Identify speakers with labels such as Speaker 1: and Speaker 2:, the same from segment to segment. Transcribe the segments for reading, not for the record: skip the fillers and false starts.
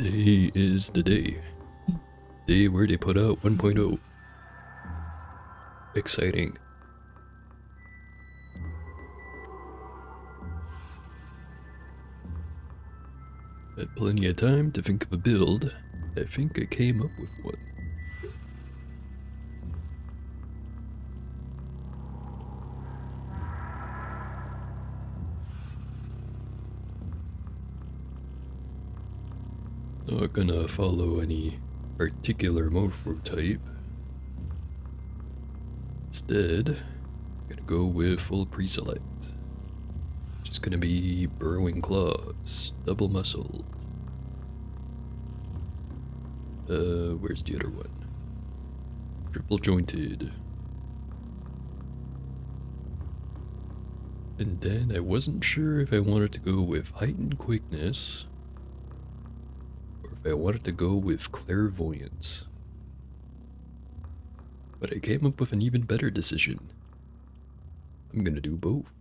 Speaker 1: Today is the day. Day where they put out 1.0. Exciting. Had plenty of time to think of a build. I think I came up with one. Not gonna follow any particular morphotype. Instead, gonna go with full pre-select. Just gonna be burrowing claws, double muscled. Where's the other one? Triple jointed. And then I wasn't sure if I wanted to go with heightened quickness or if I wanted to go with clairvoyance. But I came up with an even better decision. I'm gonna do both.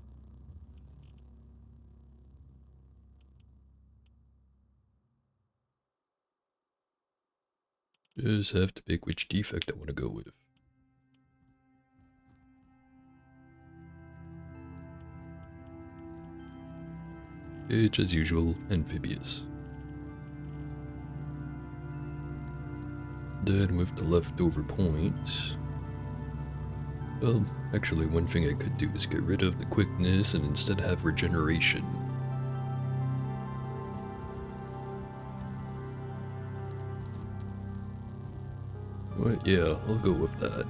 Speaker 1: Just have to pick which defect I want to go with. It's as usual, amphibious. Then with the leftover points. Well, actually one thing I could do is get rid of the quickness and instead have regeneration. But yeah, I'll go with that.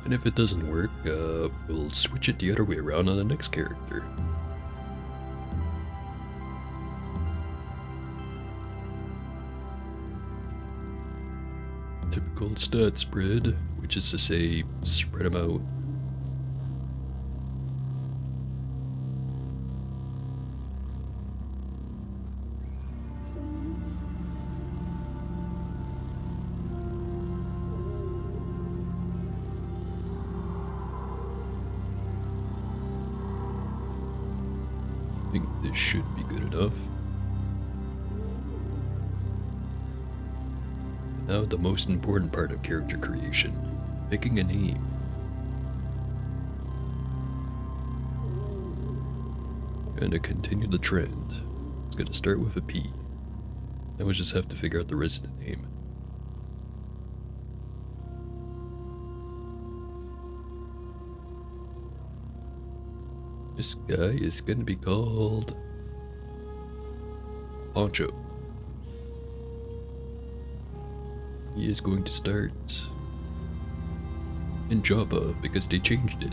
Speaker 1: And if it doesn't work, we'll switch it the other way around on the next character. Typical stat spread, which is to say, spread them out. I think this should be good enough. Now the most important part of character creation, picking a name. Gonna continue the trend. It's gonna start with a P. Now we just have to figure out the rest of the name. This guy is gonna be called Poncho. He is going to start in Java because they changed it.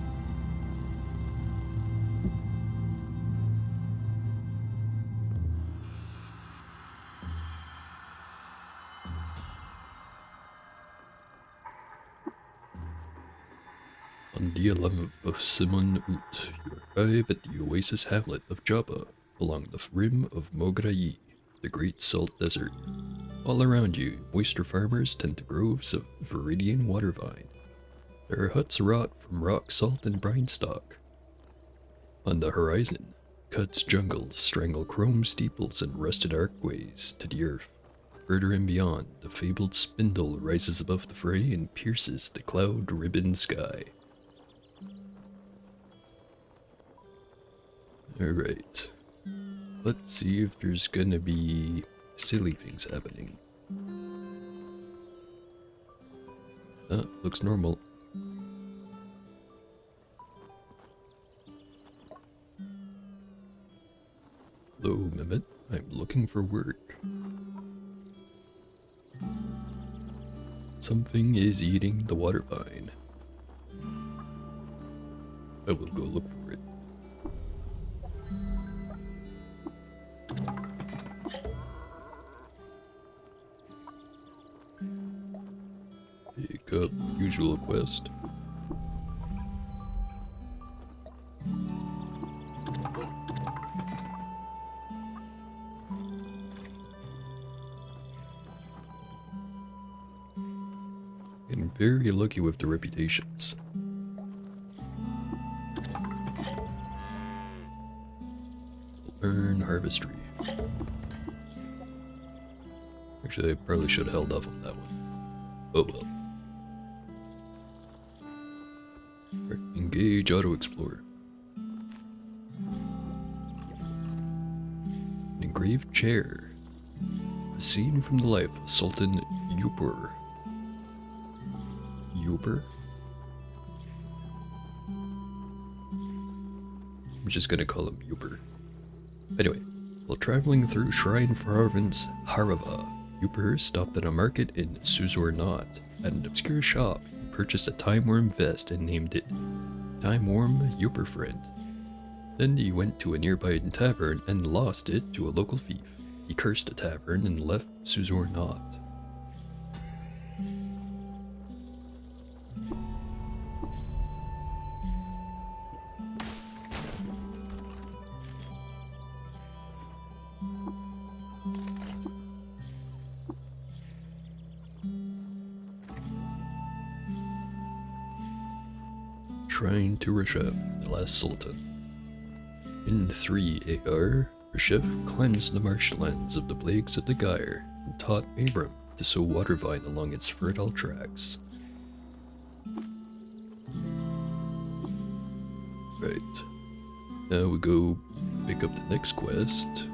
Speaker 1: On the 11th of Simon Ut, you arrive at the oasis hamlet of Java, along the rim of Mograyi, the Great Salt Desert. All around you, moisture farmers tend to groves of Viridian water vine. There are huts wrought from rock salt and brine stock. On the horizon, Cut's jungles strangle chrome steeples and rusted archways to the earth. Further and beyond, the fabled spindle rises above the fray and pierces the cloud-ribboned sky. Alright. Let's see if there's gonna be silly things happening. Looks normal. Hello, Mehmet. I'm looking for work. Something is eating the water vine. I will go look for it. Pick up usual quest. Getting very lucky with the reputations. Burn Harvestry. Actually, I probably should have held off on that one. Oh well. Right, engage Auto Explorer. An engraved chair. A scene from the life of Sultan Yupur. Yupur? I'm just gonna call him Yupur. Anyway, while traveling through Shrine province Harava, Yupur stopped at a market in Suzor-Not. At an obscure shop, he purchased a time worm vest and named it Time Worm Yupur Friend. Then he went to a nearby tavern and lost it to a local thief. He cursed the tavern and left Suzor-Not. Shrine to Reshef, the last sultan. In 3 AR, Reshef cleansed the marshlands of the plagues of the Gyre and taught Abram to sow water vine along its fertile tracks. Right. Now we go pick up the next quest,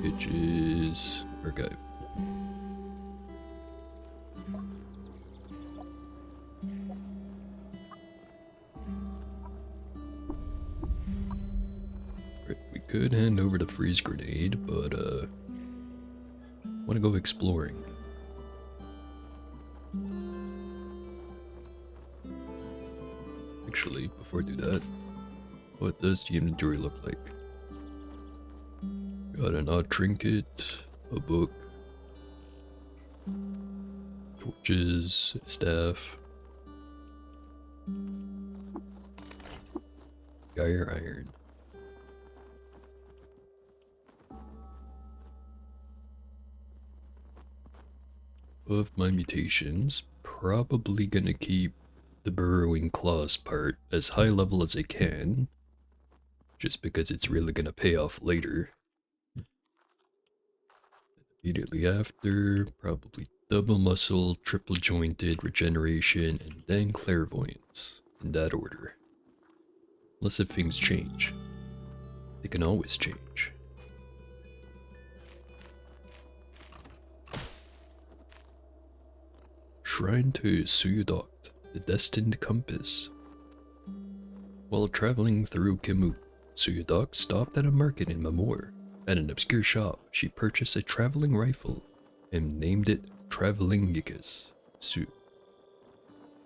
Speaker 1: which is Archive. Could hand over the freeze grenade, but want to go exploring. Actually, before I do that, what does the inventory look like? Got an odd trinket, a book, torches, staff, Gyre iron. Of my mutations, probably gonna keep the burrowing claws part as high level as I can, just because it's really gonna pay off later. Immediately after, probably double muscle, triple jointed, regeneration, and then clairvoyance, in that order. Unless if things change. They can always change. Shrine to Suyudokt, the Destined Compass. While traveling through Kemut, Suyudokt stopped at a market in Mamor. At an obscure shop, she purchased a traveling rifle and named it Travelingicus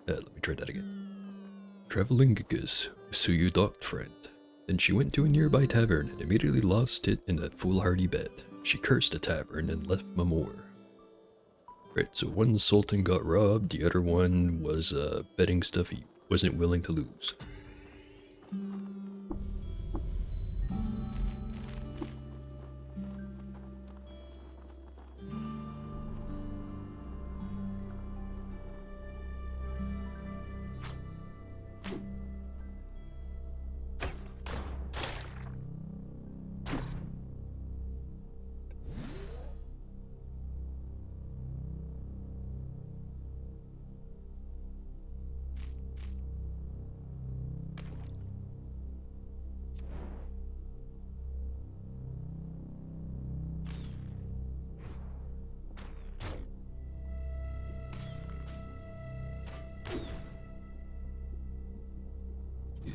Speaker 1: let me try that again. Travelingicus, Suyudokt friend. Then she went to a nearby tavern and immediately lost it in a foolhardy bet. She cursed the tavern and left Mamor. Right, so one sultan got robbed, the other one was betting stuff he wasn't willing to lose.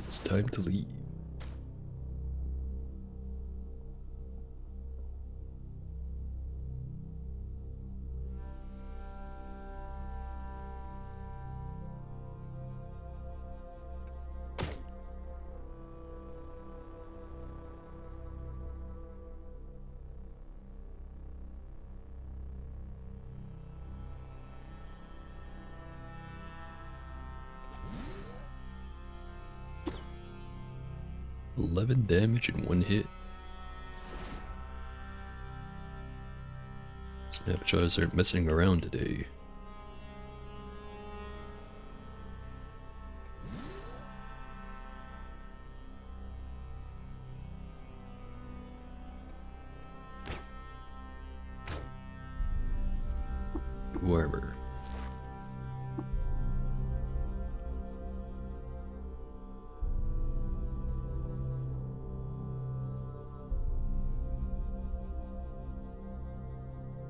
Speaker 1: It's time to leave. $11 damage in one hit. Snapshots aren't messing around today. farmer.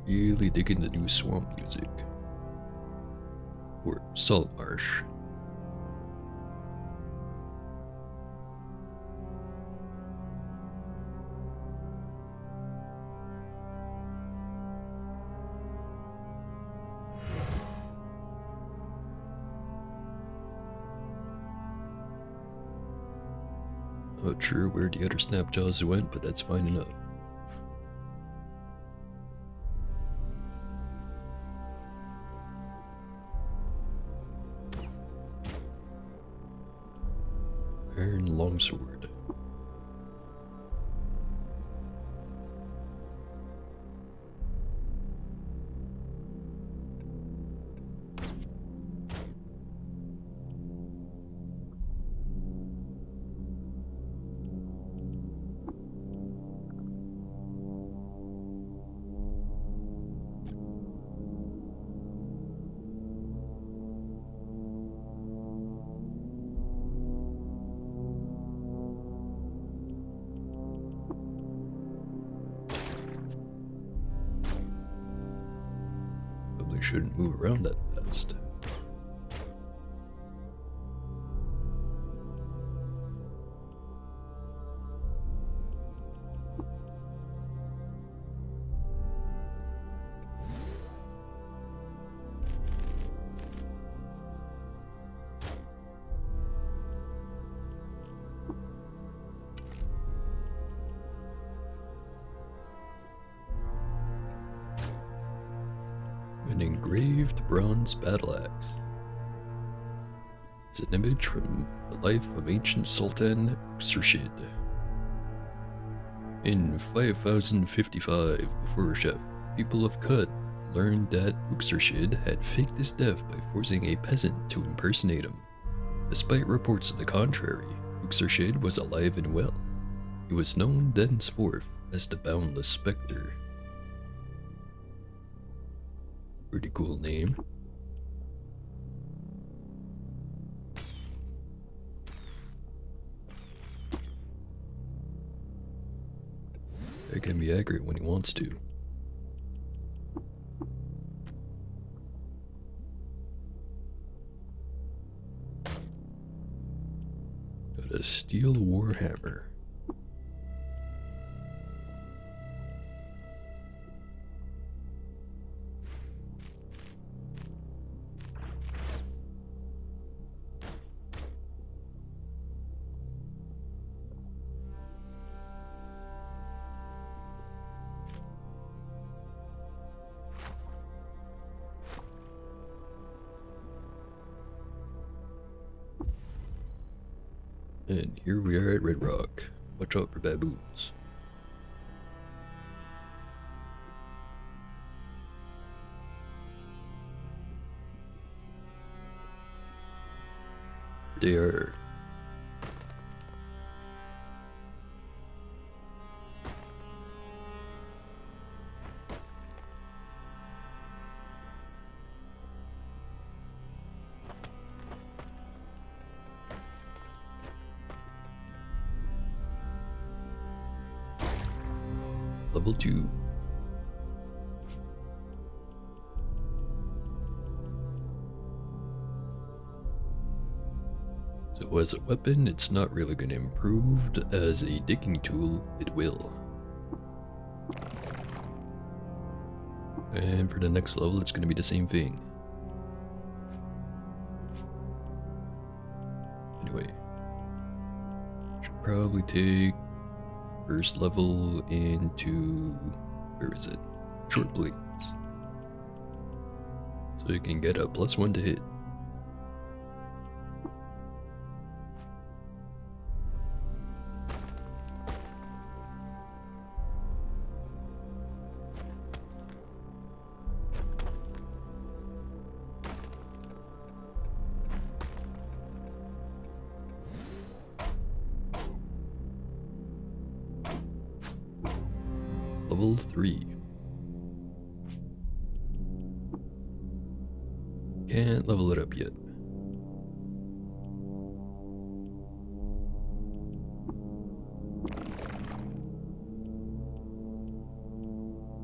Speaker 1: Really digging the new swamp music. Or salt marsh. Not sure where the other snapjaws went, but that's fine enough. Iron longsword. Probably shouldn't move around that fast. An engraved bronze battle axe. It's an image from the life of ancient Sultan Uqsarshid. In 5055 before Shef, people of Qud learned that Uqsarshid had faked his death by forcing a peasant to impersonate him. Despite reports to the contrary, Uqsarshid was alive and well. He was known thenceforth as the Boundless Spectre. Pretty cool name. He can be accurate when he wants to. Got a steel warhammer. And here we are at Red Rock. Watch out for baboons. They are. Level 2. So as a weapon, it's not really going to improve. As a digging tool, it will. And for the next level, it's going to be the same thing. Anyway, should probably take first level into, where is it? Short blades. So you can get a +1 to hit. Level 3. Can't level it up yet.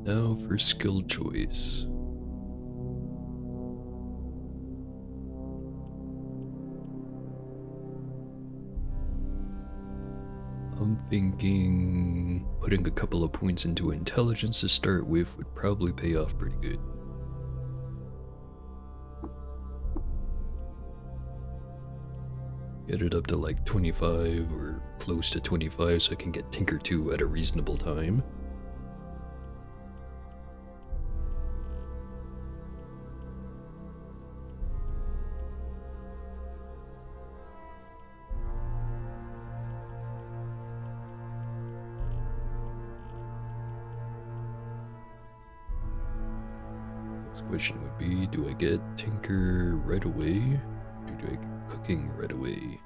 Speaker 1: Now for skill choice. I'm thinking putting a couple of points into intelligence to start with would probably pay off pretty good. Get it up to like 25 or close to 25 so I can get Tinker 2 at a reasonable time. Next question would be, do I get Tinker right away? Or do I get cooking right away?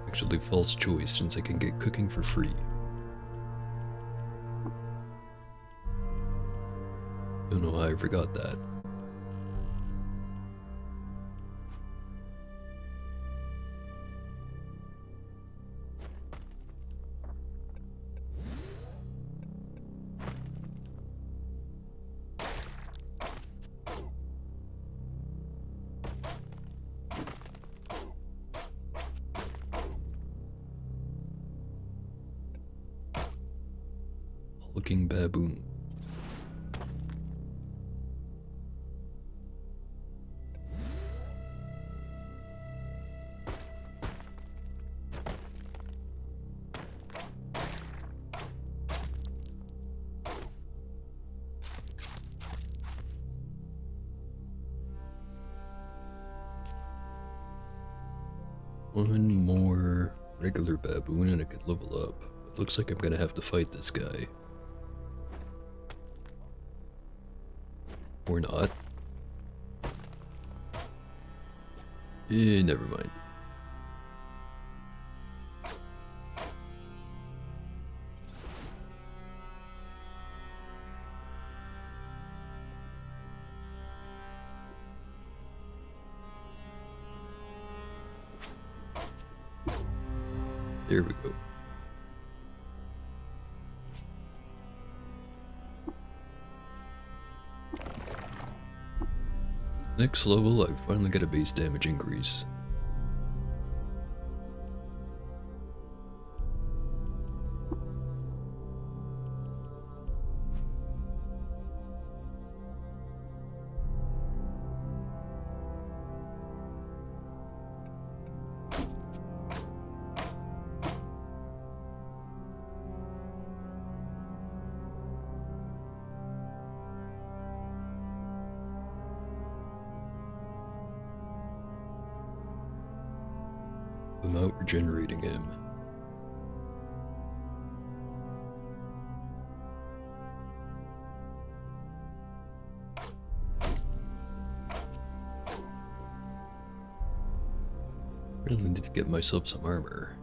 Speaker 1: Actually, false choice since I can get cooking for free. Don't know how I forgot that. Hulking baboon. One more regular baboon and I could level up. It looks like I'm gonna have to fight this guy. Or not. Never mind. There we go. Next level, I finally got a base damage increase. I'm out regenerating him. Really need to get myself some armor.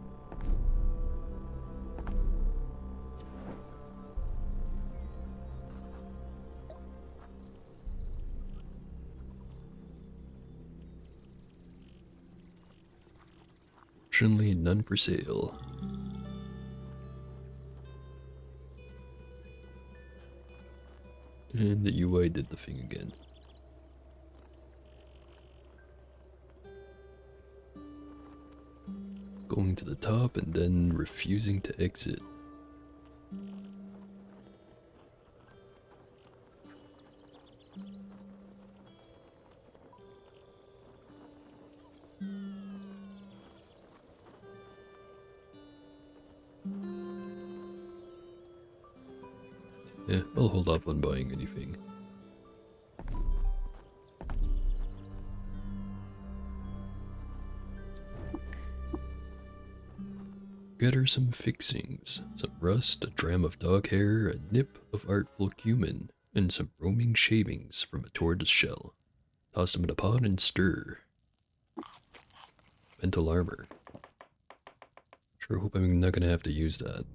Speaker 1: Fortunately, none for sale. And the UI did the thing again. Going to the top and then refusing to exit. Yeah, I'll hold off on buying anything. Get her some fixings, some rust, a dram of dog hair, a nip of artful cumin, and some roaming shavings from a tortoise shell. Toss them in a pot and stir. Mental armor. Sure hope I'm not gonna have to use that.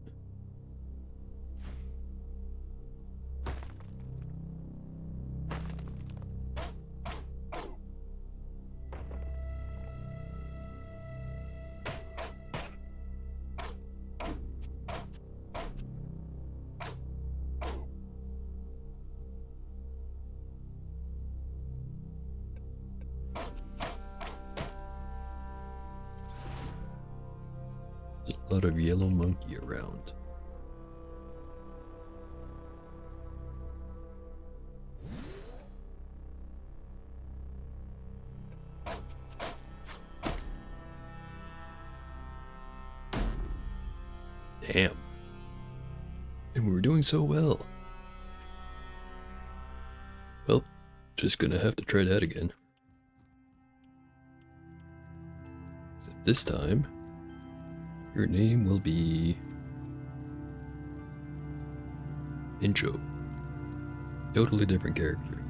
Speaker 1: There's a lot of yellow monkey around. Damn. And we were doing so well. Well, just gonna have to try that again. Except this time, your name will be Pincho. Totally different character.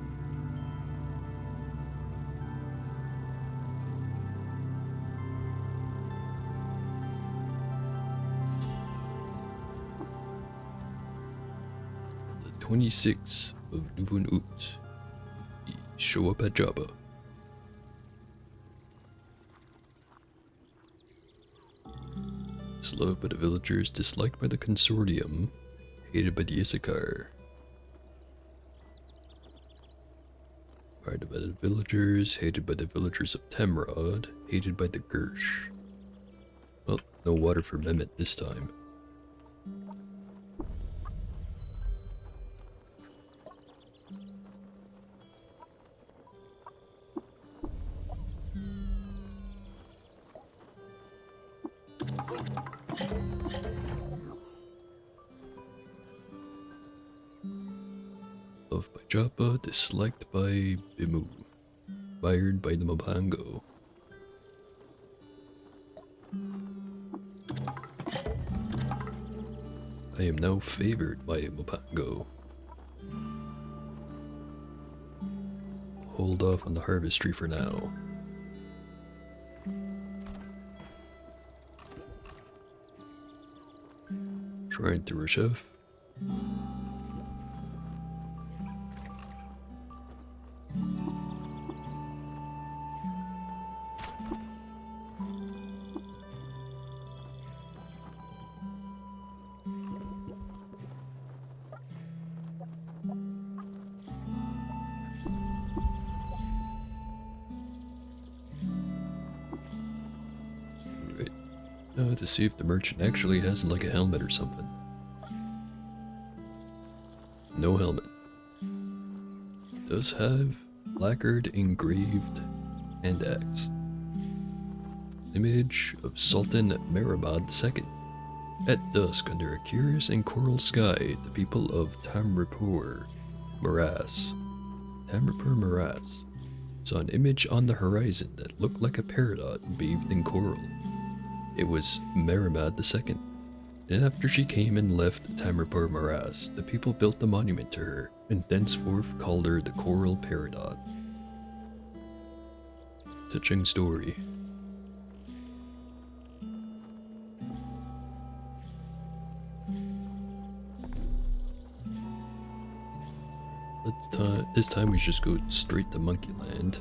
Speaker 1: The 26th of Nuvun Ut. We show up at Jabba. Loved by the villagers, disliked by the consortium, hated by the Issachar. Prided by the villagers, hated by the villagers of Temrod, hated by the Gersh. Well, no water for Mehmet this time. Loved by Jabba, disliked by Bimu, admired by the Mopango. I am now favored by Mopango. Hold off on the harvest tree for now. Shrine to Reshef. To see if the merchant actually has like a helmet or something. No helmet. Does have lacquered, engraved, and axe. Image of Sultan Meramad II. At dusk, under a curious and coral sky, the people of Tamrippur Morass saw an image on the horizon that looked like a peridot bathed in coral. It was Meramad II. And after she came and left Tamrippur Morass, the people built the monument to her, and thenceforth called her the Coral Peridot. Touching story. This time we just go straight to Monkey Land.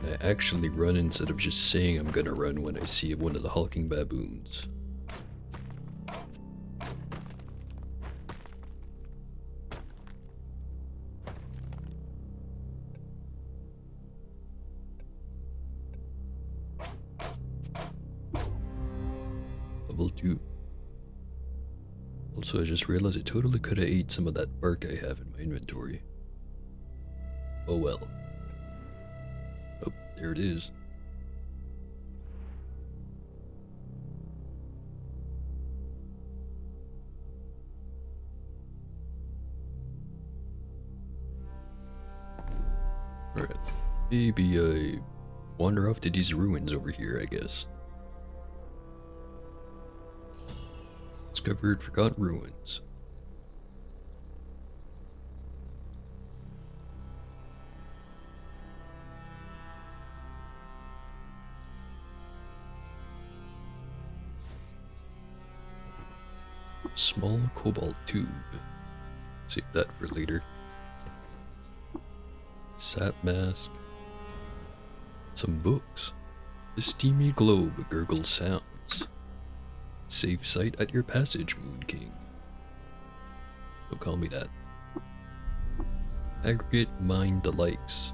Speaker 1: I actually run instead of just saying I'm gonna run when I see one of the hulking baboons. Level 2. Also, I just realized I totally could have ate some of that bark I have in my inventory. Oh well. Oh, there it is. Alright. Maybe I wander off to these ruins over here, I guess. Discovered forgotten ruins. Small cobalt tube. Save that for later. Sap mask. Some books. The steamy globe gurgles sounds. Safe sight at your passage, Moon King. Don't call me that. Aggregate mine the likes.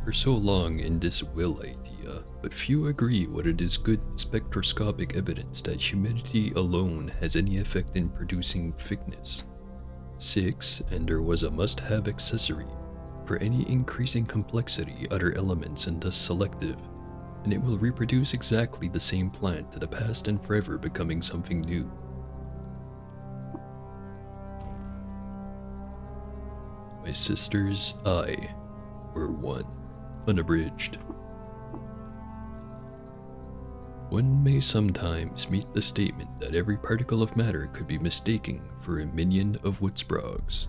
Speaker 1: for so long in this will idea, but few agree what it is good spectroscopic evidence that humidity alone has any effect in producing thickness. 6. And there was a must-have accessory. For any increasing complexity, other elements and thus selective, and it will reproduce exactly the same plant to the past and forever becoming something new. My sister's I were one, unabridged. One may sometimes meet the statement that every particle of matter could be mistaken for a minion of Woodsprog's.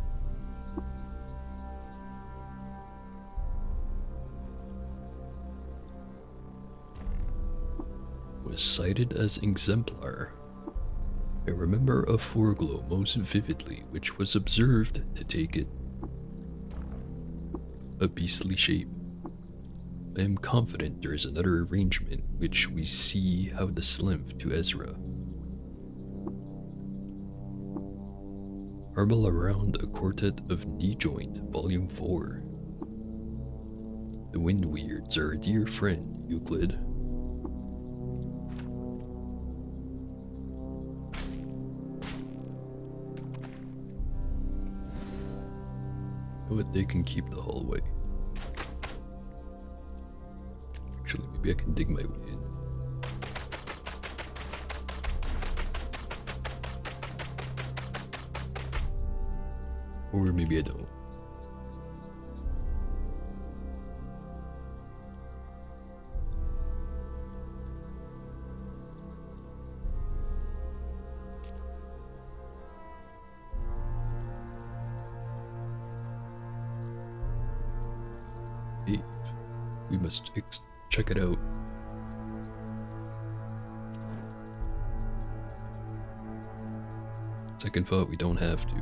Speaker 1: Was cited as exemplar. I remember a foreglow most vividly, which was observed to take it a beastly shape. I am confident there is another arrangement which we see how the slymph to Ezra. Marble around a quartet of knee joint, volume 4. The wind weirds are a dear friend, Euclid. But they can keep the hallway. Actually, maybe I can dig my way in. Or maybe I don't. Hey, we must check it out. Second thought, we don't have to.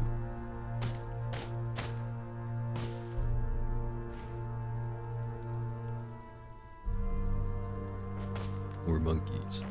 Speaker 1: More monkeys.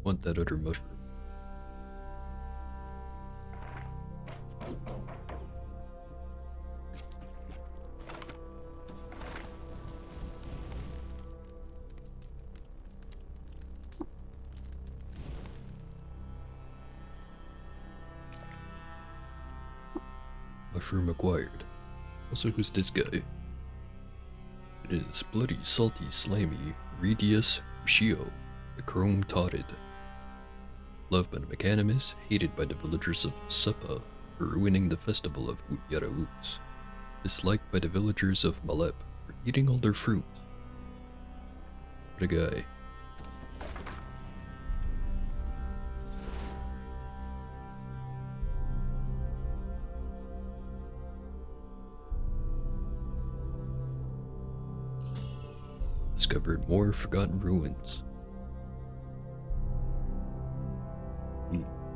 Speaker 1: Want that other mushroom. Mushroom acquired. Also, who's this guy? It is bloody, salty, slimy Redius Ushio, the chrome-totted. Loved by the Mechanimus, hated by the villagers of Suppa for ruining the festival of Utyarauts. Disliked by the villagers of Malep for eating all their fruit. What a guy. Discovered more forgotten ruins.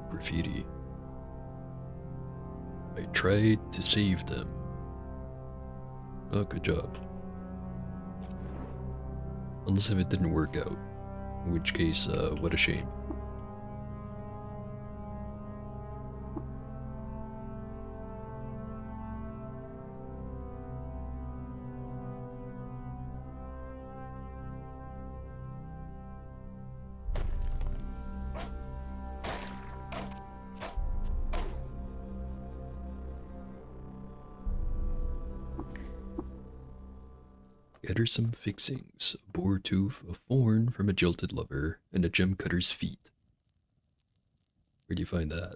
Speaker 1: Graffiti. I tried to save them. Oh, good job. Unless if it didn't work out. In which case, what a shame. Get her some fixings, a boar tooth, a thorn from a jilted lover, and a gem cutter's feet. Where do you find that?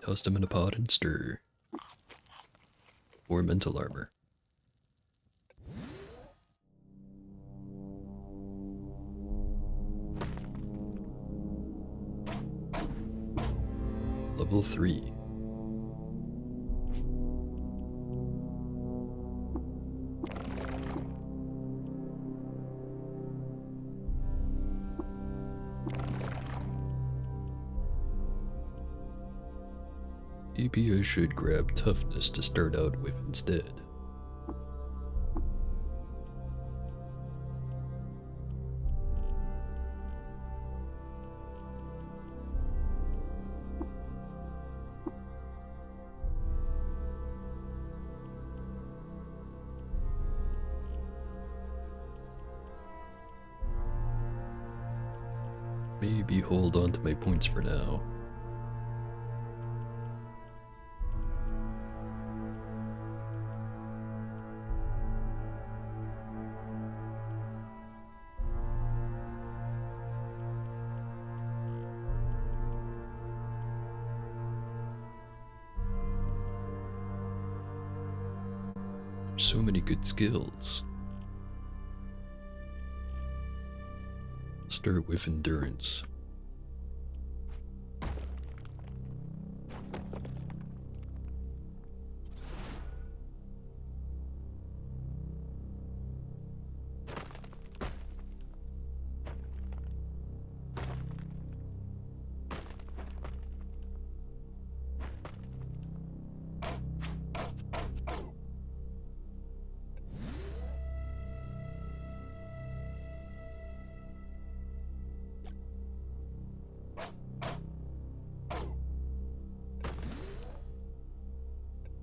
Speaker 1: Toss them in a pot and stir. Or mental armor. Level 3. Maybe I should grab toughness to start out with instead. Maybe hold on to my points for now. So many good skills. Start with endurance.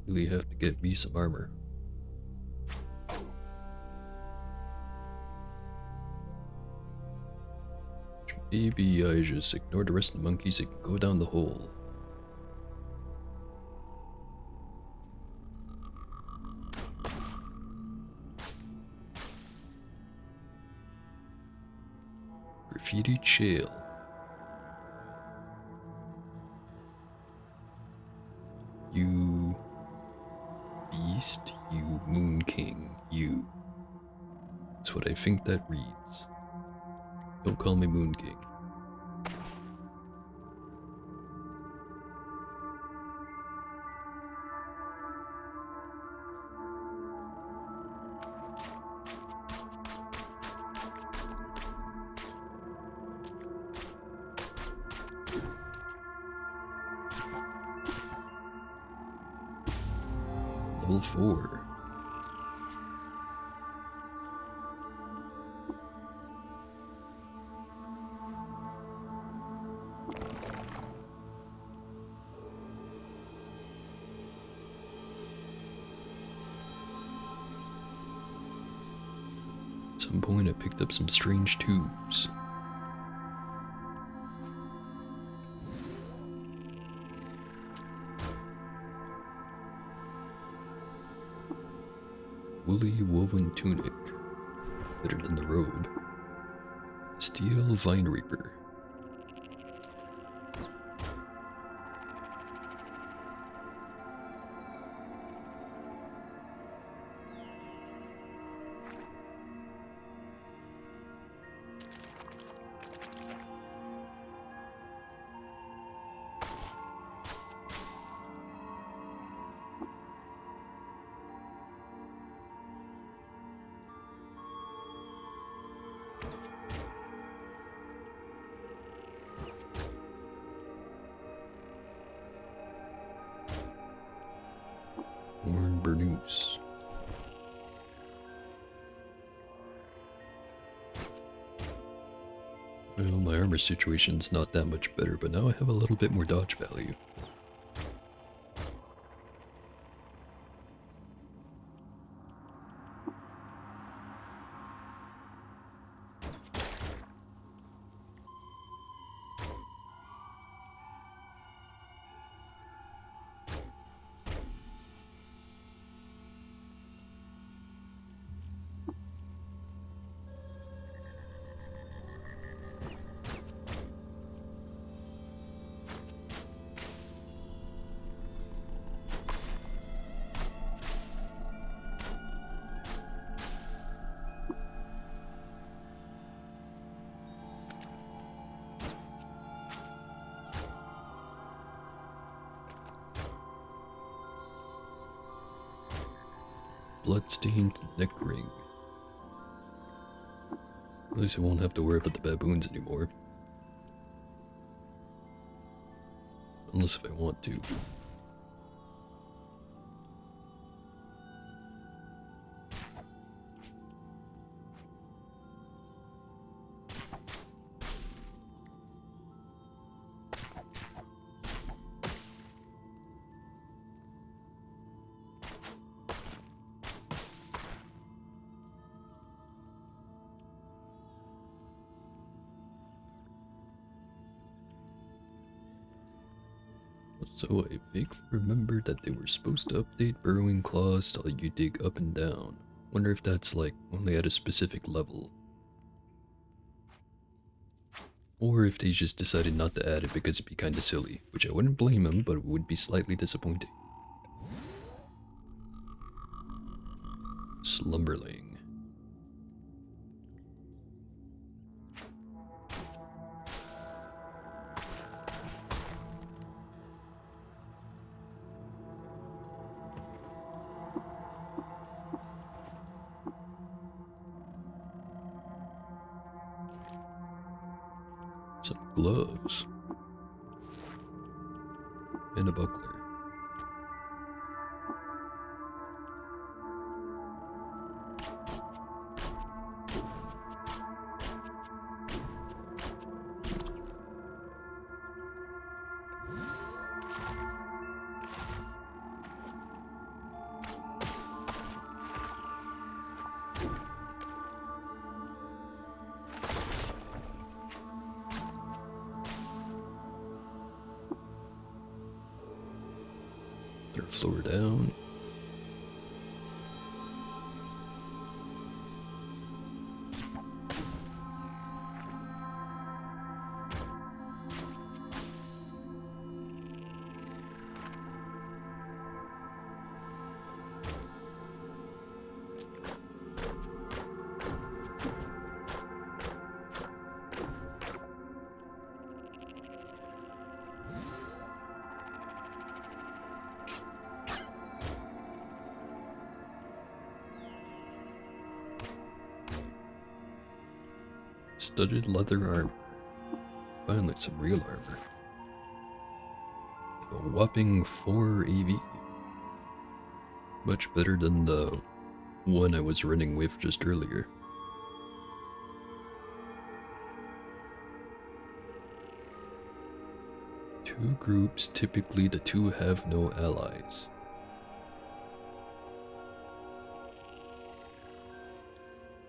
Speaker 1: Really have to get me some armor. Maybe I just ignore the rest of the monkeys and go down the hole. Graffiti Shale. You beast, you Moon King, you. That's what I think that reads. Don't call me Moon King. Level 4. At some point I picked up some strange tubes. Woolly woven tunic, better than the robe. Steel vine reaper. Horn Burnous. Well, my armor situation's not that much better, but now I have a little bit more dodge value. blood-stained neck ring. At least I won't have to worry about the baboons anymore. Unless if I want to. So I vaguely remember that they were supposed to update burrowing claws to let you dig up and down. Wonder if that's like only at a specific level. Or if they just decided not to add it because it'd be kinda silly, which I wouldn't blame them, but it would be slightly disappointing. Slumberling. Some gloves. And a buckler. Third floor down. Studded leather armor. Finally, some real armor. A whopping 4 AV. Much better than the one I was running with just earlier. Two groups, typically the two have no allies.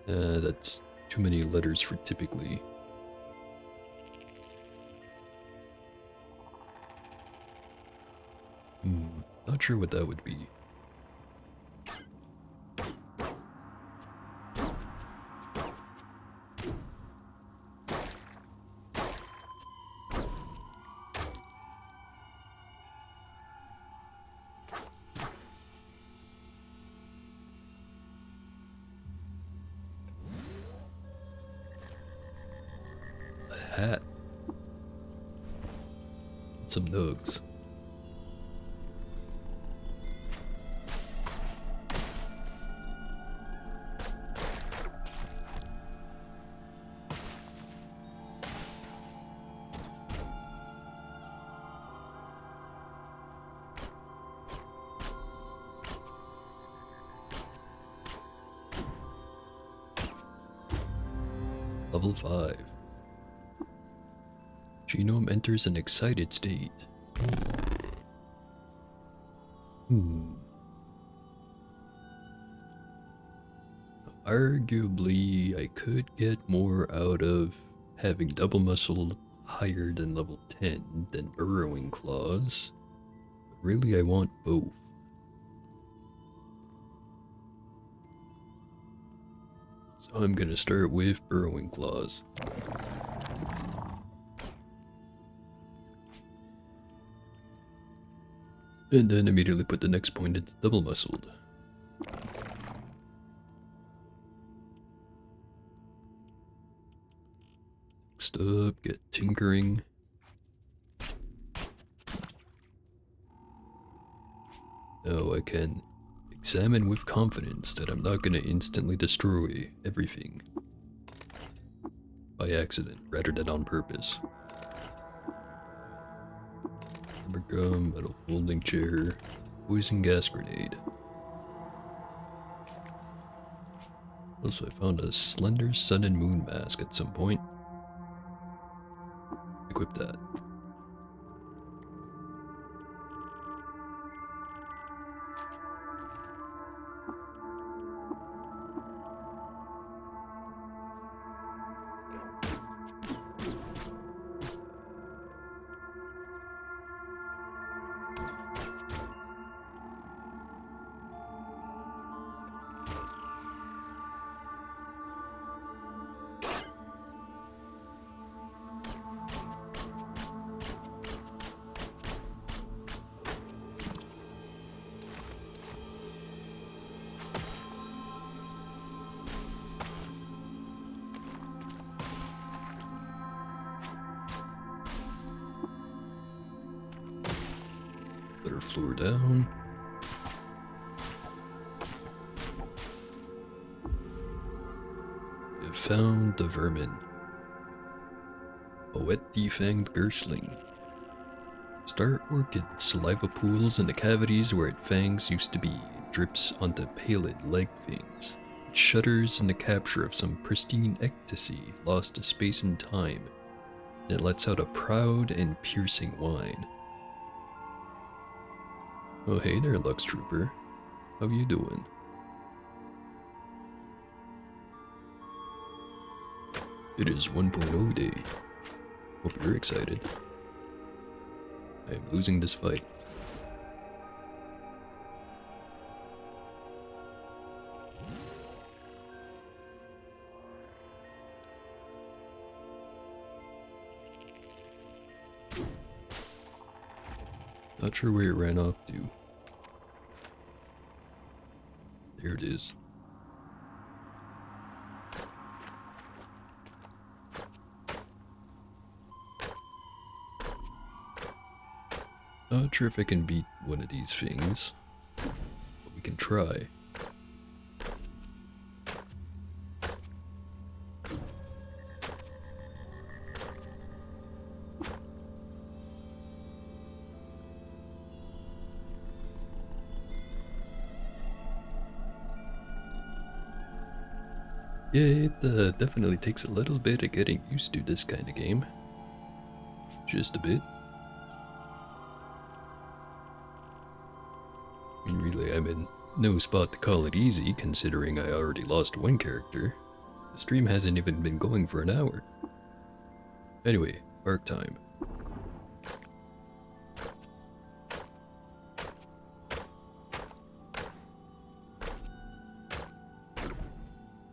Speaker 1: That's too many letters for typically. Not sure what that would be. Hat. Some nugs. Level 5. Genome enters an excited state. Arguably, I could get more out of having double muscle higher than level 10 than burrowing claws. But really, I want both. So I'm gonna start with burrowing claws. And then immediately put the next point into double muscled. Next up, get tinkering. Now I can examine with confidence that I'm not gonna instantly destroy everything by accident rather than on purpose. Rubber gum, metal folding chair, poison gas grenade. Also, I found a slender sun and moon mask at some point. Equip that. Let her floor down. We have found the vermin. A wet defanged Gershling. Star orchid saliva pools in the cavities where its fangs used to be. It drips onto pallid leg veins. It shudders in the capture of some pristine ecstasy lost to space and time. And it lets out a proud and piercing whine. Oh hey there, Lux Trooper. How you doing? It is 1.0 day. Hope you're excited. I am losing this fight. Not sure where it ran off to. There it is. Not sure if I can beat one of these things, but we can try. Yeah, it definitely takes a little bit of getting used to this kind of game. Just a bit. I mean, really, I'm in no spot to call it easy, considering I already lost one character. The stream hasn't even been going for an hour. Anyway, arc time.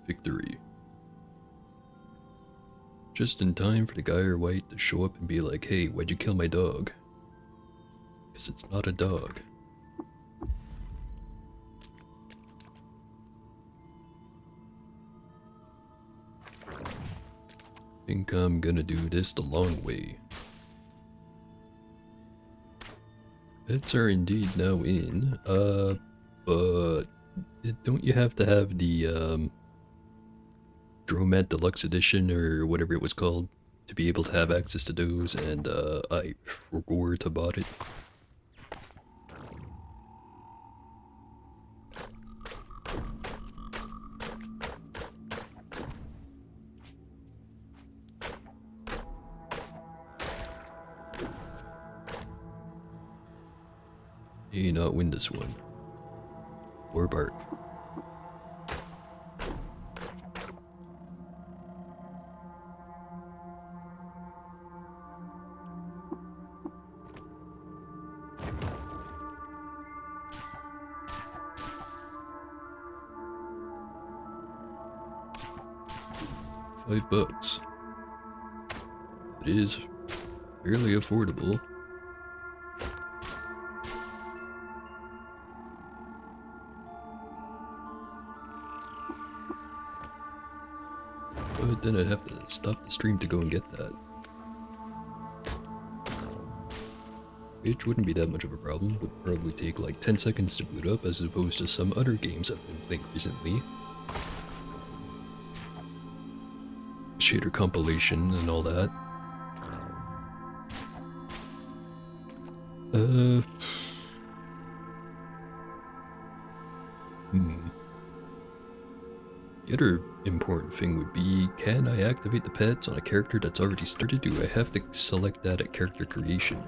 Speaker 1: Victory. Just in time for the guy or white to show up and be like, hey, why'd you kill my dog? Because it's not a dog. Think I'm gonna do this the long way. Pets are indeed now in, but don't you have to have the, Dromat Deluxe Edition or whatever it was called to be able to have access to those, and I forgot about it. May not win this one. Or bark. $5. It is fairly affordable. But then I'd have to stop the stream to go and get that. which wouldn't be that much of a problem. Would probably take like 10 seconds to boot up as opposed to some other games I've been playing recently. Shader compilation and all that. The other important thing would be, can I activate the pets on a character that's already started? Do I have to select that at character creation?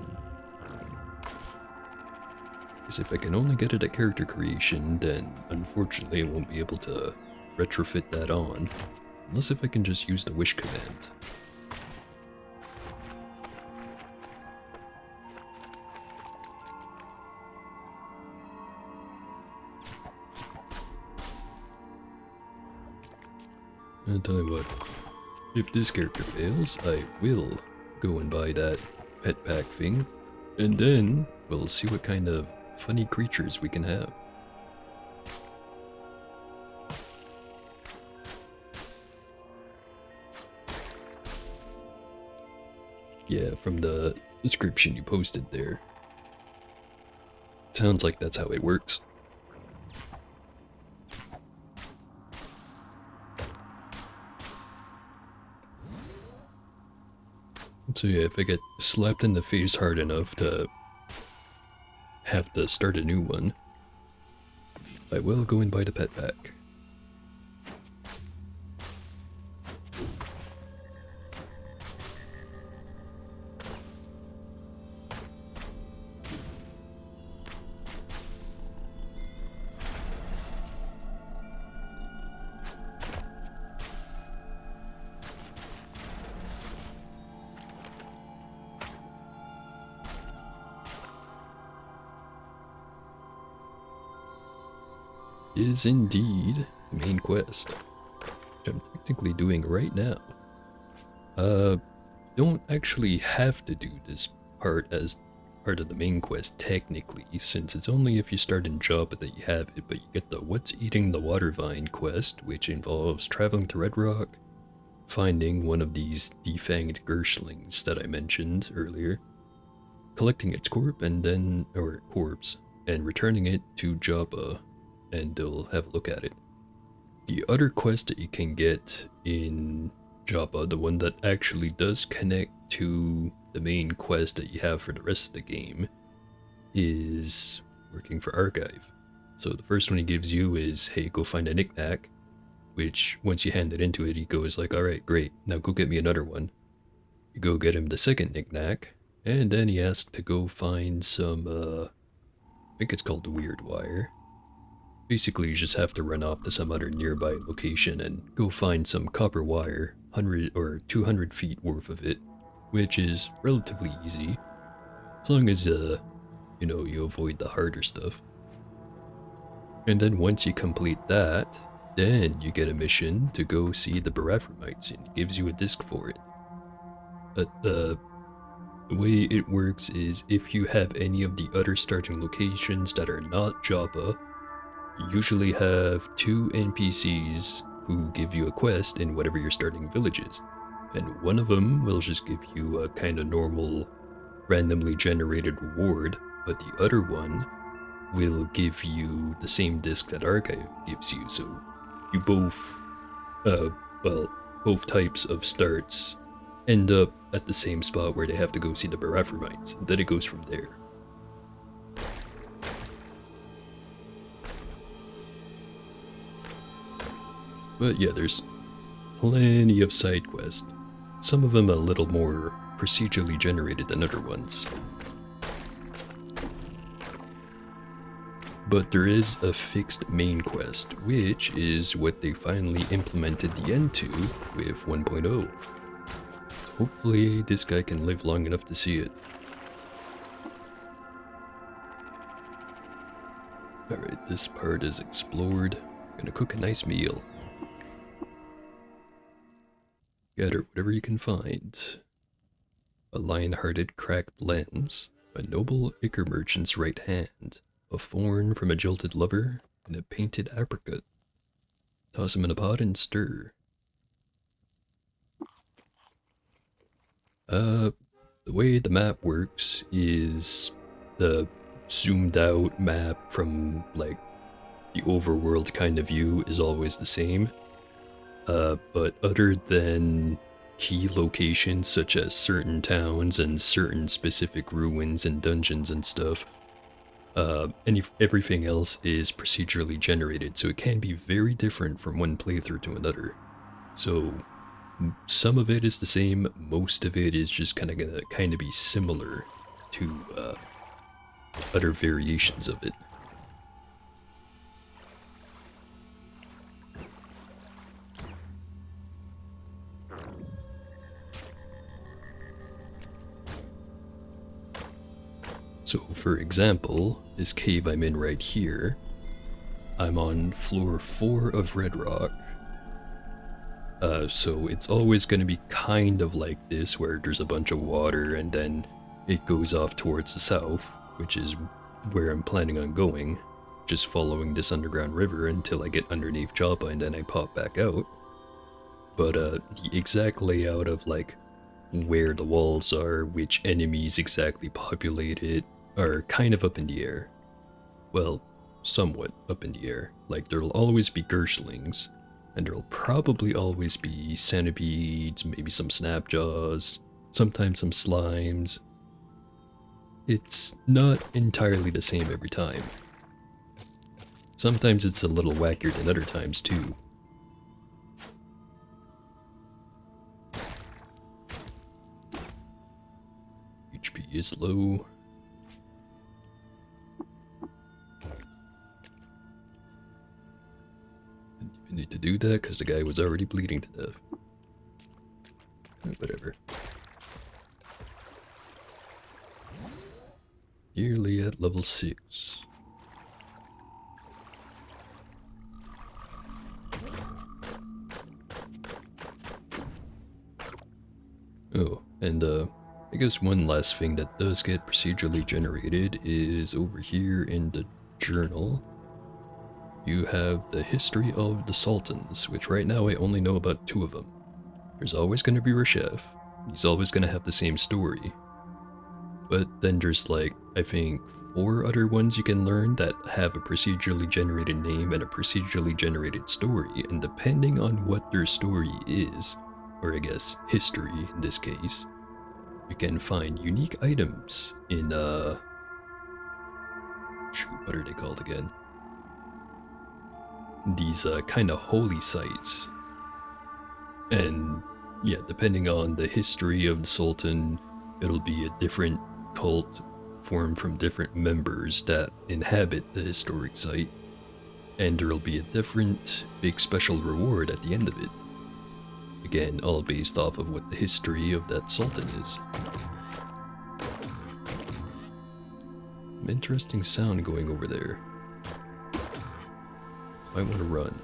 Speaker 1: Because if I can only get it at character creation, then unfortunately I won't be able to retrofit that on. Unless if I can just use the wish command. I'll tell you what, if this character fails, I will go and buy that pet pack thing, and then we'll see what kind of funny creatures we can have. Yeah, from the description you posted there. Sounds like that's how it works. So yeah, if I get slapped in the face hard enough to have to start a new one, I will go and buy the pet pack. Is indeed the main quest, which I'm technically doing right now. Don't actually have to do this part as part of the main quest technically, since it's only if you start in Joppa that you have it, but you get the What's Eating the Water Vine quest, which involves traveling to Red Rock, finding one of these defanged Gershlings that I mentioned earlier, collecting its corpse and returning it to Joppa, and they'll have a look at it. The other quest that you can get in Joppa, the one that actually does connect to the main quest that you have for the rest of the game, is working for Archive. So the first one he gives you is, hey, go find a knick-knack, which once you hand it into it, he goes like, alright, great, now go get me another one. You go get him the second knick-knack, and then he asks to go find some, I think it's called the Weird Wire. Basically, you just have to run off to some other nearby location and go find some copper wire, 100 or 200 feet worth of it, which is relatively easy, as long as, you know, you avoid the harder stuff. And then once you complete that, then you get a mission to go see the Barathromites, and it gives you a disc for it. But, the way it works is if you have any of the other starting locations that are not Joppa, you usually have 2 NPCs who give you a quest in whatever your starting village is. And one of them will just give you a kind of normal, randomly generated reward, but the other one will give you the same disc that Archive gives you. So you both, both types of starts end up at the same spot where they have to go see the Barathromites, and then it goes from there. But yeah, there's plenty of side quests. Some of them a little more procedurally generated than other ones. But there is a fixed main quest, which is what they finally implemented the end to with 1.0. Hopefully this guy can live long enough to see it. Alright, this part is explored. Gonna cook a nice meal. Gather whatever you can find. A lion-hearted cracked lens, a noble ichor merchant's right hand, a thorn from a jilted lover, and a painted apricot. Toss them in a pot and stir. The way the map works is the zoomed out map from like the overworld kind of view is always the same. But other than key locations such as certain towns and certain specific ruins and dungeons and stuff, everything else is procedurally generated, so it can be very different from one playthrough to another. So some of it is the same, most of it is just gonna be similar to other variations of it. So for example, this cave I'm in right here, I'm on floor 4 of Red Rock. So it's always going to be kind of like this, where there's a bunch of water and then it goes off towards the south, which is where I'm planning on going, just following this underground river until I get underneath Joppa and then I pop back out. But the exact layout of like where the walls are, which enemies exactly populate it, are kind of up in the air. Well, somewhat up in the air. Like, there'll always be Gershlings, and there'll probably always be centipedes, maybe some snapjaws, sometimes some slimes. It's not entirely the same every time. Sometimes it's a little wackier than other times too. HP is low. Didn't even need to do that because the guy was already bleeding to death. Whatever. Nearly at level 6. Oh, and I guess one last thing that does get procedurally generated is over here in the journal. You have the history of the Sultans, which right now I only know about 2 of them. There's always going to be Reshef. He's always going to have the same story. But then there's like, I think, 4 other ones you can learn that have a procedurally generated name and a procedurally generated story, and depending on what their story is, or I guess history in this case, you can find unique items in, shoot, what are they called again? These kind of holy sites. And yeah, depending on the history of the Sultan, it'll be a different cult formed from different members that inhabit the historic site, and there'll be a different big special reward at the end of it. Again, all based off of what the history of that Sultan is. Some interesting sound going over there. Might want to run.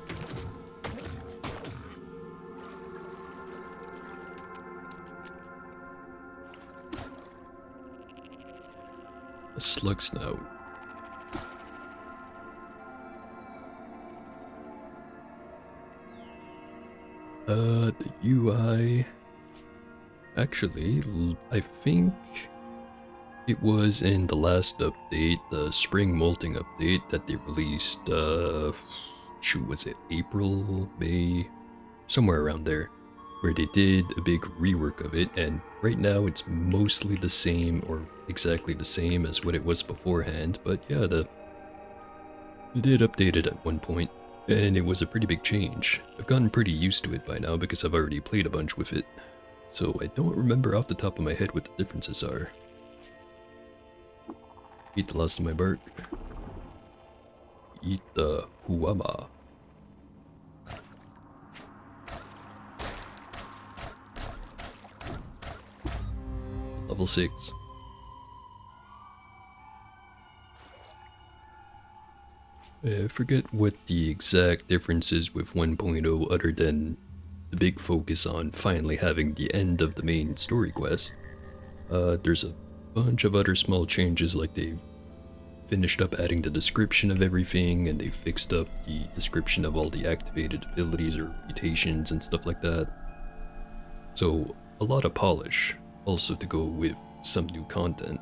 Speaker 1: A slug snout. The UI... Actually, I think it was in the last update, the spring molting update that they released, shoot, was it April, May? Somewhere around there, where they did a big rework of it, and right now it's mostly the same, or exactly the same as what it was beforehand, but yeah, they did update it at one point, and it was a pretty big change. I've gotten pretty used to it by now because I've already played a bunch with it, so I don't remember off the top of my head what the differences are. Eat the last of my bark. Eat the Huama. Level 6. I forget what the exact difference is with 1.0 other than the big focus on finally having the end of the main story quest. There's a bunch of other small changes, like they finished up adding the description of everything, and they fixed up the description of all the activated abilities or mutations and stuff like that. So a lot of polish, also to go with some new content.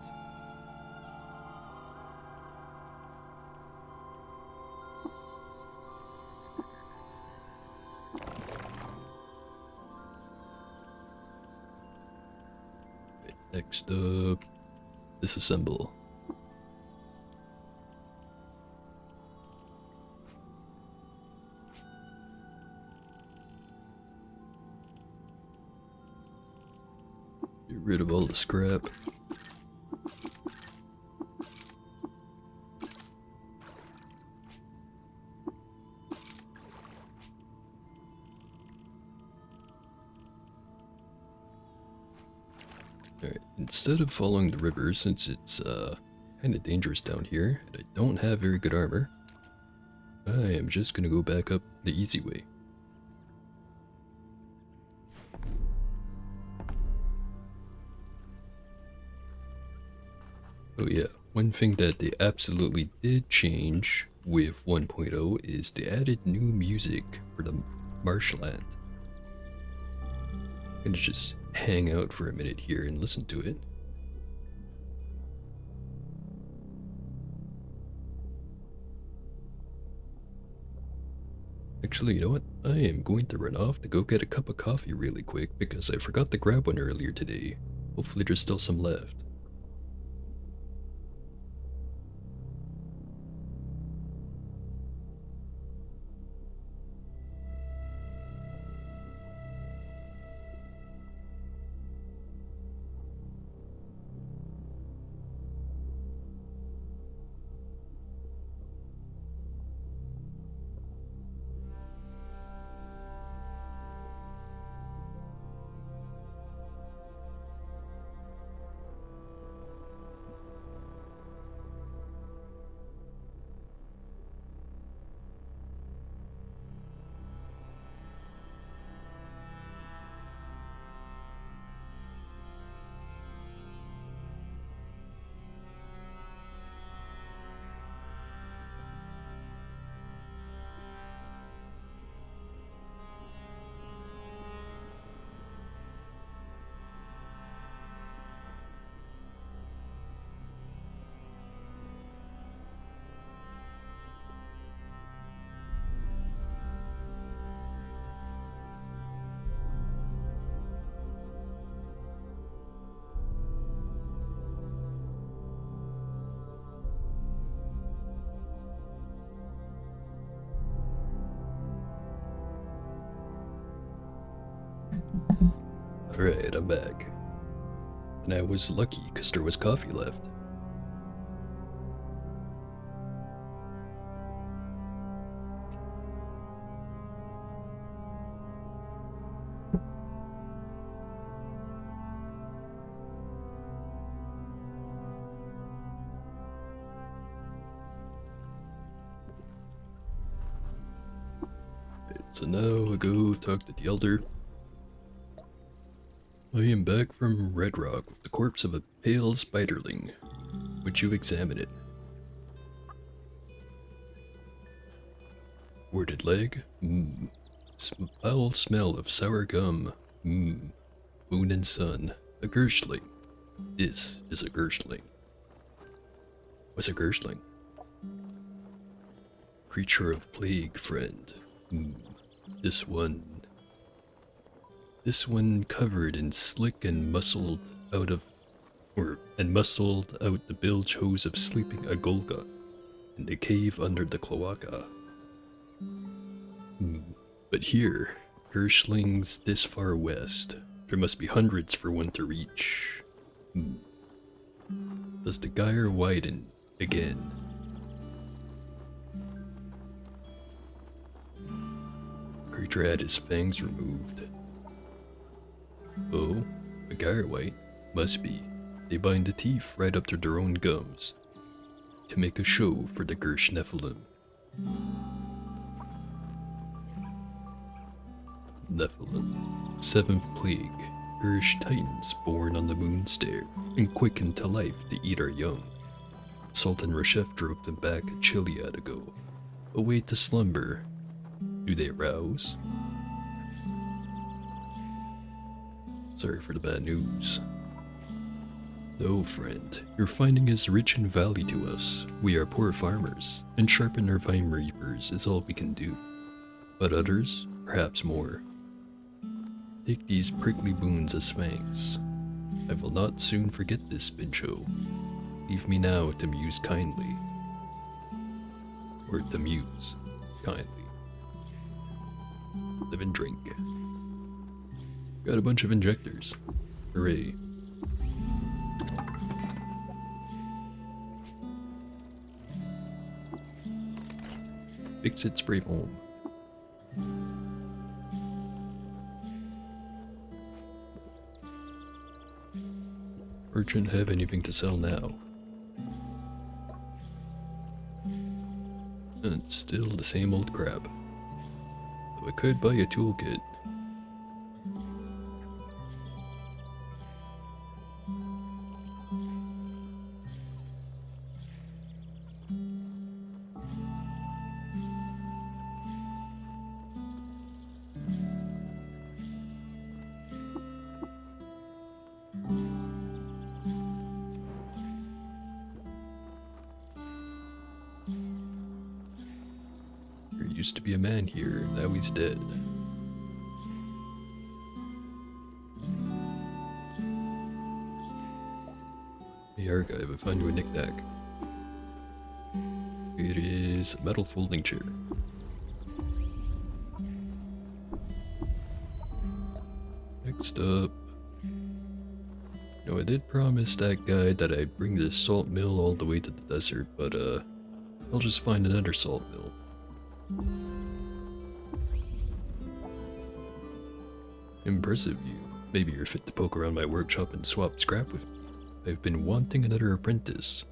Speaker 1: Next up, disassemble. Get rid of all the scrap. Alright, instead of following the river, since it's kind of dangerous down here, and I don't have very good armor, I am just gonna go back up the easy way. Oh yeah, one thing that they absolutely did change with 1.0 is they added new music for the marshland. I'm gonna just hang out for a minute here and listen to it. Actually, you know what? I am going to run off to go get a cup of coffee really quick because I forgot to grab one earlier today. Hopefully there's still some left. Alright, I'm back. And I was lucky because there was coffee left. So now I go talk to the elder. I am back from Red Rock with the corpse of a pale spiderling. Would you examine it? Worded leg? Foul smell of sour gum. Moon and sun. A Gershling. This is a Gershling. What's a Gershling? Creature of plague, friend. This one covered in slick and muscled out the bilge hose of sleeping Agolga in the cave under the cloaca. But here, Gershlings this far west, there must be hundreds for one to reach. Does the gyre widen again? Creature had his fangs removed. Oh, a gyre white? Must be. They bind the teeth right up to their own gums to make a show for the Gersh Nephilim. Nephilim. Seventh plague. Gersh titans born on the moon stair and quickened to life to eat our young. Sultan Reshef drove them back a Chiliad ago. Away to slumber. Do they rouse? Sorry for the bad news. No, friend, your finding is rich in value to us. We are poor farmers, and sharpen our vine reapers is all we can do. But others, perhaps more. Take these prickly boons as thanks. I will not soon forget this, Pincho. Leave me now to muse kindly. Or to muse kindly. Live and drink. Got a bunch of injectors. Hooray. Fix it, spray foam. Merchant have anything to sell now? It's still the same old crap. Though I could buy a toolkit. There used to be a man here, now he's dead. Hey Archive, I found you a knick-knack. It is a metal folding chair. Next up... No, I did promise that guy that I'd bring this salt mill all the way to the desert, but I'll just find another salt mill. Impressive you. Maybe you're fit to poke around my workshop and swap scrap with me. I've been wanting another apprentice.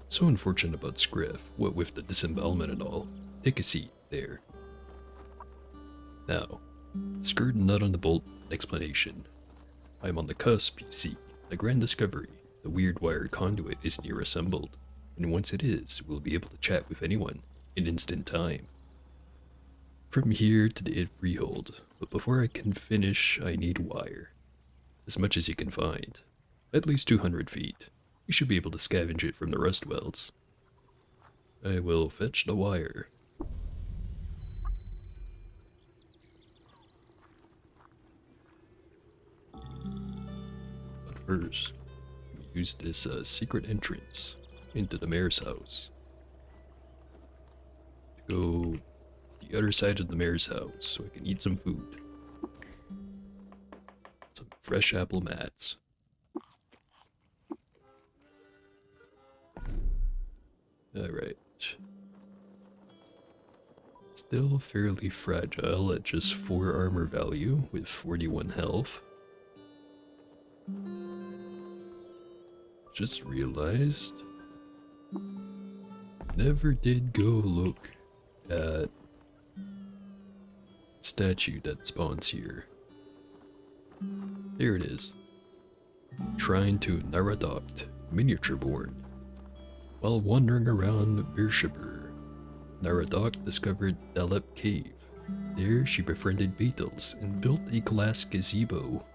Speaker 1: So unfortunate about Scriff, what with the disembowelment and all. Take a seat, there. Now, screw the nut on the bolt, explanation. I'm on the cusp, you see. A grand discovery. The weird wire conduit is near assembled, and once it is, we'll be able to chat with anyone in instant time. From here to the freehold, but before I can finish, I need wire. As much as you can find. At least 200 feet. You should be able to scavenge it from the rust wells. I will fetch the wire. But first, use this secret entrance into the mayor's house. To go the other side of the mayor's house so I can eat some food. Some fresh apple mats. Alright. Still fairly fragile at just 4 armor value with 41 health. Just realized never did go look at statue that spawns here. There it is. Shrine to Naradokt, miniature born. While wandering around Beersheba, Naradokt discovered Dalep Cave. There she befriended Beetles and built a glass gazebo.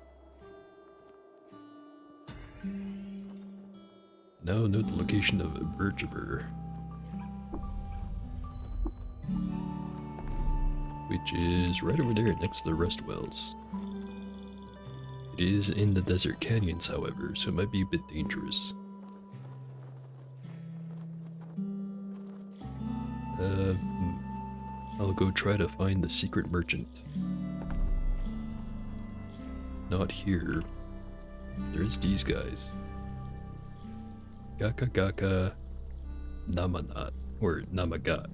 Speaker 1: Now know the location of Beersheba, which is right over there next to the rust wells. It is in the desert canyons, however, so it might be a bit dangerous. I'll go try to find the secret merchant. Not here. There's these guys. Gaka Gaka Namanat, or Namagat.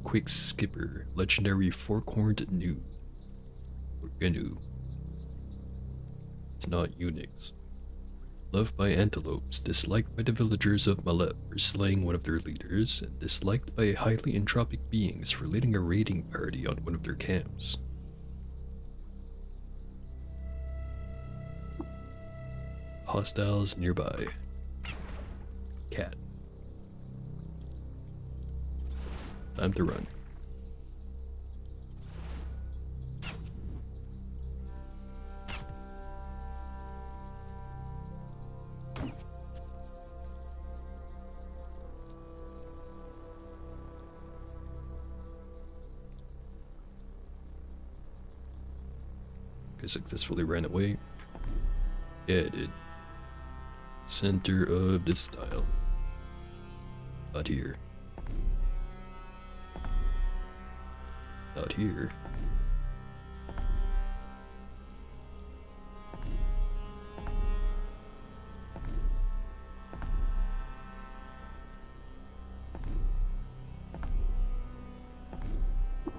Speaker 1: Quick Skipper, legendary fork-horned gnu. Or gnu. It's not Unix. Loved by antelopes, disliked by the villagers of Malep for slaying one of their leaders, and disliked by highly entropic beings for leading a raiding party on one of their camps. Hostiles nearby. Cat. Time to run. I successfully ran away. Yeah, I did. Center of this tile. Out here. Out here.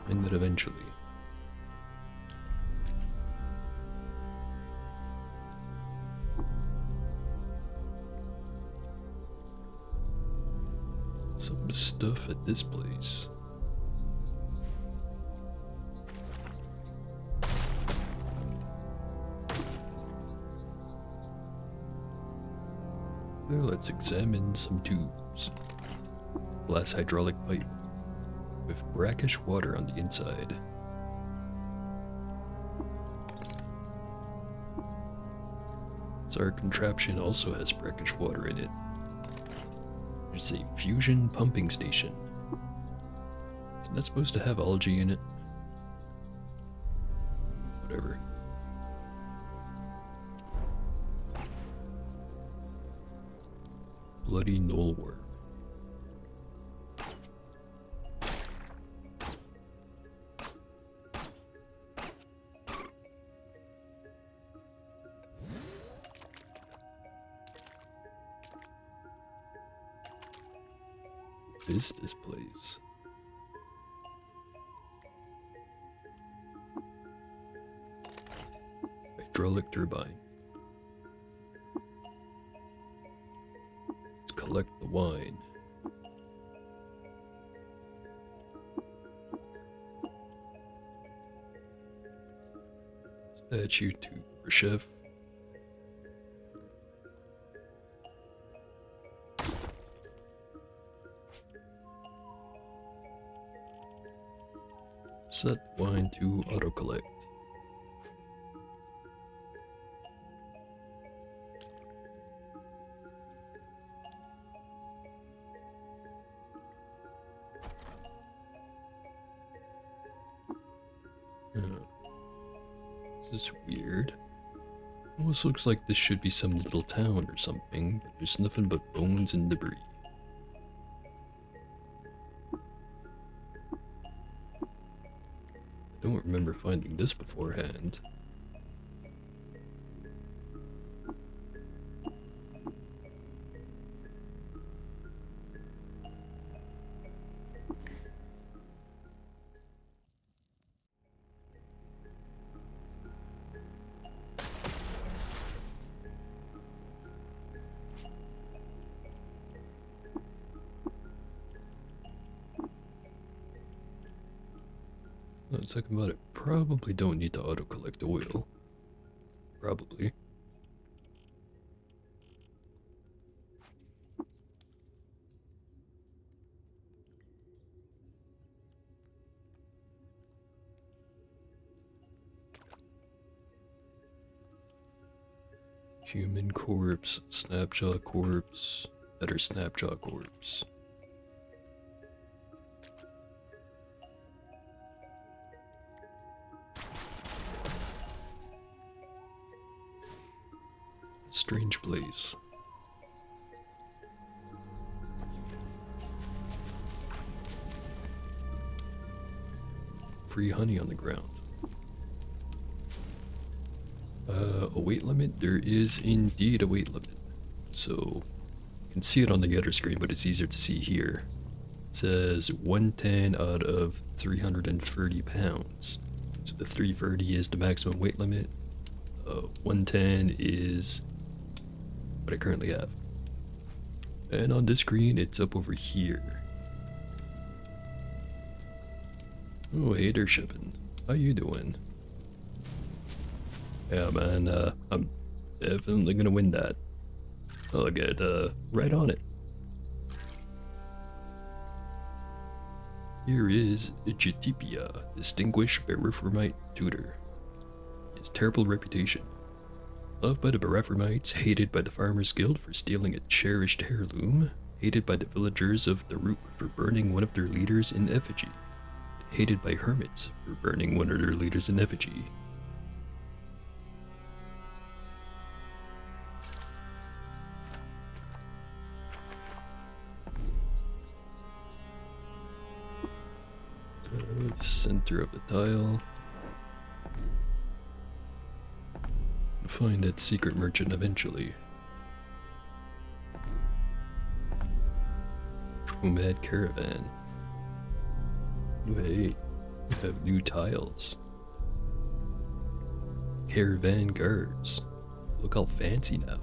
Speaker 1: And then eventually. Some stuff at this place. Well, let's examine some tubes. Glass hydraulic pipe with brackish water on the inside. So our contraption also has brackish water in it. It's a fusion pumping station. Isn't that supposed to have algae in it? Whatever. Bloody knollworm. What is this place? Hydraulic turbine. Let's collect the wine. Statue to Khrushchev. Set wine to autocollect. This is weird. Almost looks like this should be some little town or something, but there's nothing but bones and debris. I don't remember finding this beforehand. Let's talk about it. Probably don't need to auto-collect oil. Probably. Human corpse, snapjaw corpse, better snapjaw corpse. Strange place. Free honey on the ground. A weight limit? There is indeed a weight limit. So, you can see it on the other screen, but it's easier to see here. It says 110 out of 330 pounds. So the 330 is the maximum weight limit. 110 is what I currently have. And on this screen, it's up over here. Oh, hey there, Shippin. How you doing? Yeah, man, I'm definitely gonna win that. I'll get, right on it. Here is Jatipia, distinguished Baraphramite tutor. His terrible reputation. Loved by the Baraphromites, hated by the Farmers Guild for stealing a cherished heirloom, hated by the villagers of the Root for burning one of their leaders in effigy, and hated by hermits for burning one of their leaders in effigy. center of the tile. Find that secret merchant eventually. Tromad Caravan. Oh, hey, we have new tiles. Caravan guards. Look how fancy now.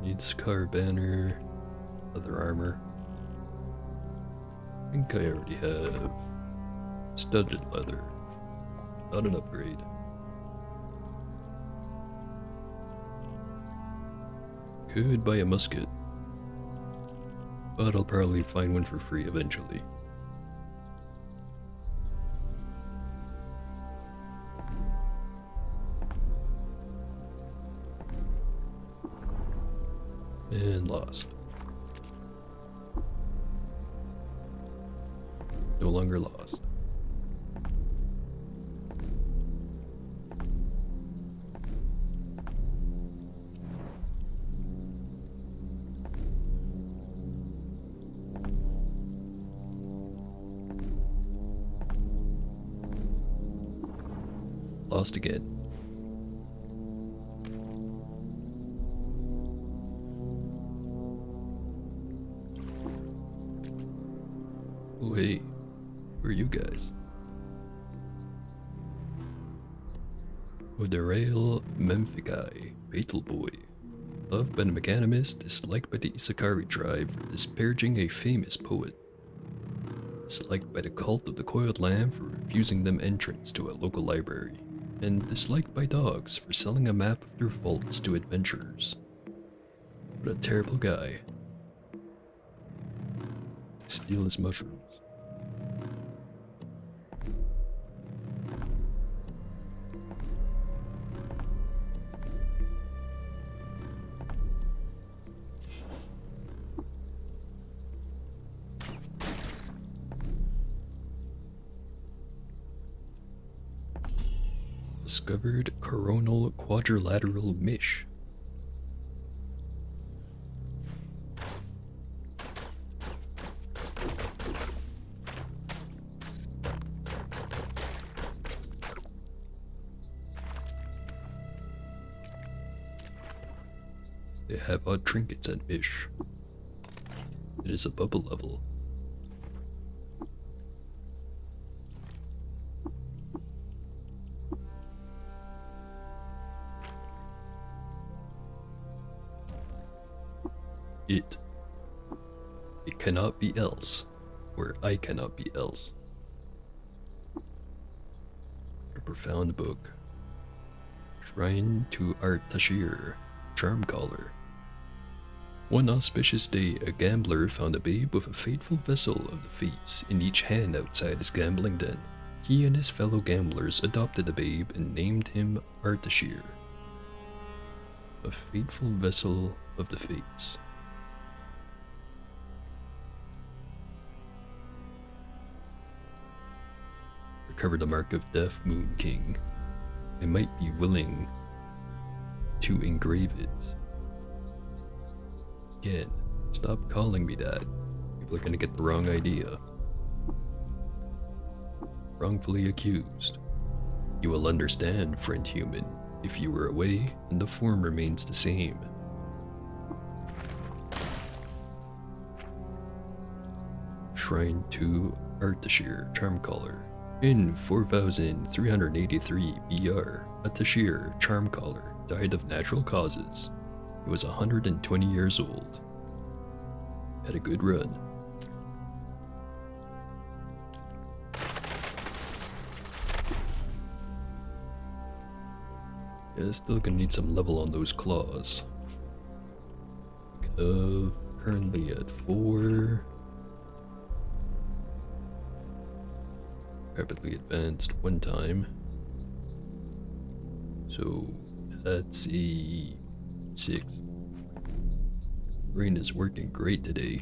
Speaker 1: Needs car banner, leather armor. I think I already have studded leather. Not an upgrade. Could buy a musket, but I'll probably find one for free eventually. And lost. No longer lost. Lost again. Oh hey, who are you guys? Oderail Memphigai, Fatal Boy. Loved by the Mechanimus, disliked by the Isakari tribe for disparaging a famous poet. Disliked by the cult of the Coiled Lamb for refusing them entrance to a local library. And disliked by dogs for selling a map of their vaults to adventurers. What a terrible guy. Steal his mushrooms. Discovered coronal quadrilateral mish. They have odd trinkets at Mish. It is a bubble level. It cannot be else, or I cannot be else. A profound book. Shrine to Artashir, Charmcaller. One auspicious day, a gambler found a babe with a fateful vessel of the fates in each hand outside his gambling den. He and his fellow gamblers adopted the babe and named him Artashir. A fateful vessel of the fates. Recovered the Mark of Death, Moon King. I might be willing to engrave it. Again, stop calling me that. People are gonna get the wrong idea. Wrongfully accused. You will understand, friend human, if you were away and the form remains the same. Shrine to Artashir, Charmcaller. In 4383 BR, Artashir, Charmcaller, died of natural causes. He was 120 years old. Had a good run. Yeah, still gonna need some level on those claws. Currently at 4. Rapidly advanced one time. So that's a 6. Brain is working great today.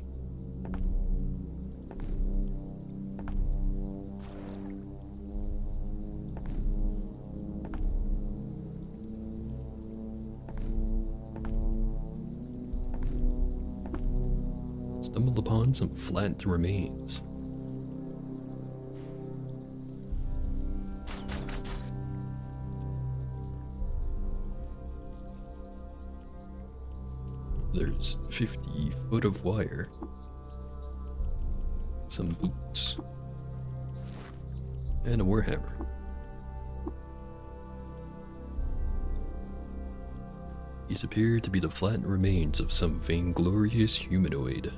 Speaker 1: stumble upon some flattened remains. There's 50 foot of wire, some boots, and a warhammer. These appear to be the flattened remains of some vainglorious humanoid.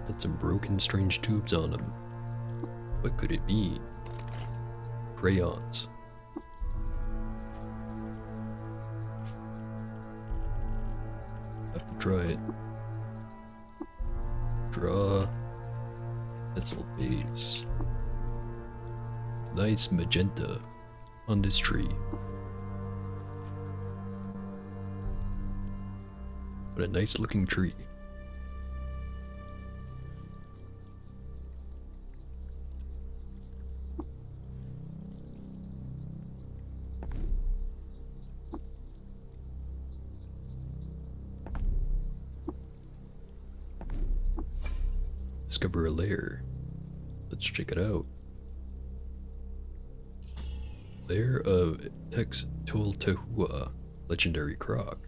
Speaker 1: Had some broken, strange tubes on them. What could it mean? Crayons. Have to try it. Draw pencil base. Nice magenta on this tree. What a nice looking tree. Discover a lair. Let's check it out. Lair of Textultehua, legendary croc.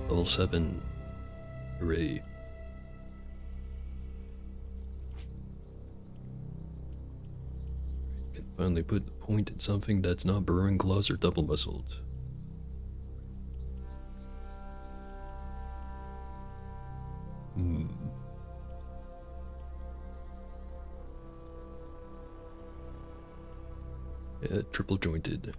Speaker 1: Level 7. Hooray. Can finally put the point in something that's not burrowing claws or double muscled. Yeah, triple jointed.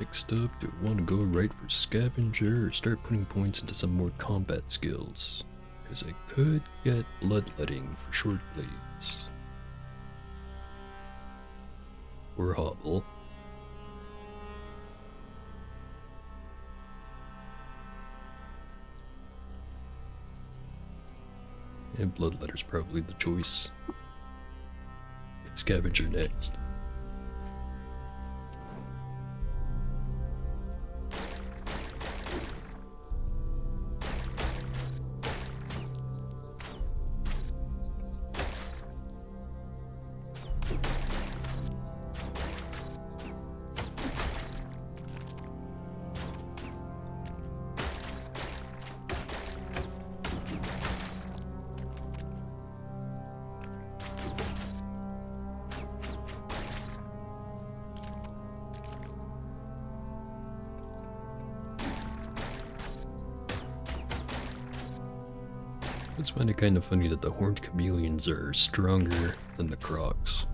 Speaker 1: Next up, do I want to go right for scavenger or start putting points into some more combat skills? Because I could get bloodletting for short blades. Or hobble. And bloodletter's probably the choice. Get scavenger next. I just find it kind of funny that the horned chameleons are stronger than the crocs.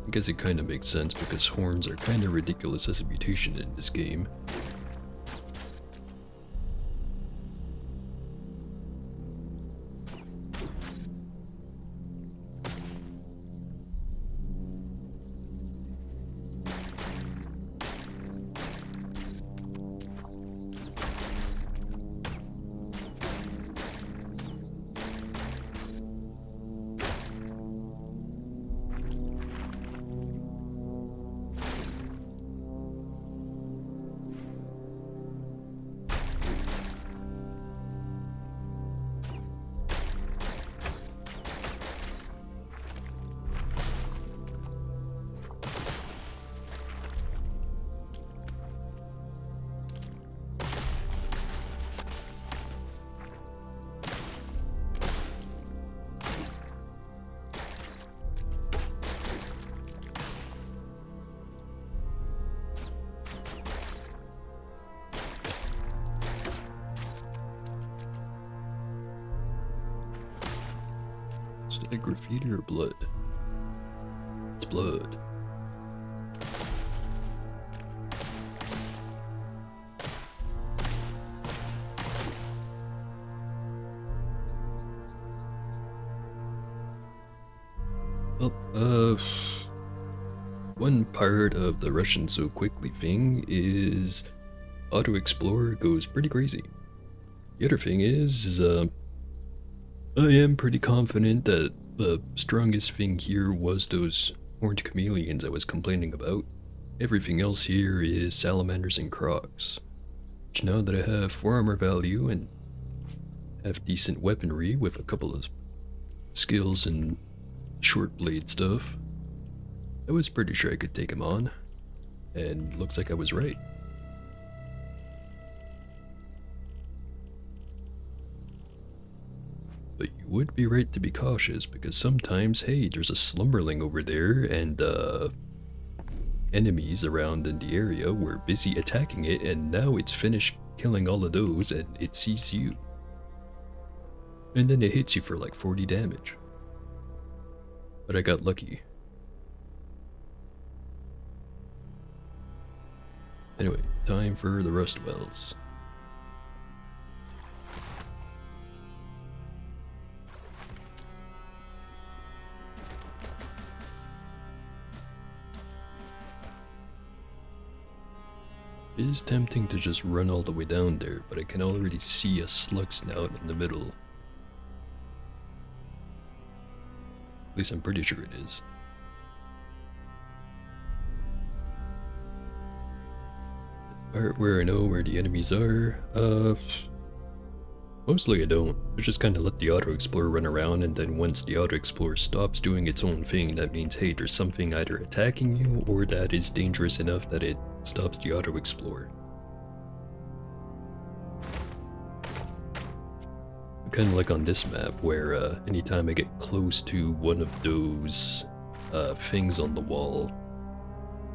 Speaker 1: I guess it kind of makes sense because horns are kind of ridiculous as a mutation in this game. Is it graffiti or blood? It's blood. Well, one part of the Russian so quickly thing is Auto Explorer goes pretty crazy. The other thing is I am pretty confident that the strongest thing here was those horned chameleons I was complaining about. Everything else here is salamanders and crocs. Which now that I have 4 armor value and have decent weaponry with a couple of skills and short blade stuff, I was pretty sure I could take him on. And looks like I was right. But you would be right to be cautious, because sometimes, hey, there's a slumberling over there, and enemies around in the area were busy attacking it, and now it's finished killing all of those, and it sees you. And then it hits you for like 40 damage. But I got lucky. Anyway, time for the Rust Wells. It is tempting to just run all the way down there, but I can already see a slug snout in the middle. At least I'm pretty sure it is. Part where I know where the enemies are, mostly I don't. I just kind of let the auto-explorer run around, and then once the auto-explorer stops doing its own thing, that means, hey, there's something either attacking you, or that is dangerous enough that it stops the auto-explorer. Kind of like on this map, where anytime I get close to one of those things on the wall,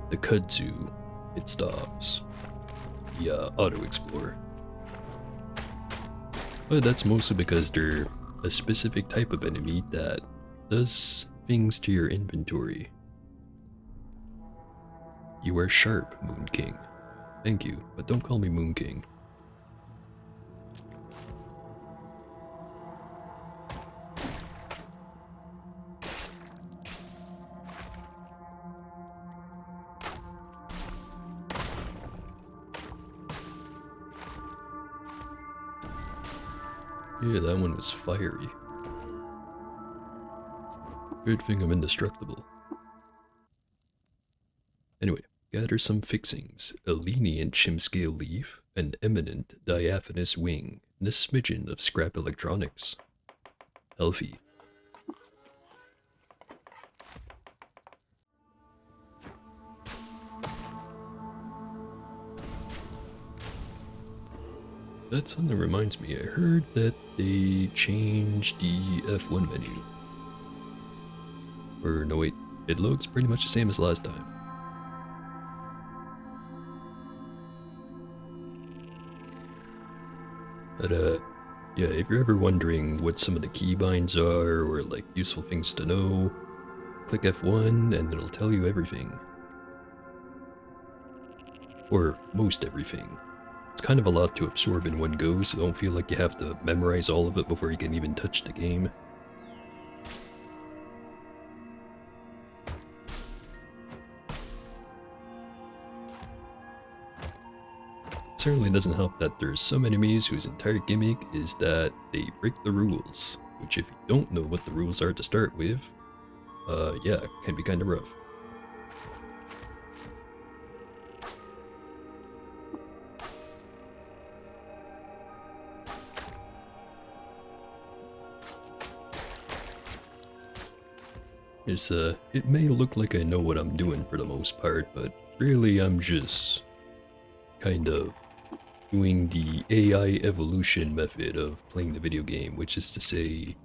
Speaker 1: the kudzu, it stops the auto-explorer. But that's mostly because they're a specific type of enemy that does things to your inventory. You are sharp, Moon King. Thank you, but don't call me Moon King. Yeah, that one was fiery. Good thing I'm indestructible. Anyway, gather some fixings, a lenient chimscale leaf, an eminent diaphanous wing, and a smidgen of scrap electronics. Healthy. That suddenly reminds me, I heard that they changed the F1 menu. Or no wait, it looks pretty much the same as last time. But yeah, if you're ever wondering what some of the keybinds are, or like useful things to know, click F1 and it'll tell you everything. Or most everything. It's kind of a lot to absorb in one go, so don't feel like you have to memorize all of it before you can even touch the game. It certainly doesn't help that there's some enemies whose entire gimmick is that they break the rules, which if you don't know what the rules are to start with, yeah, can be kind of rough. It may look like I know what I'm doing for the most part, but really I'm just kind of doing the AI evolution method of playing the video game, which is to say,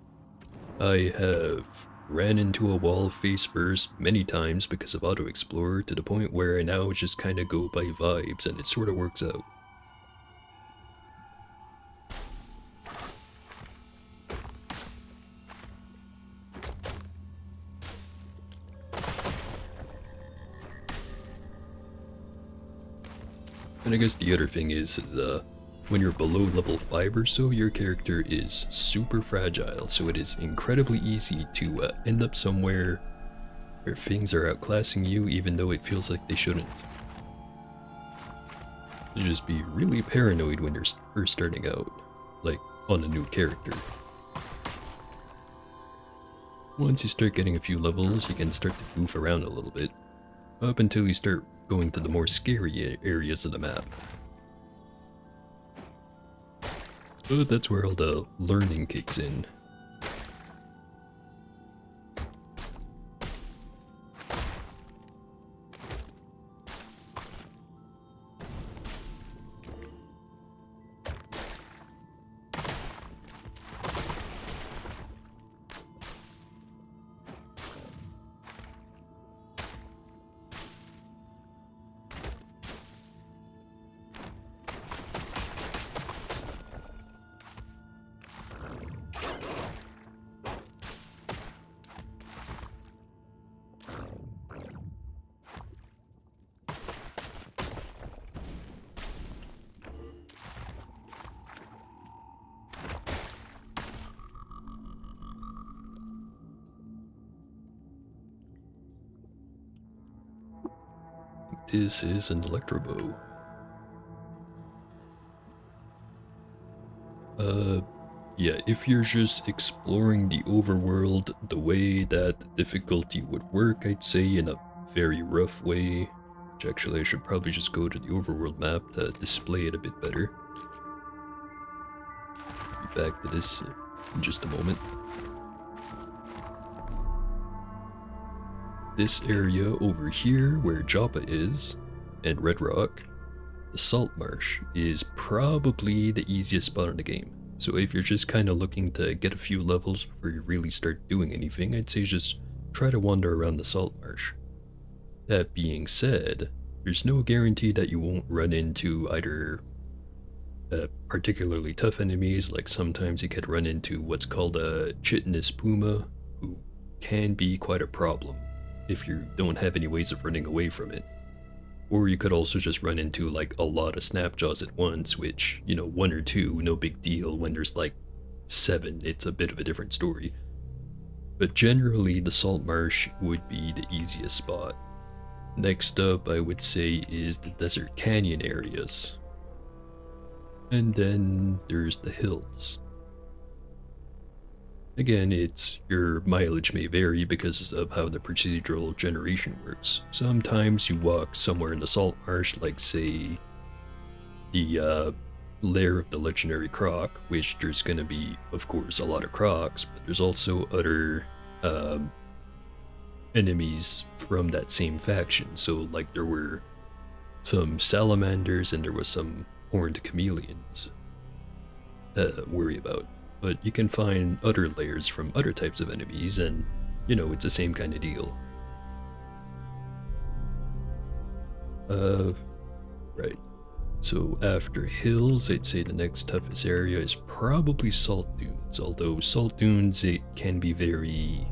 Speaker 1: I have ran into a wall face first many times because of Auto Explorer to the point where I now just kind of go by vibes and it sort of works out. And I guess the other thing is when you're below level 5 or so, your character is super fragile, so it is incredibly easy to end up somewhere where things are outclassing you even though it feels like they shouldn't. So just be really paranoid when you're first starting out. like on a new character. Once you start getting a few levels, you can start to goof around a little bit, up until you start going to the more scary areas of the map. But that's where all the learning kicks in. This is an electro bow. Yeah, if you're just exploring the overworld the way that the difficulty would work, I'd say in a very rough way, which actually I should probably just go to the overworld map to display it a bit better. Be back to this in just a moment. This area over here where Joppa is, and Red Rock, the Salt Marsh is probably the easiest spot in the game. So if you're just kind of looking to get a few levels before you really start doing anything, I'd say just try to wander around the Salt Marsh. That being said, there's no guarantee that you won't run into either particularly tough enemies, like sometimes you could run into what's called a chitinous puma, who can be quite a problem if you don't have any ways of running away from it. Or you could also just run into like a lot of snapjaws at once, which, you know, 1 or 2, no big deal. When there's like 7, it's a bit of a different story. But generally, the Salt Marsh would be the easiest spot. Next up, I would say, is the Desert Canyon areas. And then there's the hills. Again, your mileage may vary because of how the procedural generation works. Sometimes you walk somewhere in the Salt Marsh, like say the lair of the legendary croc, which there's going to be, of course, a lot of crocs, but there's also other enemies from that same faction. So like there were some salamanders and there was some horned chameleons to worry about. But you can find other layers from other types of enemies, and, you know, it's the same kind of deal. Right. So after hills, I'd say the next toughest area is probably Salt Dunes, although Salt Dunes, it can be very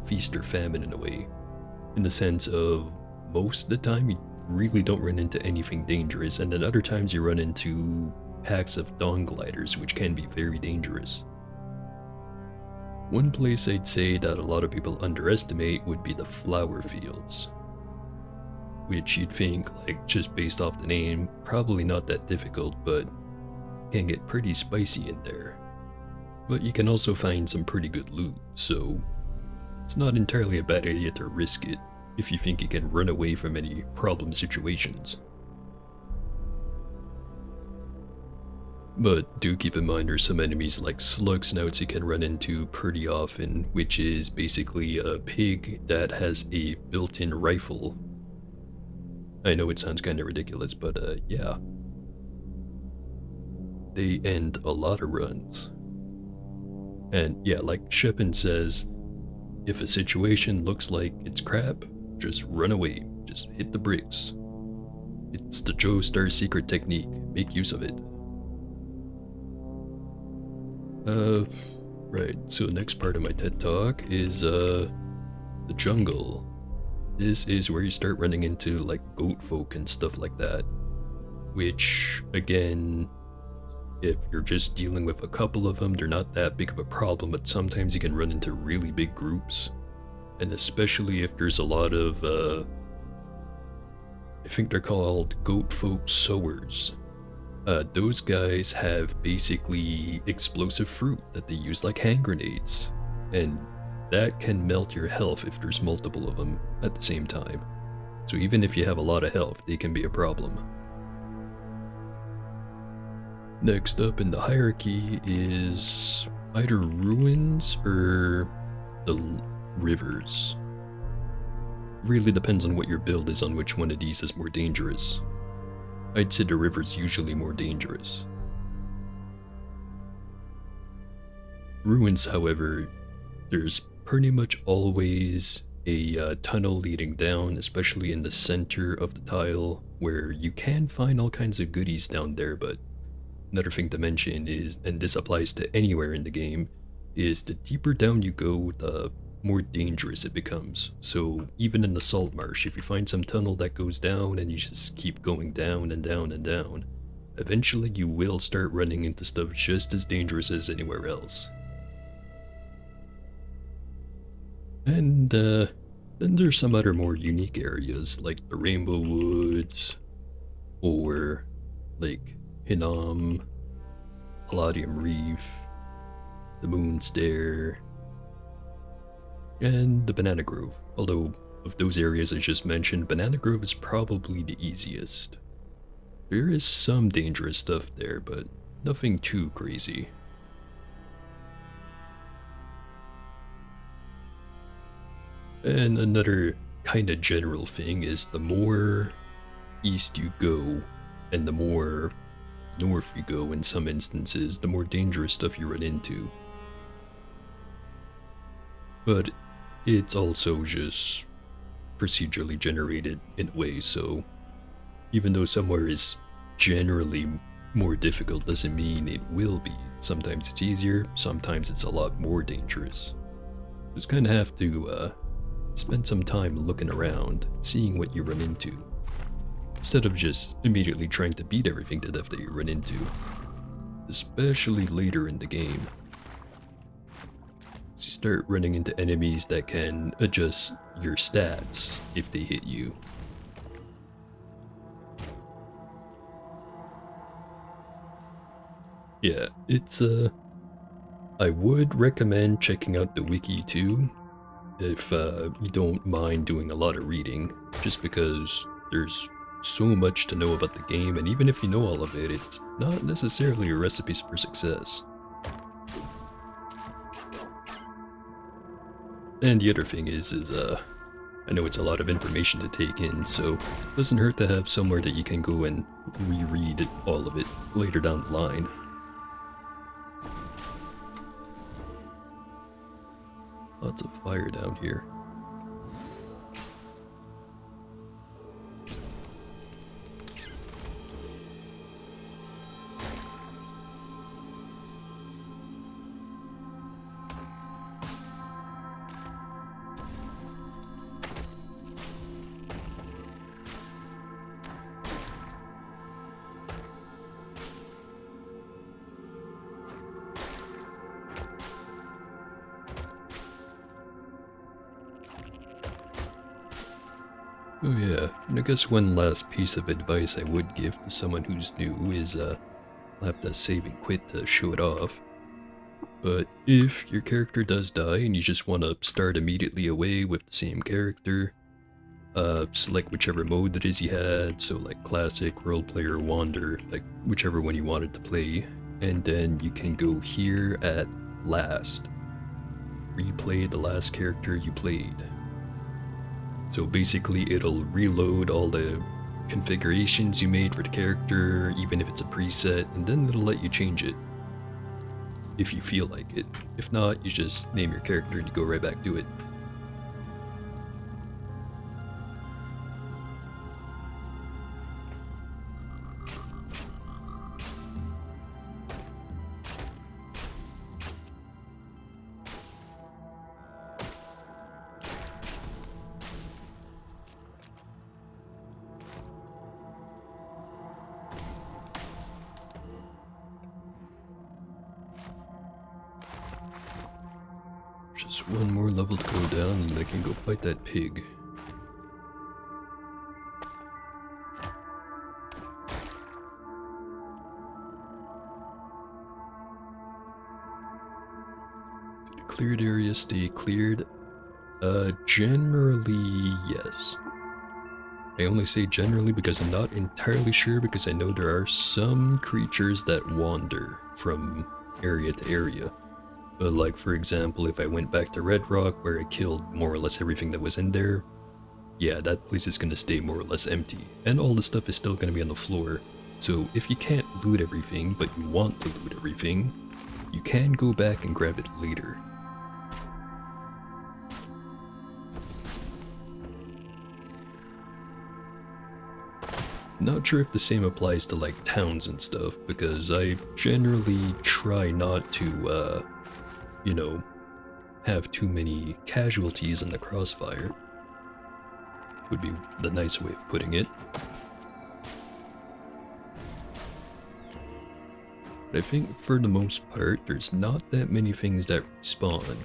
Speaker 1: feast or famine in a way, in the sense of most of the time you really don't run into anything dangerous, and then other times you run into packs of dawn gliders, which can be very dangerous. One place I'd say that a lot of people underestimate would be the flower fields, which you'd think, like, just based off the name, probably not that difficult, but can get pretty spicy in there. But you can also find some pretty good loot, so it's not entirely a bad idea to risk it if you think you can run away from any problem situations. But do keep in mind there's some enemies like slug snouts you can run into pretty often, which is basically a pig that has a built-in rifle. I know it sounds kind of ridiculous, but yeah. They end a lot of runs. And yeah, like Shepin says, if a situation looks like it's crap, just run away, just hit the bricks. It's the Joestar secret technique, make use of it. Right, so next part of my TED Talk is, the jungle. This is where you start running into, like, goat folk and stuff like that. Which, again, if you're just dealing with a couple of them, they're not that big of a problem, but sometimes you can run into really big groups. And especially if there's a lot of, I think they're called goat folk sowers. those guys have basically explosive fruit that they use like hand grenades, and that can melt your health if there's multiple of them at the same time. So even if you have a lot of health, they can be a problem. Next up in the hierarchy is either ruins or the rivers. Really depends on what your build is on which one of these is more dangerous. I'd say the river's usually more dangerous. Ruins, however, there's pretty much always a tunnel leading down, especially in the center of the tile, where you can find all kinds of goodies down there, but another thing to mention is, and this applies to anywhere in the game, is the deeper down you go, the more dangerous it becomes. So even in the salt marsh, if you find some tunnel that goes down and you just keep going down and down and down, eventually you will start running into stuff just as dangerous as anywhere else. And then there's some other more unique areas like the Rainbow Woods, or like Hinnom, Palladium Reef, the Moon Stair, and the Banana Grove. Although, of those areas I just mentioned, Banana Grove is probably the easiest. There is some dangerous stuff there, but nothing too crazy. And another kind of general thing is the more east you go, and the more north you go in some instances, the more dangerous stuff you run into. But it's also just procedurally generated in a way, so even though somewhere is generally more difficult doesn't mean it will be. Sometimes it's easier, sometimes it's a lot more dangerous. Just kind of have to spend some time looking around, seeing what you run into, instead of just immediately trying to beat everything to death that you run into, especially later in the game. So you start running into enemies that can adjust your stats if they hit you. Yeah, it's I would recommend checking out the wiki too, if you don't mind doing a lot of reading, just because there's so much to know about the game, and even if you know all of it, it's not necessarily a recipe for success. And the other thing is I know it's a lot of information to take in, so it doesn't hurt to have somewhere that you can go and reread all of it later down the line. Lots of fire down here. Oh yeah, and I guess one last piece of advice I would give to someone who's new is I'll have to save and quit to show it off. But if your character does die and you just want to start immediately away with the same character, select whichever mode it is you had, so like Classic, Roleplay, or Wander, like whichever one you wanted to play, and then you can go here at Last. Replay the last character you played. So basically it'll reload all the configurations you made for the character, even if it's a preset, and then it'll let you change it if you feel like it. If not, you just name your character and you go right back to it. Just one more level to go down and I can go fight that pig. cleared areas stay cleared? Generally, yes. I only say generally because I'm not entirely sure, because I know there are some creatures that wander from area to area. But like, for example, if I went back to Red Rock where I killed more or less everything that was in there, yeah, that place is gonna stay more or less empty. And all the stuff is still gonna be on the floor. So if you can't loot everything, but you want to loot everything, you can go back and grab it later. Not sure if the same applies to like towns and stuff, because I generally try not to, you know, have too many casualties in the crossfire. Would be the nice way of putting it. But I think for the most part, there's not that many things that respawn.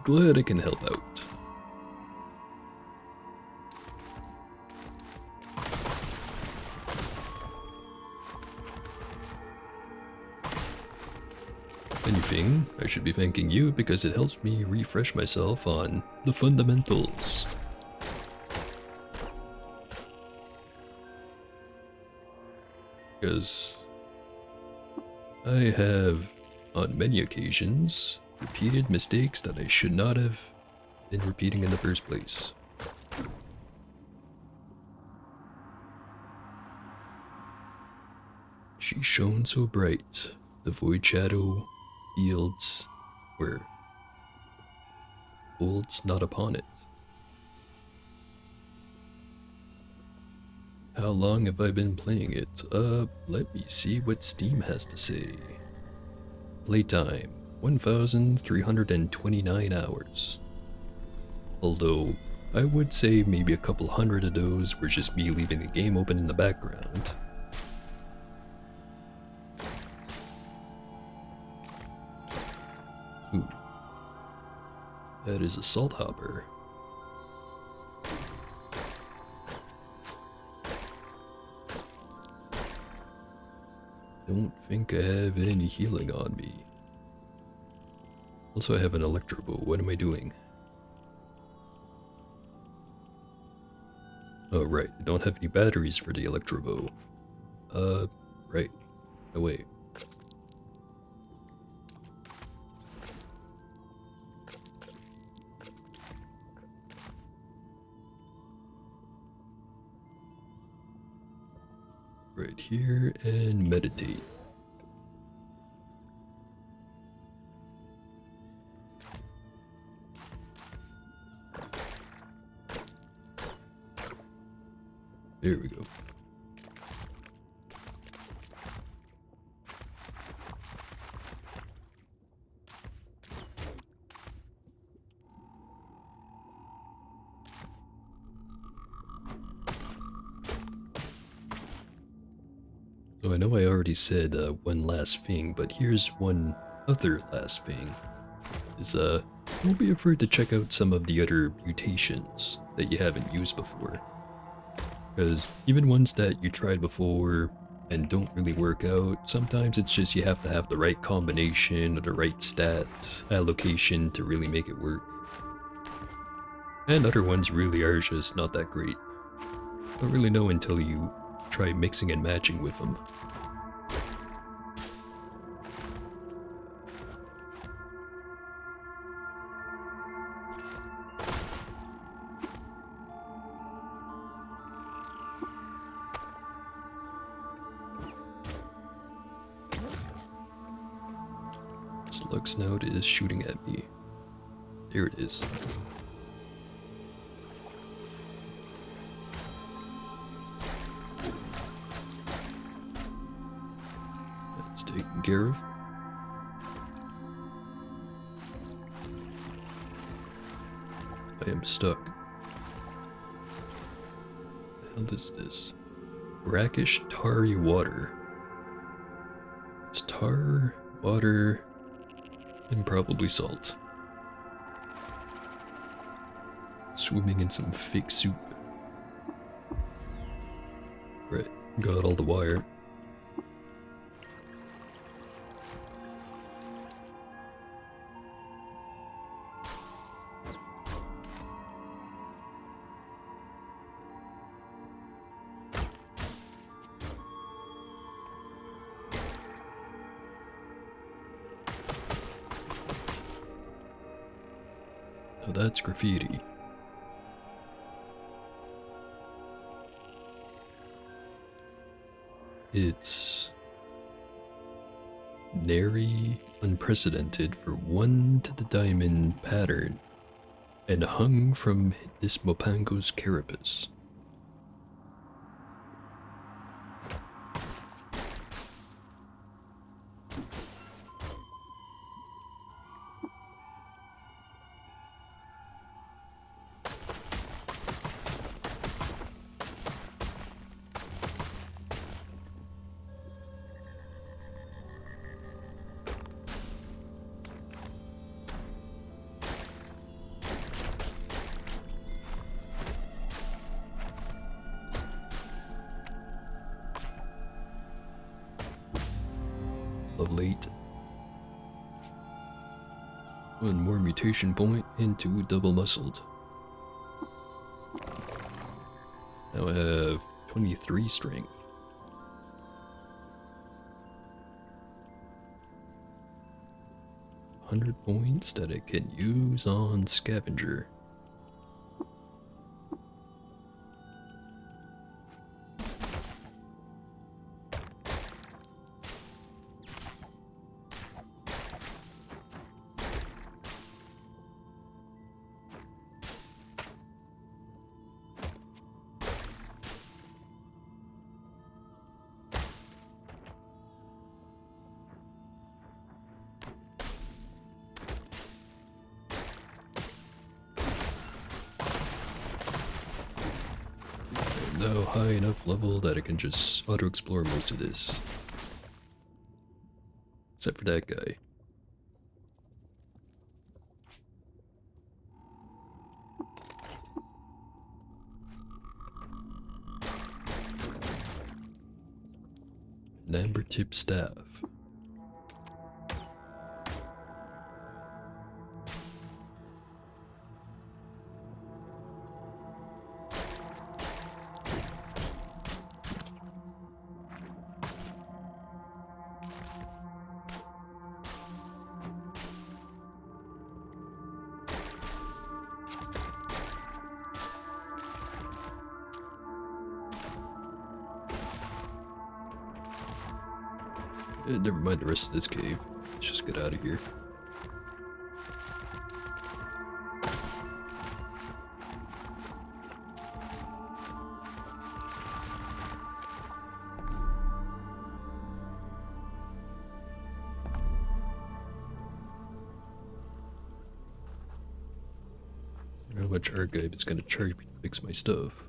Speaker 1: Glad I can help out. Anything, I should be thanking you because it helps me refresh myself on the fundamentals. Because I have, on many occasions, repeated mistakes that I should not have been repeating in the first place. She shone so bright, the void shadow fields were folds not upon it. How long have I been playing it? Let me see what Steam has to say. Playtime, 1,329 hours. Although, I would say maybe a couple hundred of those were just me leaving the game open in the background. Ooh. That is a salt hopper. Don't think I have any healing on me. Also, I have an electro bow. What am I doing? Oh, right. I don't have any batteries for the electro bow. Right. Oh, wait. Right here, and meditate. There we go. So I know I already said one last thing, but here's one other last thing. Is don't be afraid to check out some of the other mutations that you haven't used before. Because even ones that you tried before and don't really work out, sometimes it's just you have to have the right combination or the right stat allocation to really make it work. And other ones really are just not that great. Don't really know until you try mixing and matching with them. Slug Snout is shooting at me. There it is. That's taken care of. I am stuck. What the hell is this? Brackish tarry water. It's tar, water, and probably salt. Swimming in some fake soup. Right, got all the wire. Now that's graffiti. It's nary unprecedented for one to the diamond pattern and hung from this Mopango's carapace. Level 8. One more mutation point into double muscled. Now I have 23 strength. $100 points that I can use on Scavenger. Now high enough level that I can just auto-explore most of this. Except for that guy. An amber tip staff. Never mind the rest of this cave. Let's just get out of here. I don't know how much Archive is going to charge me to fix my stuff.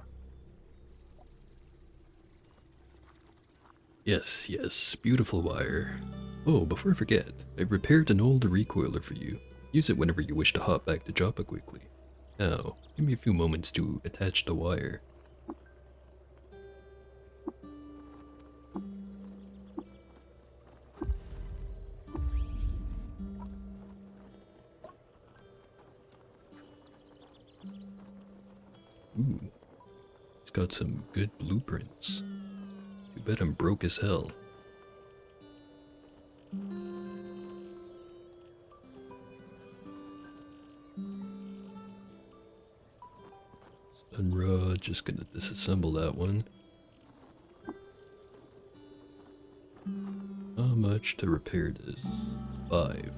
Speaker 1: Yes, beautiful wire. Oh, before I forget, I've repaired an old recoiler for you. Use it whenever you wish to hop back to Joppa quickly. Now, give me a few moments to attach the wire. Ooh, it's got some good blueprints. Too bad I'm broke as hell. Stun rod, just gonna disassemble that one. How much to repair this? 5.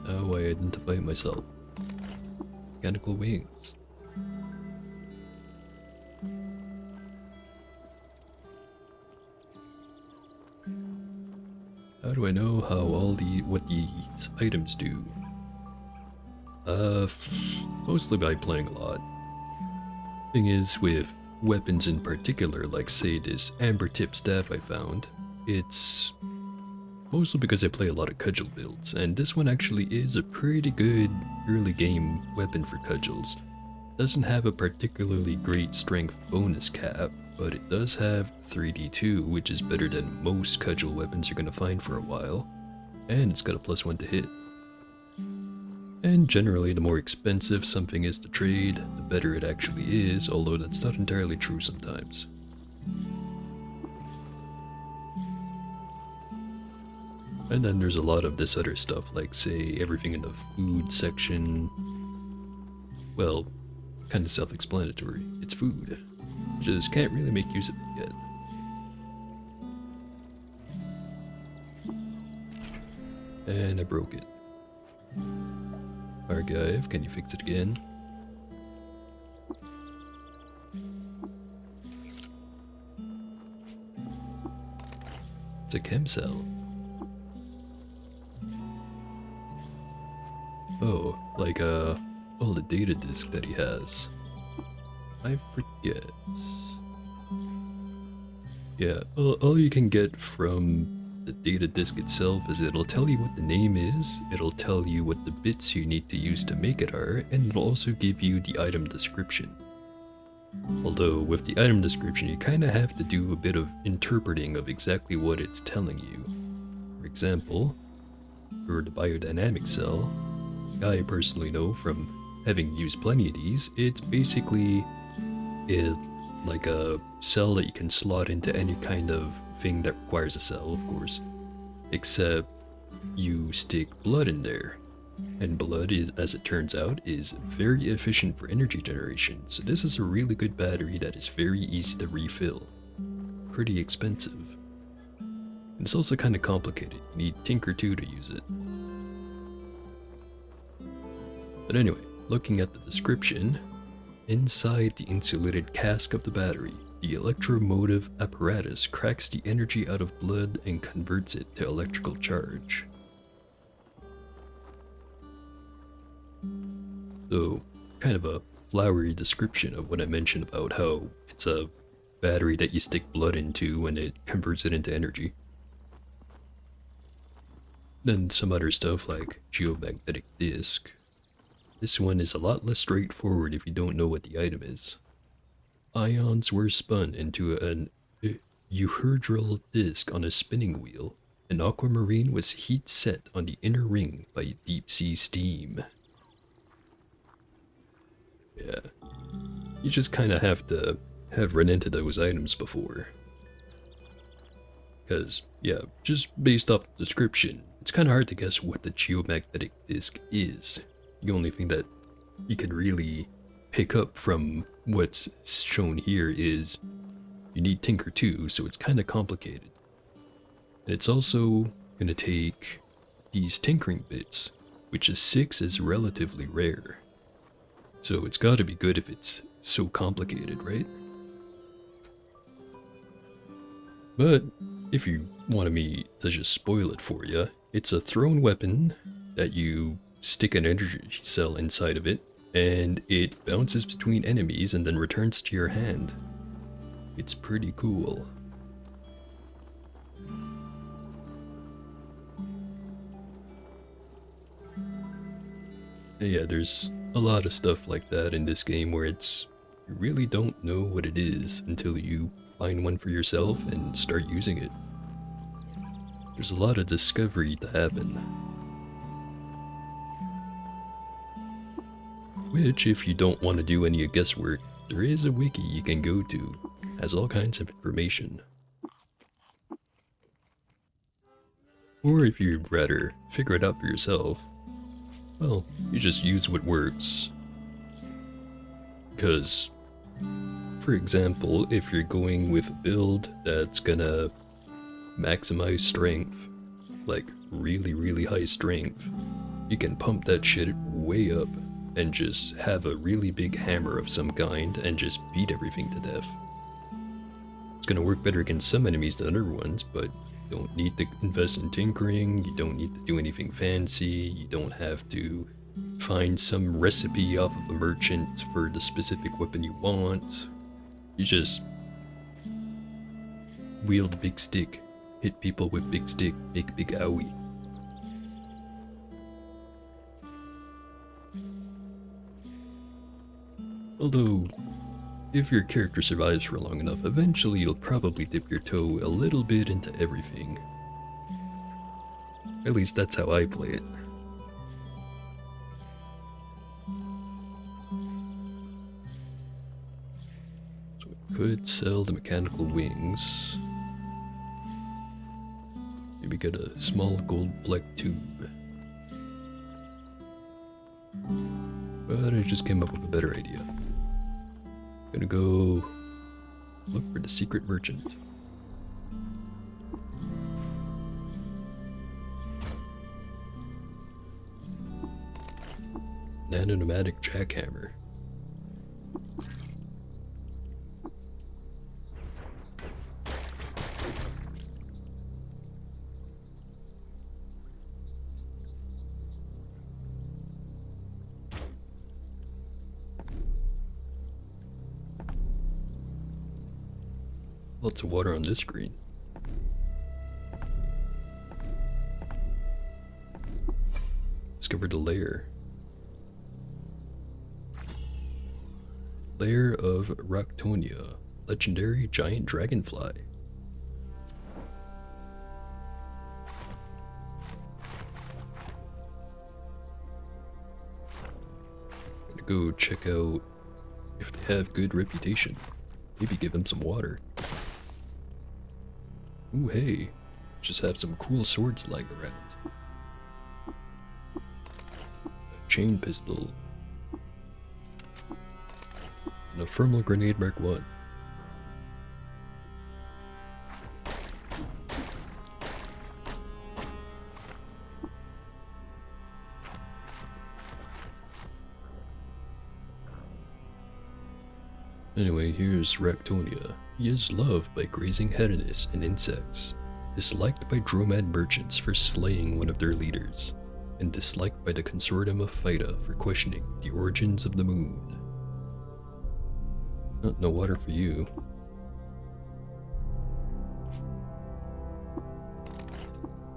Speaker 1: Now I identify myself. Mechanical wings. How do I know how what these items do? Mostly by playing a lot. Thing is, with weapons in particular, like say this amber tip staff I found, it's mostly because I play a lot of cudgel builds, and this one actually is a pretty good early game weapon for cudgels. Doesn't have a particularly great strength bonus cap, but it does have 3d2, which is better than most cudgel weapons you're gonna find for a while, and it's got a +1 to hit. And generally, the more expensive something is to trade, the better it actually is, although that's not entirely true sometimes. And then there's a lot of this other stuff, like say everything in the food section. Well, kind of self-explanatory. It's food. Just can't really make use of it yet. And I broke it. Archive, can you fix it again? It's a chem cell. Oh, like all the data disk that he has. I forget. Yeah, all you can get from the data disk itself is it'll tell you what the name is, it'll tell you what the bits you need to use to make it are, and it'll also give you the item description. Although with the item description you kinda have to do a bit of interpreting of exactly what it's telling you. For example, for the biodynamic cell, I personally know from having used plenty of these, it's basically like a cell that you can slot into any kind of thing that requires a cell, of course. Except you stick blood in there. And blood, is, as it turns out, is very efficient for energy generation, so this is a really good battery that is very easy to refill. Pretty expensive. And it's also kind of complicated, you need Tinker 2 to use it. But anyway, looking at the description, inside the insulated cask of the battery, the electromotive apparatus cracks the energy out of blood and converts it to electrical charge. So, kind of a flowery description of what I mentioned about how it's a battery that you stick blood into and it converts it into energy. Then some other stuff like geomagnetic disk. This one is a lot less straightforward if you don't know what the item is. Ions were spun into an euhedral disk on a spinning wheel. An aquamarine was heat set on the inner ring by deep sea steam. Yeah, you just kind of have to have run into those items before. Because, yeah, just based off the description, it's kind of hard to guess what the geomagnetic disk is. The only thing that you can really pick up from what's shown here is you need Tinker 2, so it's kind of complicated. And it's also going to take these tinkering bits, which a 6 is relatively rare. So it's got to be good if it's so complicated, right? But if you wanted me to just spoil it for you, it's a thrown weapon that you stick an energy cell inside of it, and it bounces between enemies and then returns to your hand. It's pretty cool. Yeah, there's a lot of stuff like that in this game where you really don't know what it is until you find one for yourself and start using it. There's a lot of discovery to happen. Which, if you don't want to do any guesswork, there is a wiki you can go to. It has all kinds of information. Or if you'd rather figure it out for yourself, well, you just use what works. Because, for example, if you're going with a build that's gonna maximize strength, like really high strength, you can pump that shit way up and just have a really big hammer of some kind and just beat everything to death. It's gonna work better against some enemies than other ones, but you don't need to invest in tinkering, you don't need to do anything fancy, you don't have to find some recipe off of a merchant for the specific weapon you want. You just wield a big stick, hit people with big stick, make big owie. Although, if your character survives for long enough, eventually you'll probably dip your toe a little bit into everything. At least that's how I play it. So I could sell the mechanical wings. Maybe we get a small gold fleck tube. But I just came up with a better idea. Gonna go look for the secret merchant. Nano-pneumatic jackhammer. Lots of water on this screen. Discovered a lair. Lair of Roctonia, legendary giant dragonfly. Gonna go check out if they have good reputation. Maybe give them some water. Ooh, hey, just have some cool swords lying around. A chain pistol. And a thermal grenade Mark 1. Anyway, here's Roctonia. He is loved by grazing hedonists and insects, disliked by Dromad merchants for slaying one of their leaders, and disliked by the consortium of Phyta for questioning the origins of the moon. No water for you.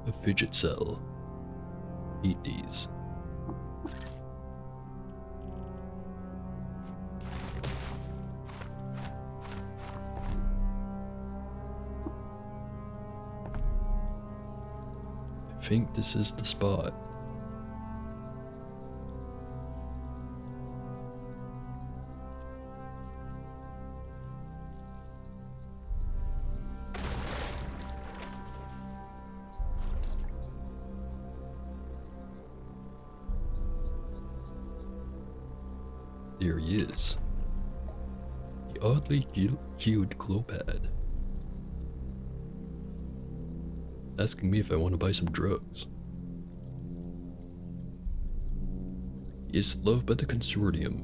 Speaker 1: A fidget cell. Eat these. I think this is the spot. There he is. The oddly cued Clopad. Asking me if I want to buy some drugs. He is loved by the consortium,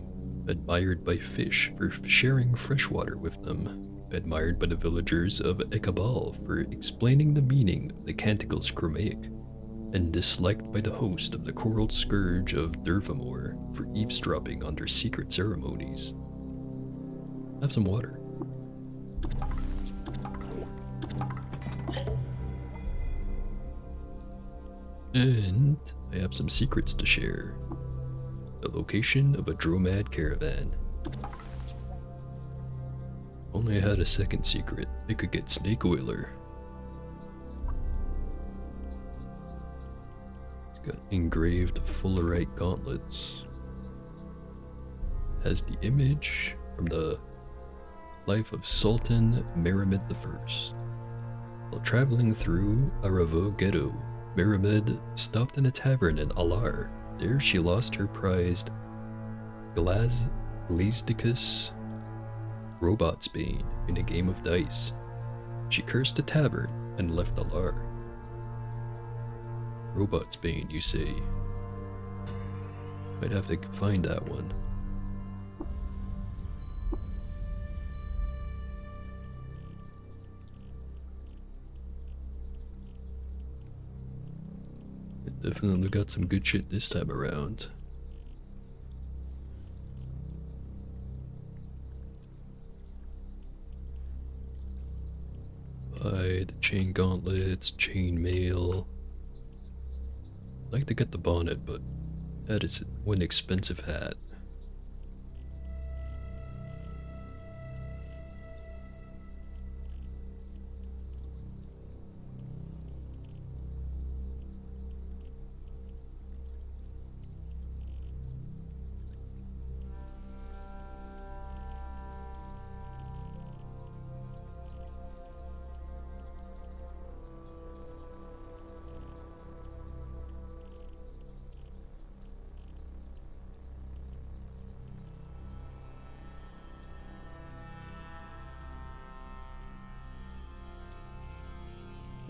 Speaker 1: admired by fish for sharing fresh water with them, admired by the villagers of Ekabal for explaining the meaning of the canticles Chromaic, and disliked by the host of the Coral Scourge of Dervamore for eavesdropping on their secret ceremonies. Have some water. And I have some secrets to share. The location of a Dromad caravan. Only I had a second secret, it could get Snake Oiler. It's got engraved fullerite gauntlets. Has the image from the life of Sultan Mehmed I. While traveling through Aravo Ghetto, Mehmed stopped in a tavern in Alar. There she lost her prized Glazdicus Robotsbane in a game of dice. She cursed the tavern and left Alar. Robotsbane, you say? Might have to find that one. Definitely got some good shit this time around. Buy the chain gauntlets, chain mail. I'd like to get the bonnet, but that is one expensive hat.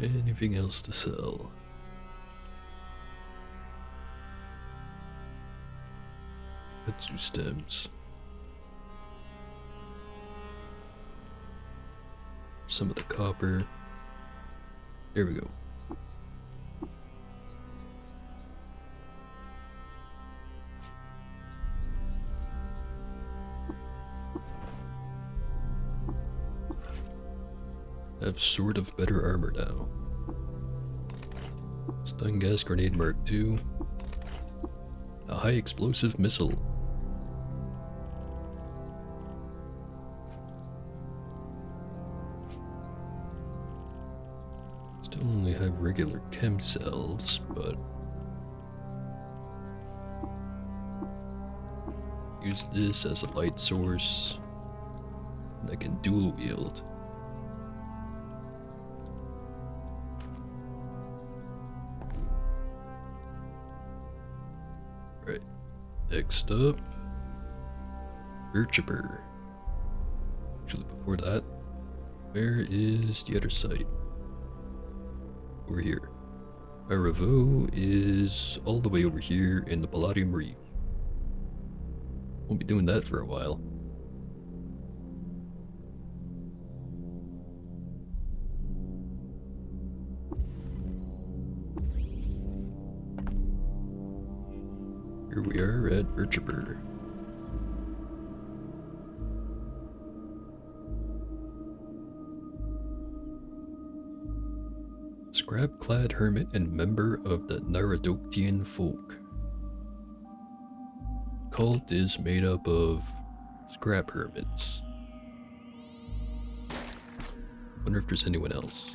Speaker 1: Anything else to sell? Katsu stems. Some of the copper. There we go. Have sort of better armor now. Stun gas grenade Mark II. A high explosive missile. Still only have regular chem cells, but use this as a light source. And I can dual wield. Right. Next up, Birchiper. Actually, before that, where is the other site? Over here. Aravo is all the way over here in the Palladium Reef. Won't be doing that for a while. Here we are at Birchiper. Scrap-clad hermit and member of the Naradoktian folk. Cult is made up of scrap hermits. Wonder if there's anyone else.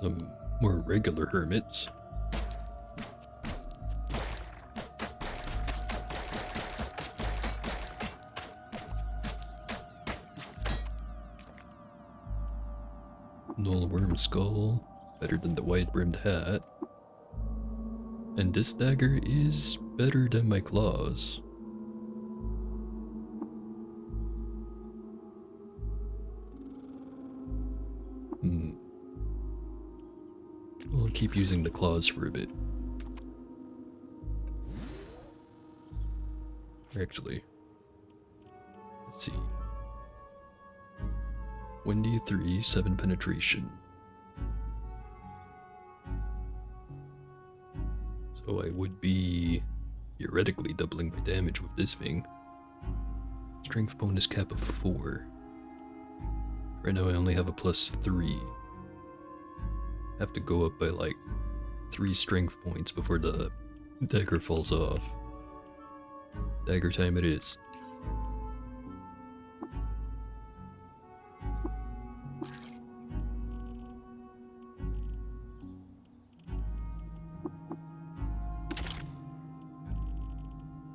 Speaker 1: Some more regular hermits. Null worm skull, better than the wide brimmed hat. And this dagger is better than my claws. I'll keep using the claws for a bit. Actually, let's see. Windy 3, 7 penetration. So I would be theoretically doubling my damage with this thing. Strength bonus cap of 4. Right now I only have a +3. Have to go up by like 3 strength points before the dagger falls off. Dagger time it is.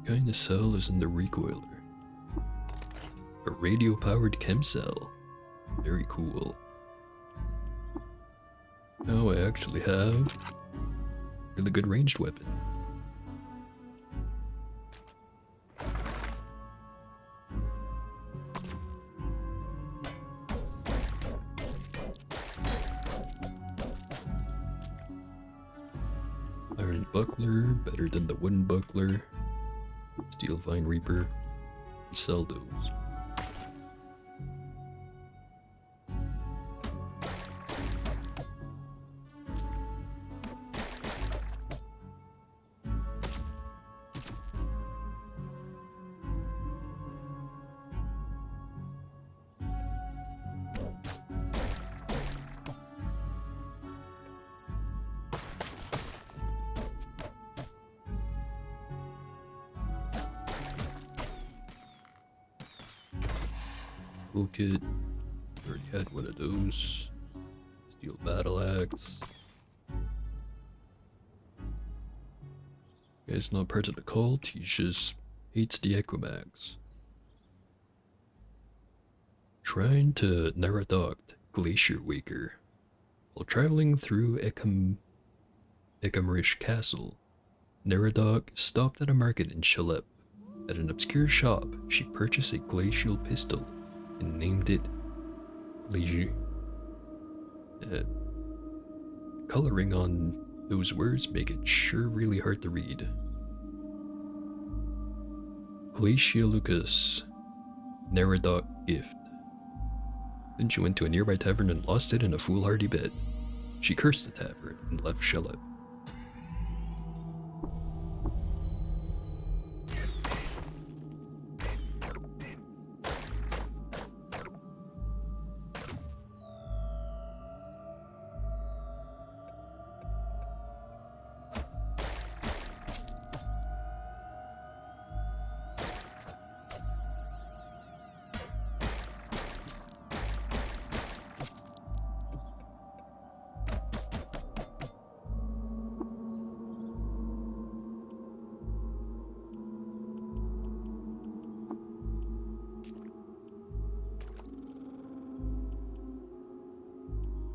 Speaker 1: Kind of cell is in the recoiler. A radio-powered chem cell. Very cool. Now I actually have a really good ranged weapon. Iron buckler, better than the wooden buckler. Steel Vine Reaper. Sell those. Toolkit. Already had one of those. Steel battle axe. Guy's not part of the cult, he just hates the Equimax. Shrine to Naradokt, Glacier Waker. While traveling through Ekamrish Castle, Neradog stopped at a market in Shalep. At an obscure shop, she purchased a glacial pistol and named it Glacier. Coloring on those words make it sure really hard to read. Glacialucus, Neradog gift. Then she went to a nearby tavern and lost it in a foolhardy bet. She cursed the tavern and left Shalep.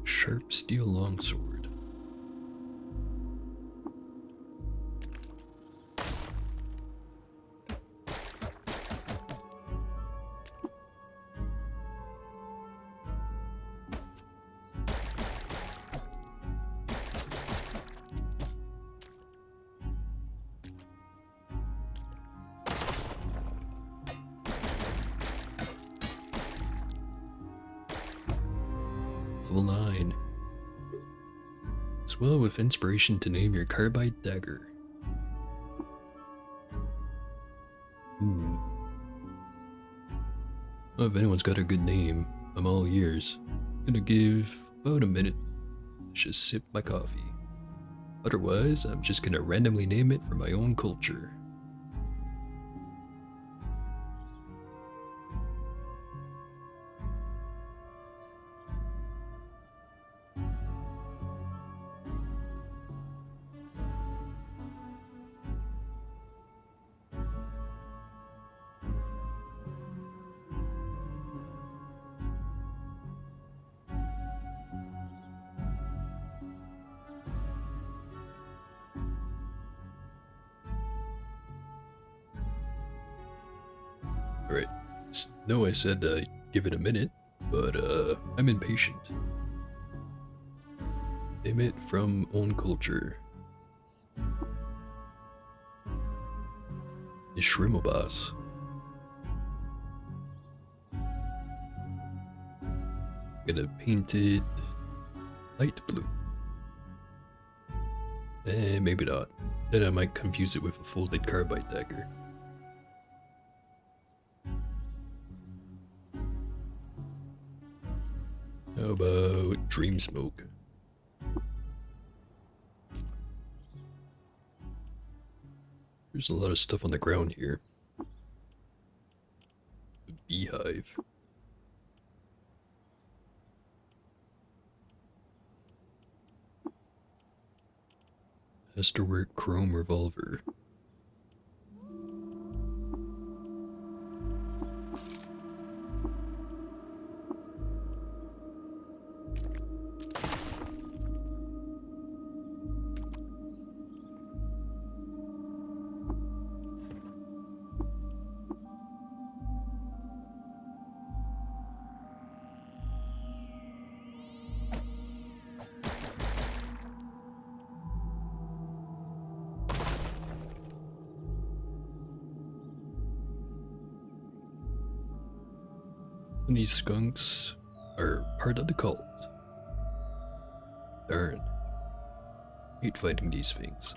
Speaker 1: Sharp steel longsword. Level 9. Swell with inspiration to name your carbide dagger. Well, if anyone's got a good name, I'm all ears. Gonna give about a minute to just sip my coffee. Otherwise, I'm just gonna randomly name it for my own culture. Alright, no, I said give it a minute, but I'm impatient. Name it from own culture. Ishrimobas. Gonna paint it light blue. Maybe not. Then I might confuse it with a folded carbide dagger. How about Dream Smoke? There's a lot of stuff on the ground here. A beehive. Masterwork Chrome Revolver. And these skunks are part of the cult. Darn. Hate fighting these things.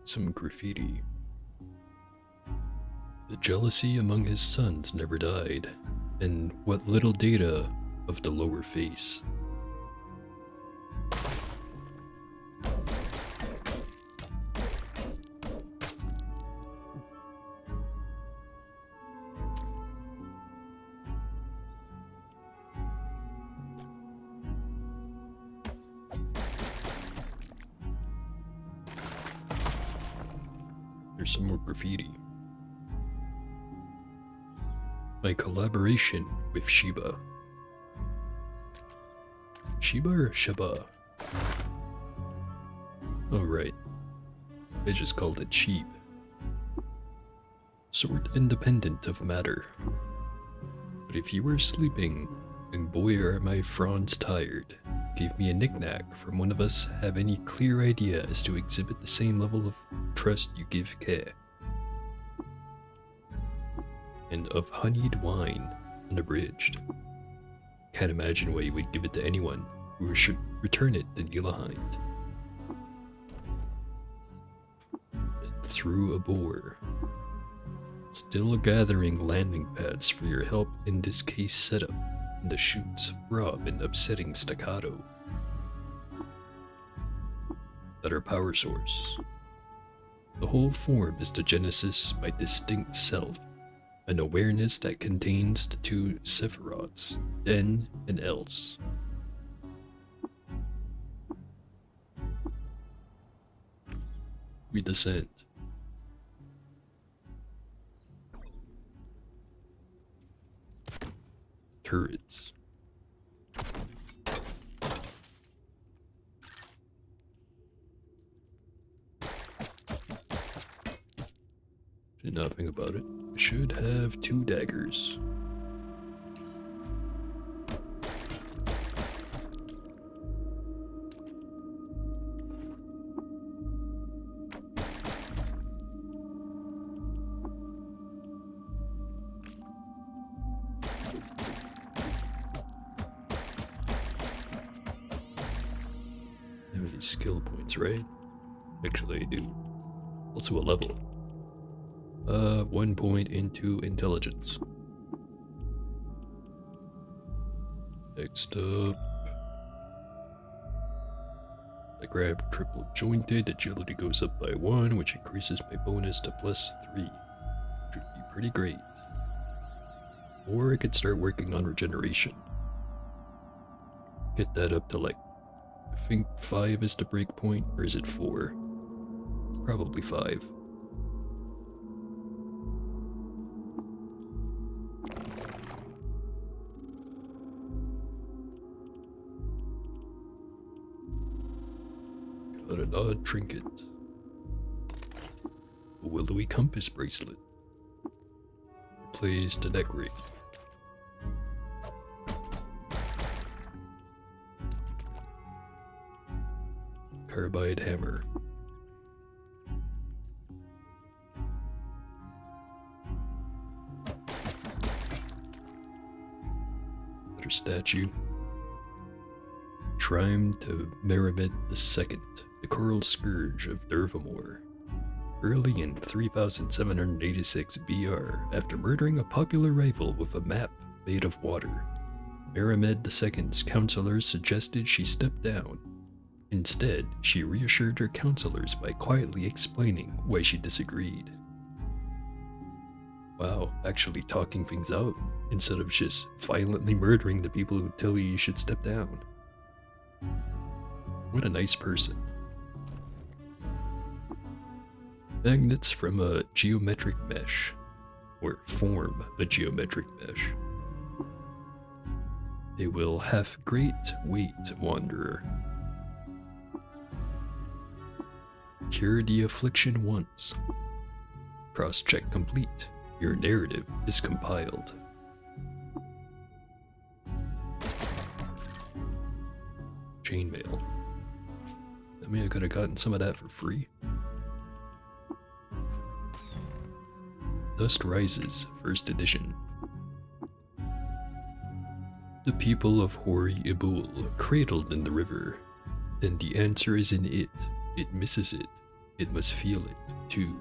Speaker 1: Some graffiti. jealousy among his sons never died, and what little data of the lower face. There's some more graffiti. My collaboration with Shiba. Shiba or Shiba? Oh right, I just called it cheap. Sort independent of matter. But if you were sleeping, and boy are my fronds tired, gave me a knick-knack from one of us have any clear idea as to exhibit the same level of trust you give care. And of honeyed wine, unabridged. Can't imagine why you would give it to anyone who should return it to Nilahide. And through a bore. Still gathering landing pads for your help in this case setup, and the shoots throb in upsetting staccato. That our power source. The whole form is the genesis my distinct self, an awareness that contains the two sephiroths, then and else. We descend. Turrets. Did not think about it. I should have 2 daggers. I have any skill points, right? Actually, I do. Also a level. 1 point into intelligence. Next up, I grab triple jointed, agility goes up by 1, which increases my bonus to +3. Should be pretty great. Or I could start working on regeneration. Get that up to like, I think 5 is the break point, or is it 4? Probably 5. Got an odd trinket. A willowy compass bracelet. Replaced a neck ring. Carbide hammer. Another statue. Shrine to Merrimed II, the Coral Scourge of Dervamore. Early in 3786 BR, after murdering a popular rival with a map made of water, Merrimed II's counselors suggested she step down. Instead, she reassured her counselors by quietly explaining why she disagreed. Wow, actually talking things out, instead of just violently murdering the people who tell you should step down. What a nice person. Magnets from a geometric mesh, or form a geometric mesh. They will have great weight, Wanderer. Cure the affliction once. Cross-check complete. Your narrative is compiled. Chainmail. I mean, I could have gotten some of that for free. Dust Rises, First Edition. The people of Hori Ibul, cradled in the river. Then the answer is in it. It misses it. It must feel it, too.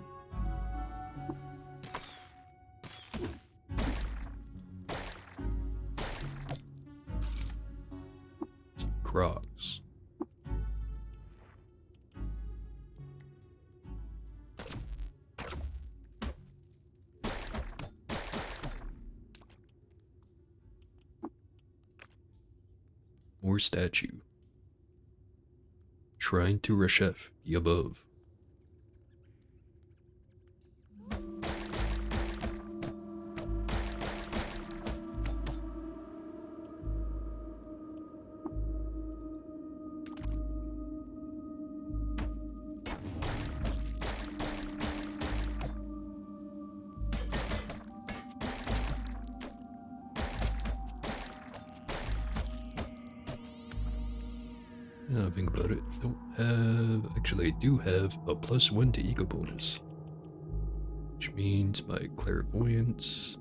Speaker 1: more statue. Shrine to Reshef, the above. Now think about it, don't have... Actually, I do have a +1 to ego bonus. Which means my clairvoyance...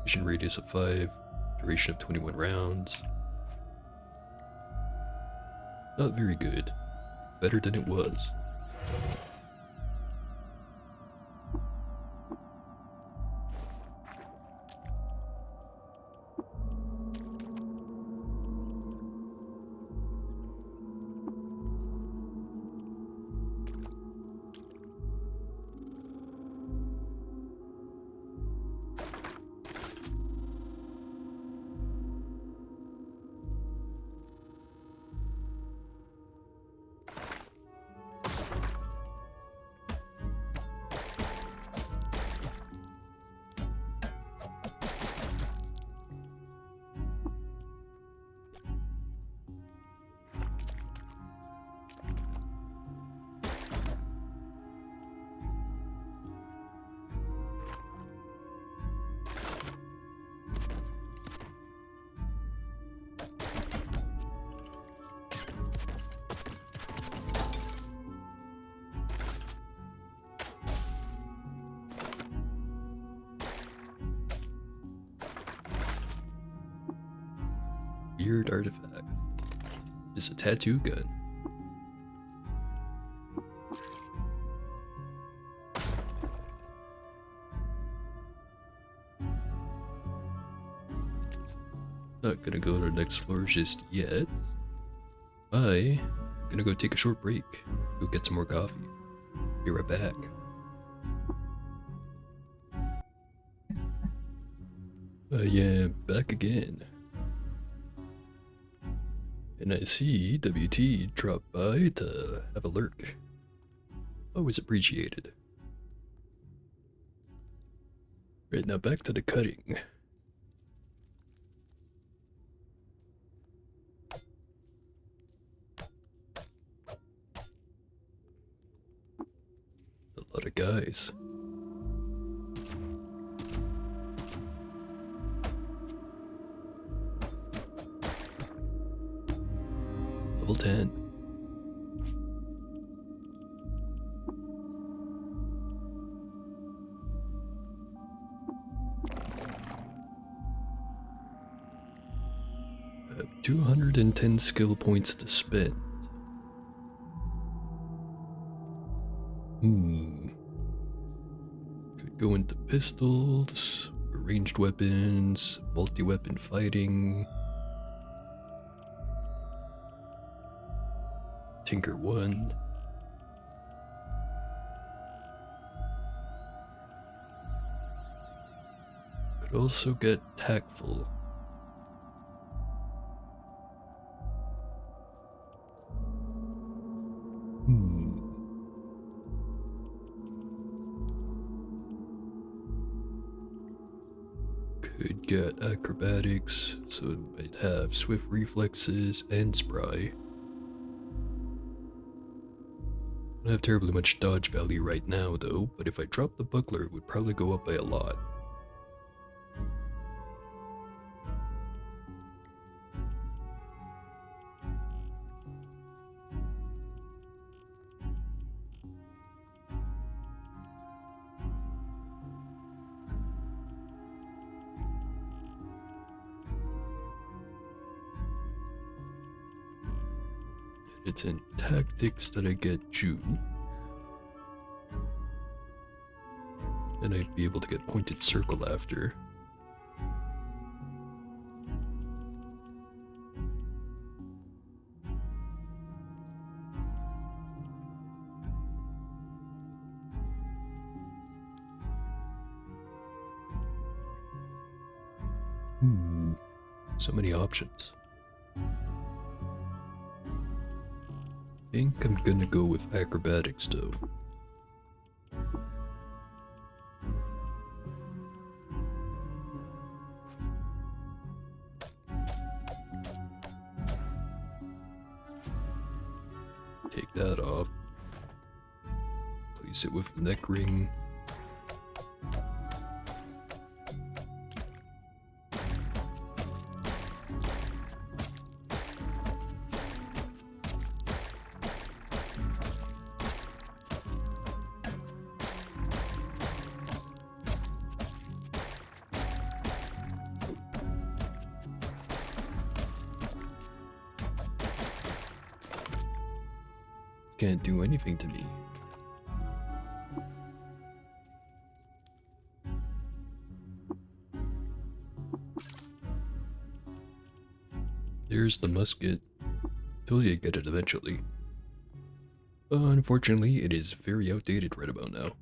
Speaker 1: Vision radius of 5, duration of 21 rounds. Not very good. Better than it was. Weird artifact. It's a tattoo gun. Not gonna go to the next floor just yet. I'm gonna go take a short break. Go get some more coffee. Be right back. I am back again. And I see WT drop by to have a lurk. Always appreciated. Right, now back to the cutting. A lot of guys. Level 10. I have 210 skill points to spend. Could go into pistols, ranged weapons, multi-weapon fighting. Tinker 1. Could also get tactful. Could get acrobatics, so I'd have swift reflexes and spry. I don't have terribly much dodge value right now though, but if I drop the buckler it would probably go up by a lot. It's in tactics that I get Juke. And I'd be able to get pointed circle after. So many options. Think I'm gonna go with acrobatics though. Take that off. Place it with the neck ring. Can't do anything to me. There's the musket. Told you I'd get it eventually. Unfortunately, it is very outdated right about now.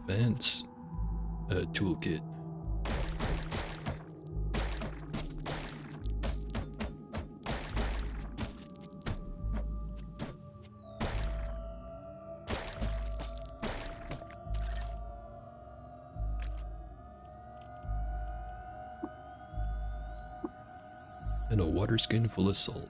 Speaker 1: Advance toolkit. And a water skin full of salt.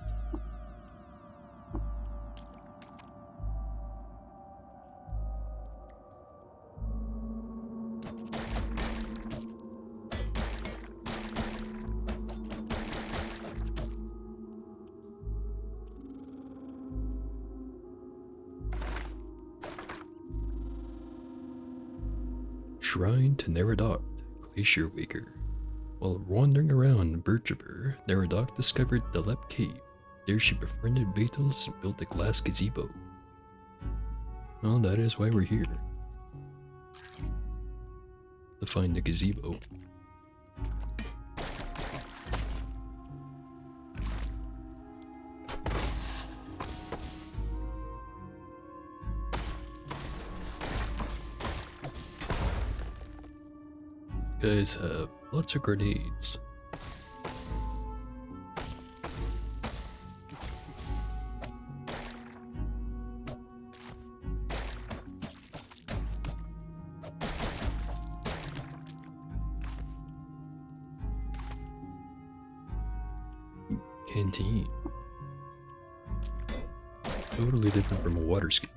Speaker 1: Shrine to Neradok, Glacier Waker. While wandering around Birchipur, Neradok discovered the Lep Cave. There she befriended Beetles and built a glass gazebo. Well, that is why we're here. To find the gazebo. Guys have lots of grenades. Canteen. Totally different from a water ski.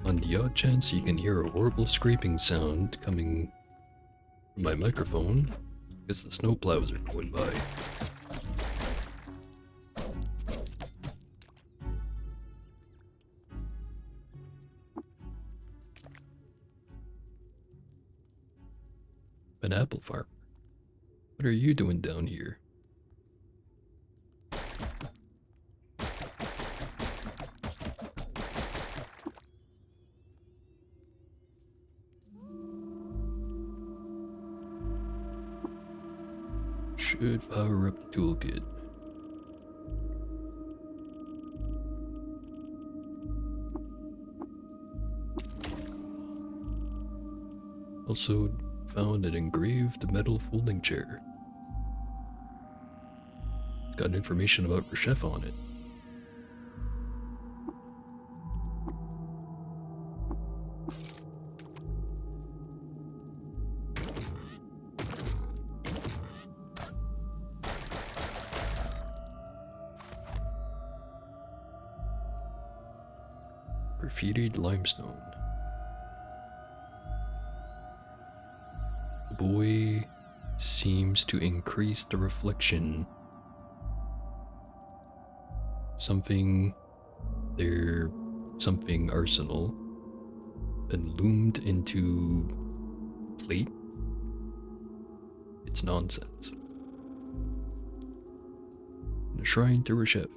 Speaker 1: On the odd chance you can hear a horrible scraping sound coming from my microphone, because the snowplows are going by. An apple farm. What are you doing down here? Should power up the toolkit. Also found an engraved metal folding chair. It's got information about Reshef on it. Graffitied limestone. The boy seems to increase the reflection. Something arsenal and loomed into plate. It's nonsense. And a shrine to Reshef.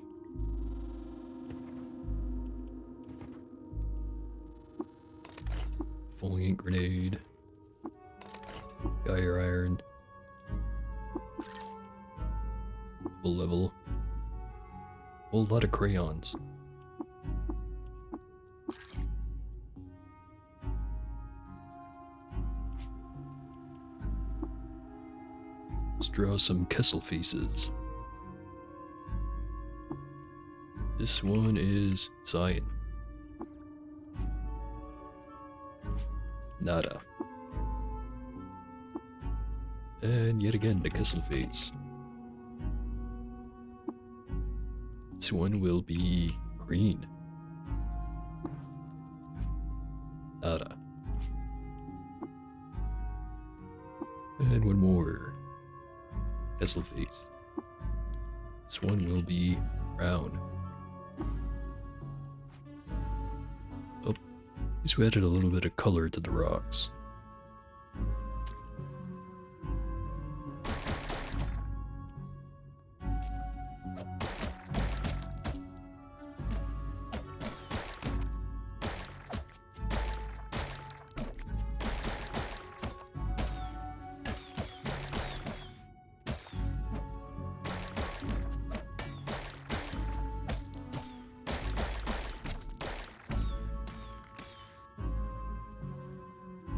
Speaker 1: Foliant grenade. Gyre iron. Full level. Whole lot of crayons. Let's draw some Kessel faces. This one is Cyan. Nada. And yet again, the Kessel face. This one will be green. Nada. And one more. Kessel face. This one will be brown. Oh, just added a little bit of color to the rocks.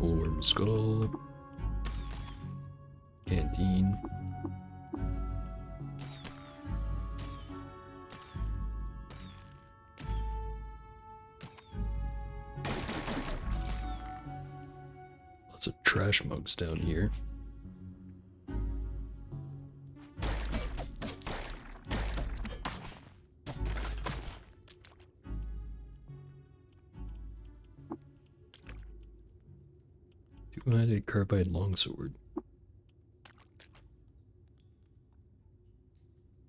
Speaker 1: Bullworm skull. Canteen. Lots of trash mugs down here. Two-handed carbide longsword.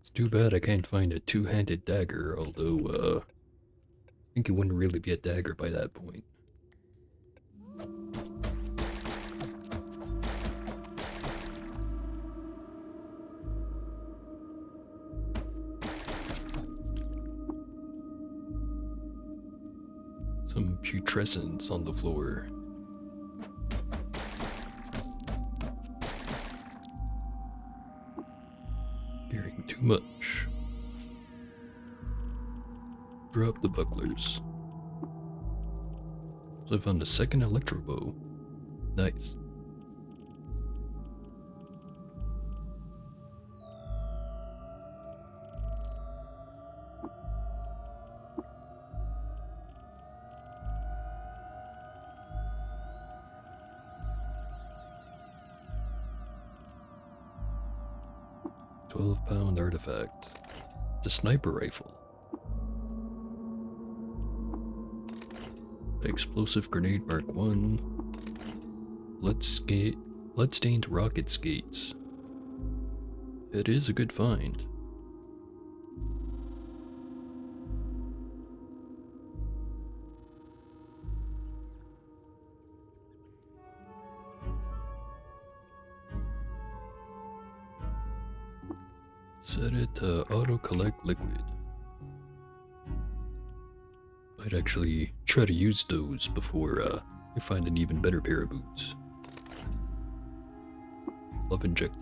Speaker 1: It's too bad I can't find a two-handed dagger, although, I think it wouldn't really be a dagger by that point. Some putrescence on the floor. Hearing too much. Drop the bucklers. So I found a second electro bow. Nice. £12 artifact. It's a sniper rifle. Explosive grenade Mark 1. Bloodstained rocket skates. It is a good find. Set it to auto collect liquid. Might actually try to use those before I find an even better pair of boots. Love injector.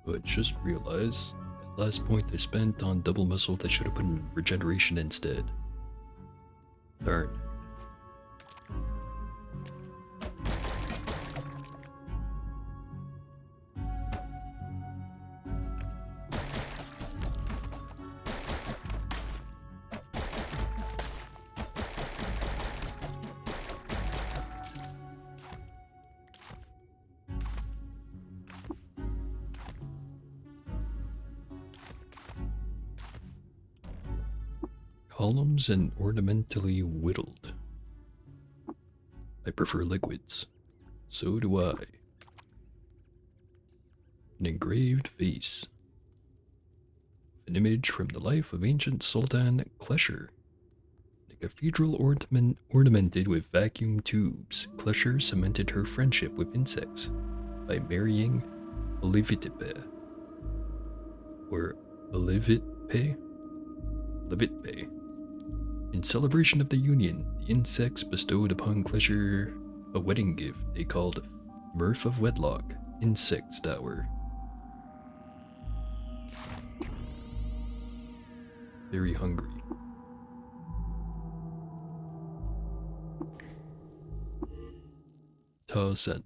Speaker 1: But just realized that last point I spent on double muscle, I should have put in regeneration instead. Darn. Columns and ornamentally whittled. I prefer liquids. So do I. An engraved face. An image from the life of ancient Sultan Klesher. A cathedral ornamented with vacuum tubes, Klesher cemented her friendship with insects by marrying Olivitepe. Or Olivitpe? Livitpe. In celebration of the union, the insects bestowed upon Klesher a wedding gift they called Mirth of Wedlock Insect's Dower. Very hungry. Toss an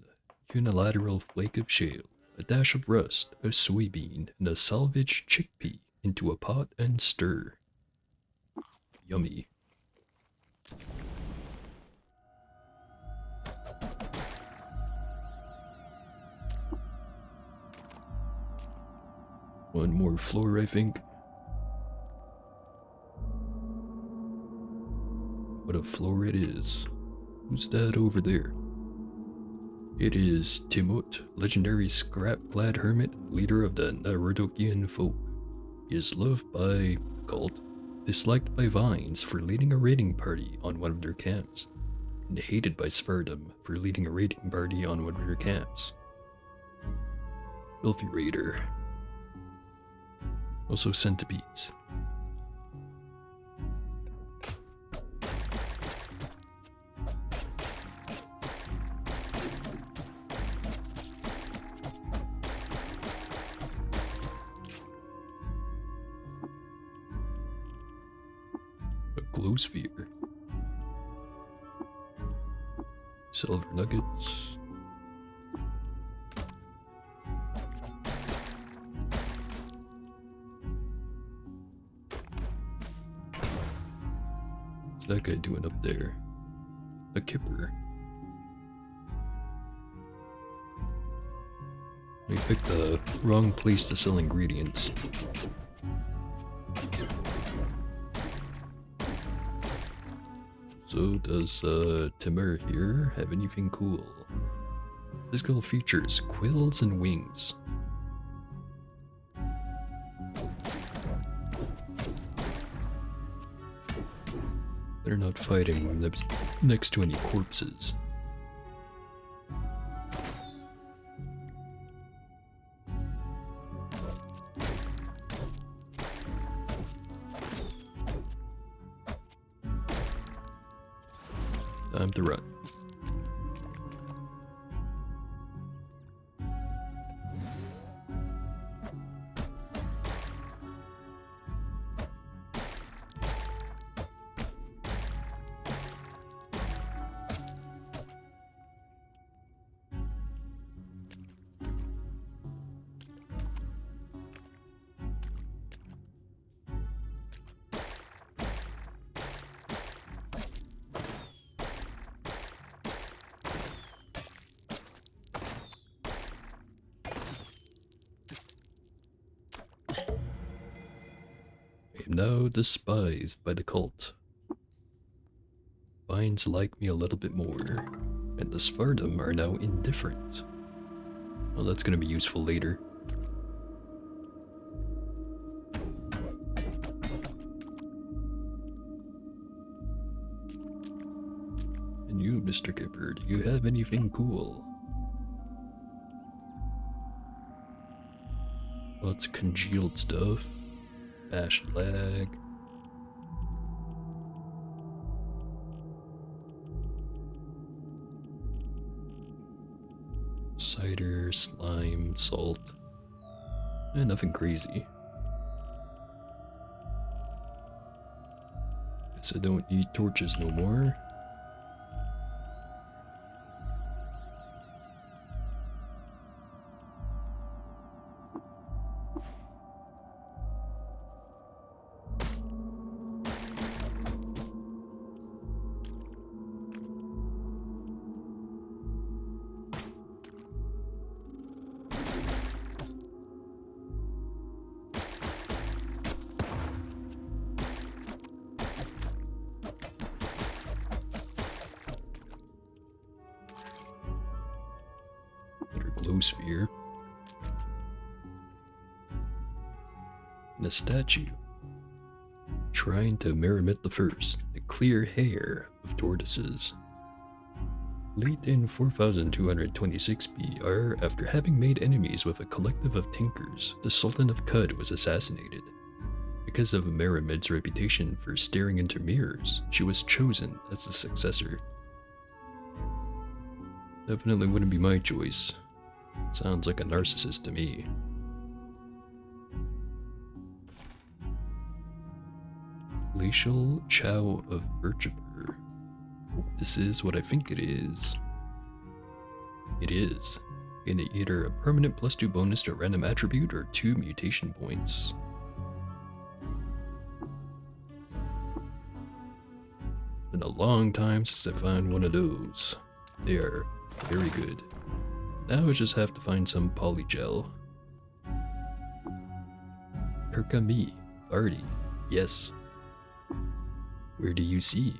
Speaker 1: unilateral flake of shale, a dash of rust, a soybean, and a salvaged chickpea into a pot and stir. Yummy. One more floor, I think. What a floor it is. Who's that over there? It is Timut, legendary scrap-clad hermit, leader of the Narodokian folk. He is loved by the cult, disliked by Vines for leading a raiding party on one of their camps, and hated by Sverdum for leading a raiding party on one of their camps. Filthy raider. Also centipedes. A glow sphere. Silver nuggets. What's that guy doing up there? A kipper. I picked the wrong place to sell ingredients. So does Timur here have anything cool? Physical features, quills and wings. They're not fighting next to any corpses. Time to run. I am now despised by the cult. Vines like me a little bit more, and the Sverdum are now indifferent. Well, that's gonna be useful later. And you, Mr. Kipper, do you have anything cool? Lots of congealed stuff. Bashed lag. Cider, slime, salt. Nothing crazy. Guess I don't need torches no more. Glow sphere. And a statue. Shrine to Merimit I, the clear hair of tortoises. Late in 4226 BR, after having made enemies with a collective of tinkers, the Sultan of Qud was assassinated. Because of Merimid's reputation for staring into mirrors, she was chosen as the successor. Definitely wouldn't be my choice. Sounds like a narcissist to me. Glacial Chow of Birchaber. Hope this is what I think it is. It is. Gain either a permanent +2 bonus to a random attribute or 2 mutation points. Been a long time since I found one of those. They are very good. Now I just have to find some polygel. Perkami, Vardy, yes. Where do you see?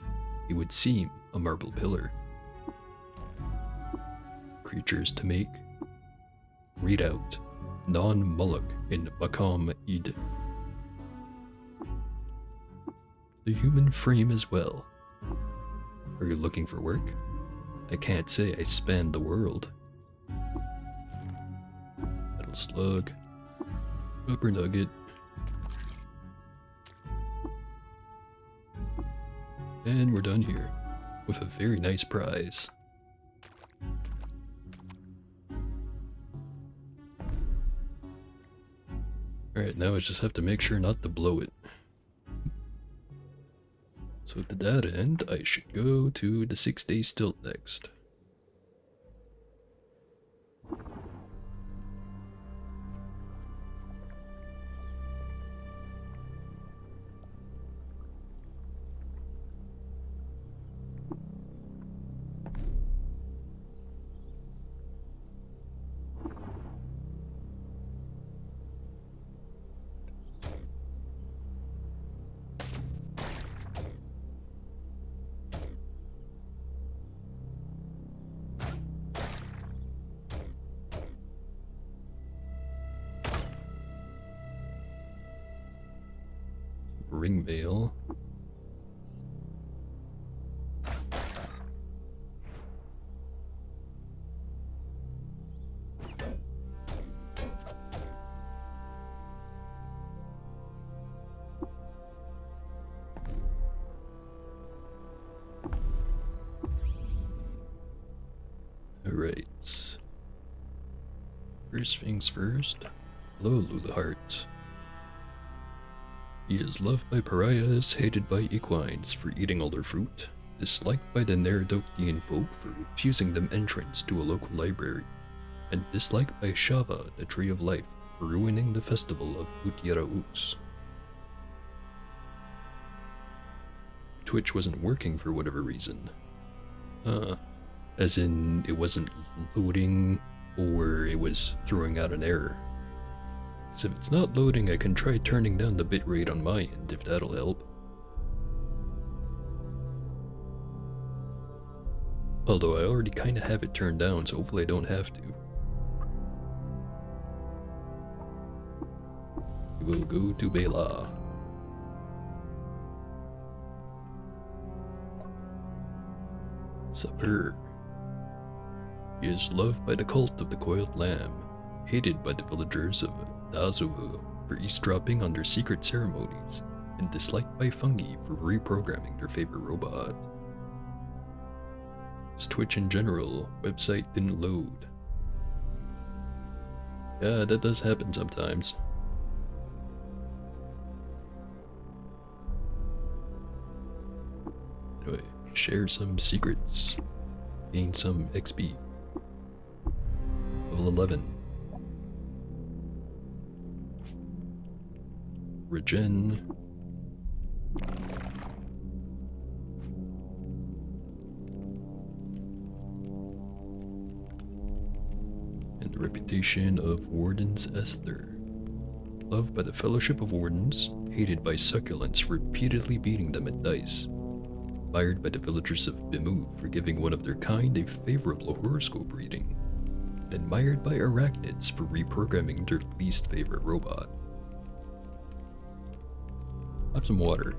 Speaker 1: It would seem a marble pillar. Creatures to make. Read out. Non-Mullock in Makam Id. The human frame as well. Are you looking for work? I can't say I span the world. Metal slug. Upper nugget. And we're done here, with a very nice prize. Alright, now I just have to make sure not to blow it. So to that end, I should go to the 6-day stilt next. Ring mail. Alright. First things first. Hello, Lulaheart. He is loved by pariahs, hated by equines for eating all their fruit, disliked by the Neridoktian folk for refusing them entrance to a local library, and disliked by Shava, the Tree of Life, for ruining the festival of Utyara-Ux. Twitch wasn't working for whatever reason. As in, it wasn't loading, or it was throwing out an error. So if it's not loading, I can try turning down the bitrate on my end, if that'll help. Although I already kinda have it turned down, so hopefully I don't have to. We will go to Bela. Supper. He is loved by the cult of the Coiled Lamb, hated by the villagers of Dazuvu for eavesdropping on their secret ceremonies, and disliked by fungi for reprogramming their favorite robot. His Twitch in general, website didn't load. Yeah, that does happen sometimes. Anyway, share some secrets. Gain some XP. Level 11. Regen. And the reputation of Warden's Esther. Loved by the Fellowship of Wardens, hated by succulents for repeatedly beating them at dice. Admired by the villagers of Bimu for giving one of their kind a favorable horoscope reading. And admired by arachnids for reprogramming their least favorite robot. Have some water.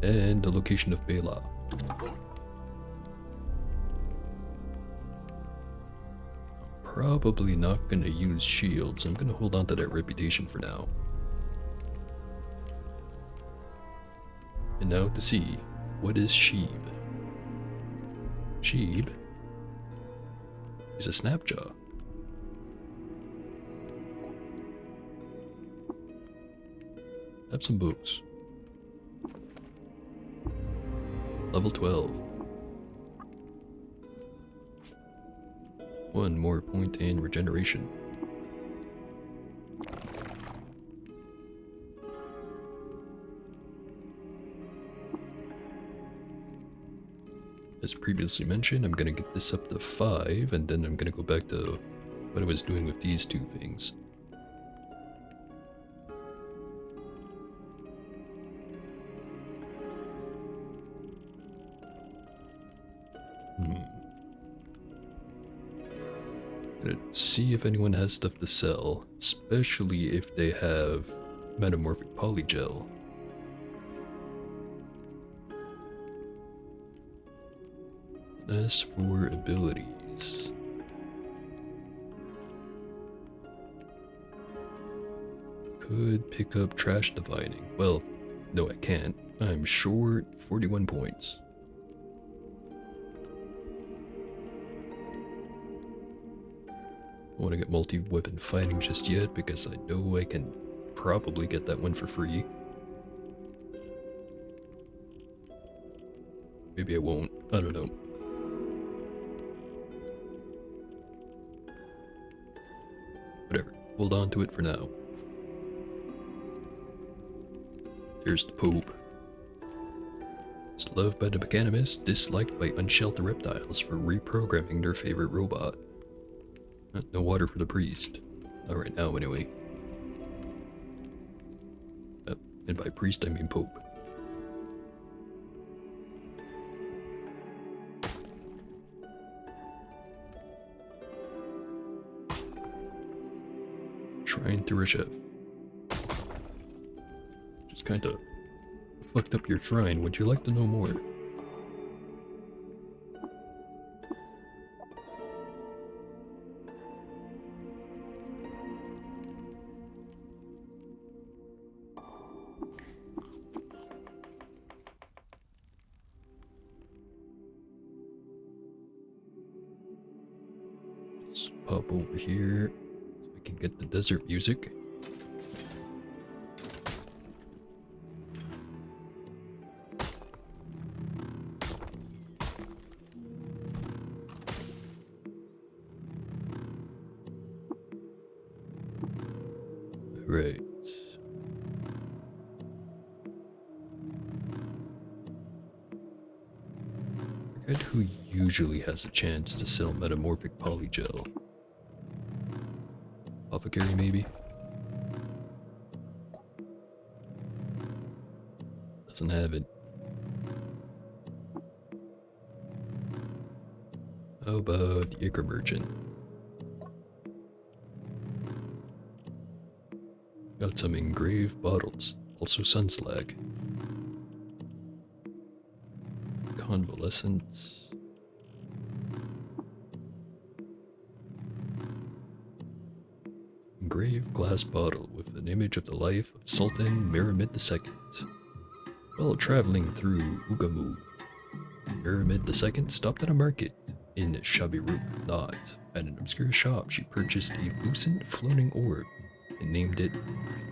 Speaker 1: And the location of Bela. Probably not gonna use shields. I'm gonna hold on to that reputation for now. And now to see, what is Sheeb? Sheeb is a snapjaw. Have some books. Level 12. One more point in regeneration. As previously mentioned, I'm gonna get this up to 5, and then I'm gonna go back to what I was doing with these two things. Gonna see if anyone has stuff to sell, especially if they have metamorphic polygel. As for abilities, could pick up trash divining. Well, no, I can't. I'm short 41 points. I don't want to get multi-weapon fighting just yet because I know I can probably get that one for free. Maybe I won't. I don't know. Whatever. Hold on to it for now. Here's the Pope. Is loved by the Mechanimist, disliked by unsheltered reptiles for reprogramming their favorite robot. No water for the priest. Not right now, anyway. And by priest, I mean Pope. Shrine to Reshef. Just kinda fucked up your shrine. Would you like to know more? Pop over here so we can get the desert music. Right. I forget who usually has a chance to sell metamorphic polygel. Apothecary, maybe? Doesn't have it. How about the Ichor Merchant? Got some engraved bottles, also Sunslag. Convalescence. Engraved glass bottle with an image of the life of Sultan Meramid II. While traveling through Ugamu, Meramid II stopped at a market in Shabiruk. Not at an obscure shop, she purchased a lucent floating orb and named it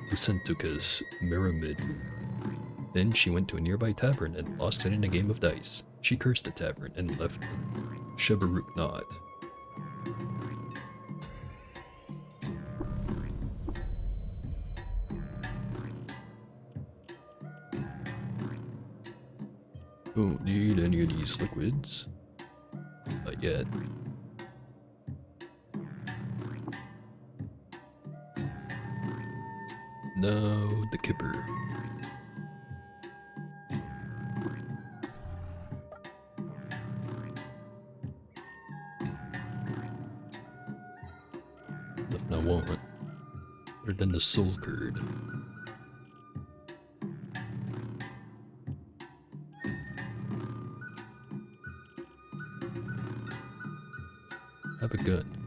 Speaker 1: Usentuka's Pyramid. Then she went to a nearby tavern and lost it in a game of dice. She cursed the tavern and left Shebaruk Nod. Don't need any of these liquids. Not yet. Now the kipper. Nothing I want. Other than the soul curd. Have a gun.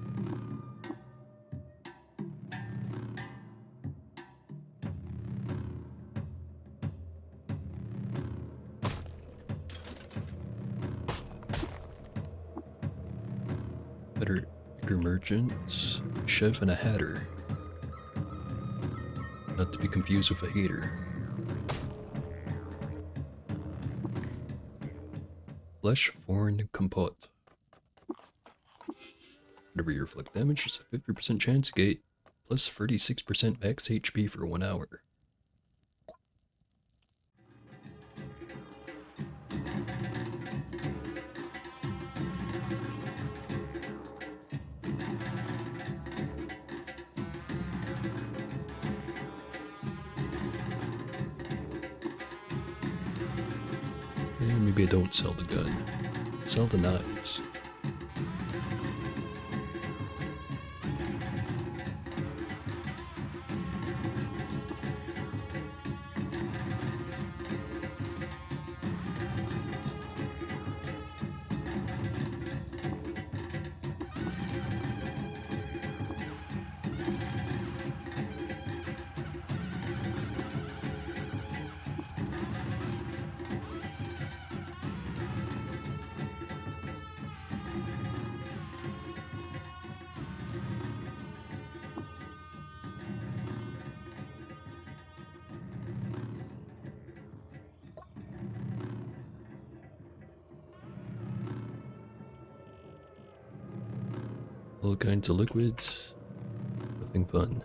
Speaker 1: Better bigger merchants, chef and a hatter. Not to be confused with a hater. Flesh foreign compote. Whenever you reflect damage, there's a 50% chance to get plus 36% max HP for 1 hour. And maybe I don't sell the gun. Sell the knives. All kinds of liquids. Nothing fun.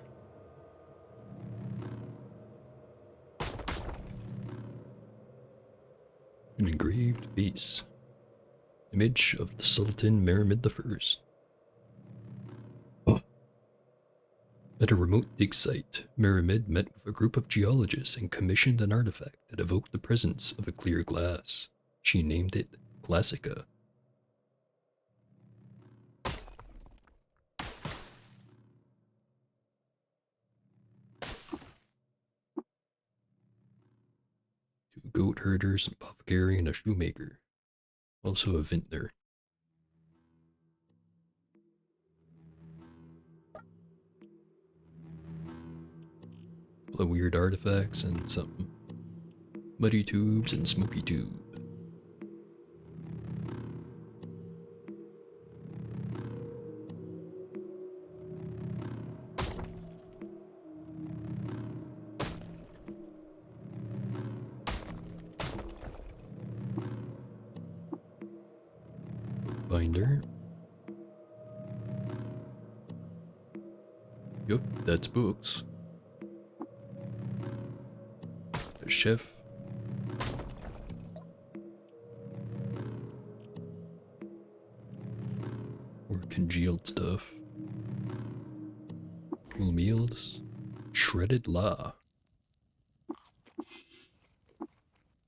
Speaker 1: An engraved vase. Image of the Sultan Merimid I. At a remote dig site, Merimid met with a group of geologists and commissioned an artifact that evoked the presence of a clear glass. She named it Classica. Two goat herders, an apothecary, and a shoemaker. Also a vintner. Full of weird artifacts and some muddy tubes and smoky tube. Binder. Yup, that's books. A chef. Or congealed stuff. Cool meals. Shredded law.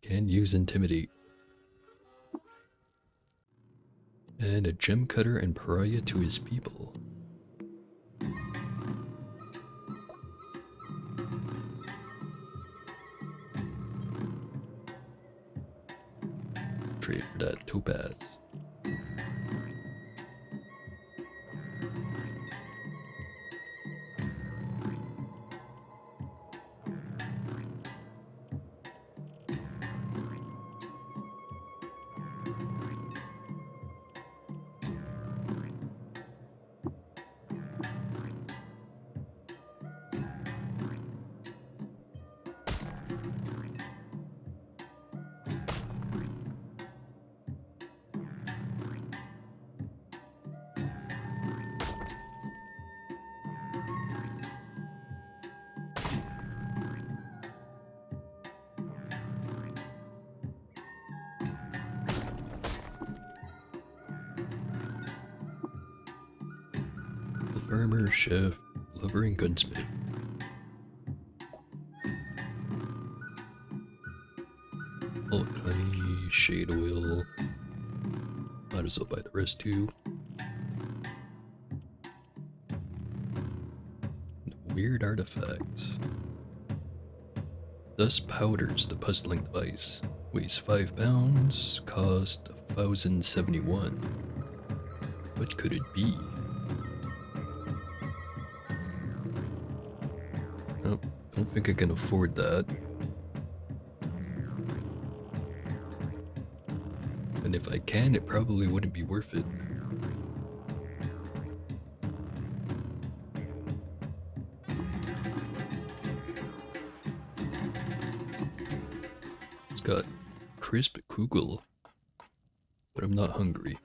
Speaker 1: Can use intimidate. And a gem cutter and pariah to his people. Trade for that topaz. farmer, chef, lover, and gunsmith. Bulk honey, shade oil. Might as well buy the rest too. Weird artifact. Dust powders the puzzling device. Weighs 5 pounds, cost 1,071. What could it be? Oh, don't think I can afford that. And if I can, it probably wouldn't be worth it. It's got crisp kugel, but I'm not hungry.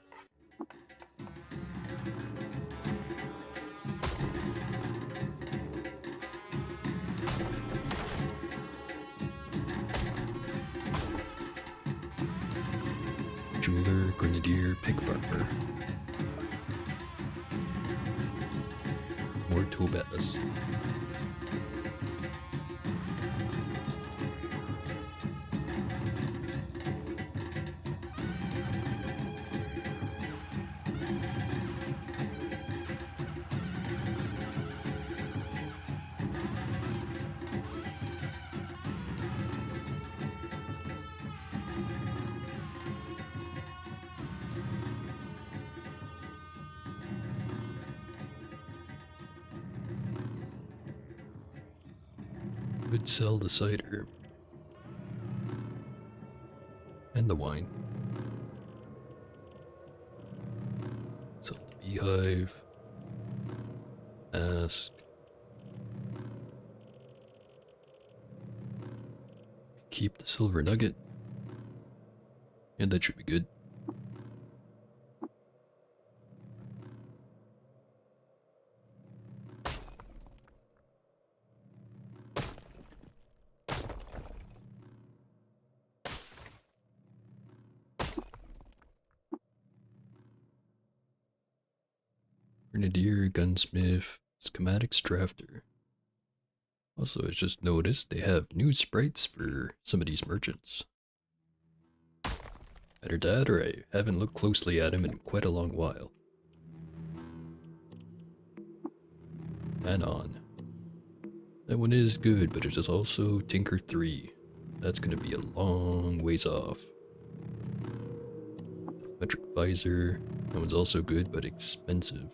Speaker 1: Jeweler, grenadier, pig farmer. More tobas. Could sell the cider. And the wine. Sell the beehive. Ask. Keep the silver nugget. And that should be good. Grenadier, gunsmith, schematics drafter. Also, I just noticed they have new sprites for some of these merchants. Either that or I haven't looked closely at him in quite a long while. And on. That one is good, but there's also Tinker 3. That's gonna be a long ways off. Metric visor. That one's also good, but expensive.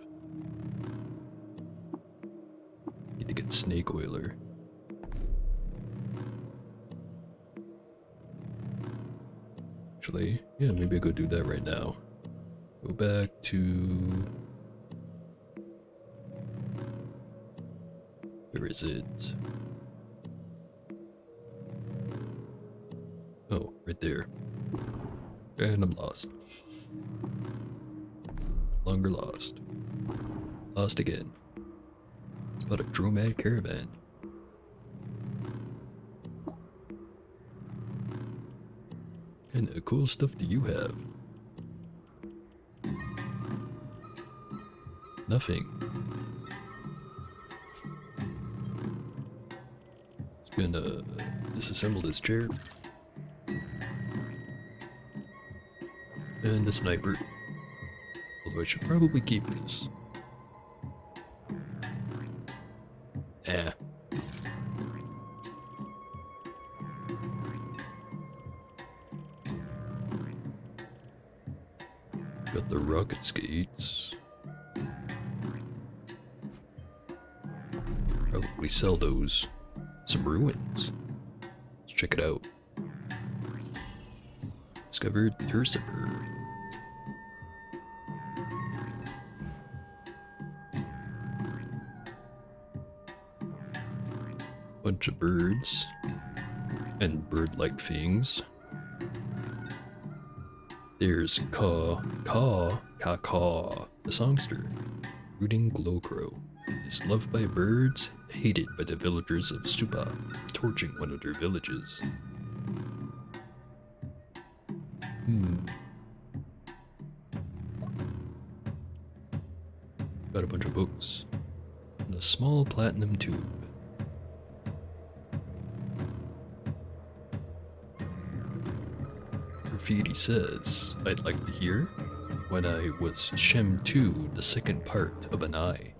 Speaker 1: Need to get snake oiler. Actually, yeah, maybe I'll go do that right now. Go back to... Where is it? Oh, right there. And I'm lost. Longer lost. Lost again. It's about a Dromad caravan. What kind of cool stuff do you have? Nothing. It's gonna disassemble this chair. And the sniper. Although I should probably keep this. Ah. Got the rocket skates. Probably sell those. Some ruins. Let's check it out. Discovered Terciper. Bunch of birds. And bird-like things. There's Caw, the songster. Rooting Glowcrow is loved by birds, hated by the villagers of Supa, torching one of their villages. Got a bunch of books. a small platinum tube. Graffiti says, I'd like to hear when I was Shem 2, the second part of an eye.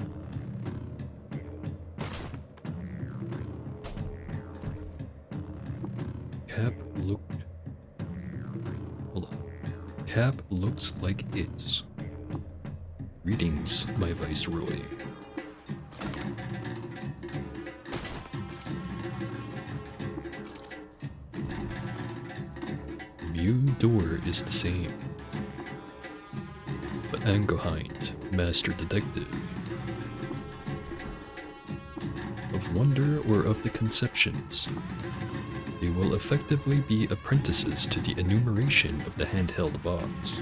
Speaker 1: Cap looked. Hold on. Cap looks like it's. Greetings, my viceroy. Mew door is the same. But Angohind, master detective. Of wonder or of the conceptions, they will effectively be apprentices to the enumeration of the handheld box.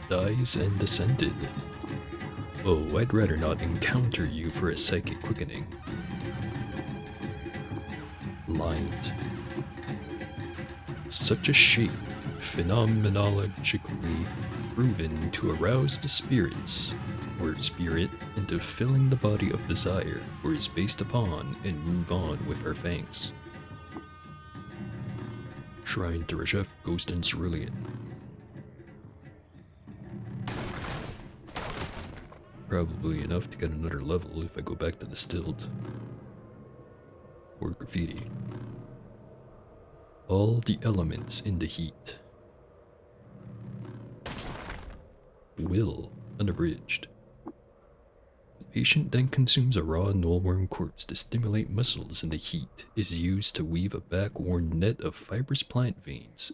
Speaker 1: Dies and descended. Oh, I'd rather not encounter you for a psychic quickening. Lined. Such a shape, phenomenologically proven to arouse the spirits, or spirit, into filling the body of desire, or is based upon and move on with our fangs. Shrine to Reshef, Ghost and Cerulean. Probably enough to get another level if I go back to Distilled. Or Graffiti. All the elements in the heat. Will, unabridged. The patient then consumes a raw nullworm corpse to stimulate muscles, and the heat is used to weave a back-worn net of fibrous plant veins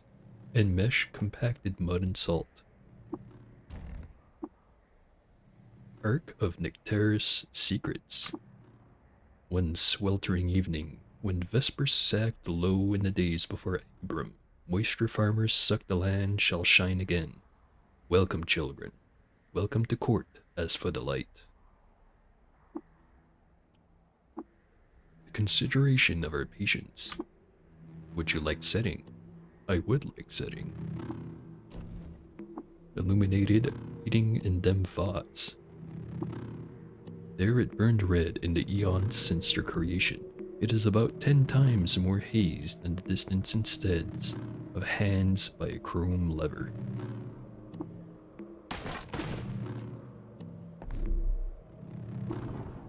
Speaker 1: and mesh compacted mud and salt. Ark of Nectaris Secrets. One sweltering evening, when Vespers sacked low in the days before Abram, moisture farmers suck the land shall shine again. Welcome, children. Welcome to court, as for the light. The consideration of our patience. Would you like setting? I would like setting. Illuminated, eating in them thoughts. There it burned red in the eons since their creation. It is about 10 times more hazed than the distance instead of hands by a chrome lever.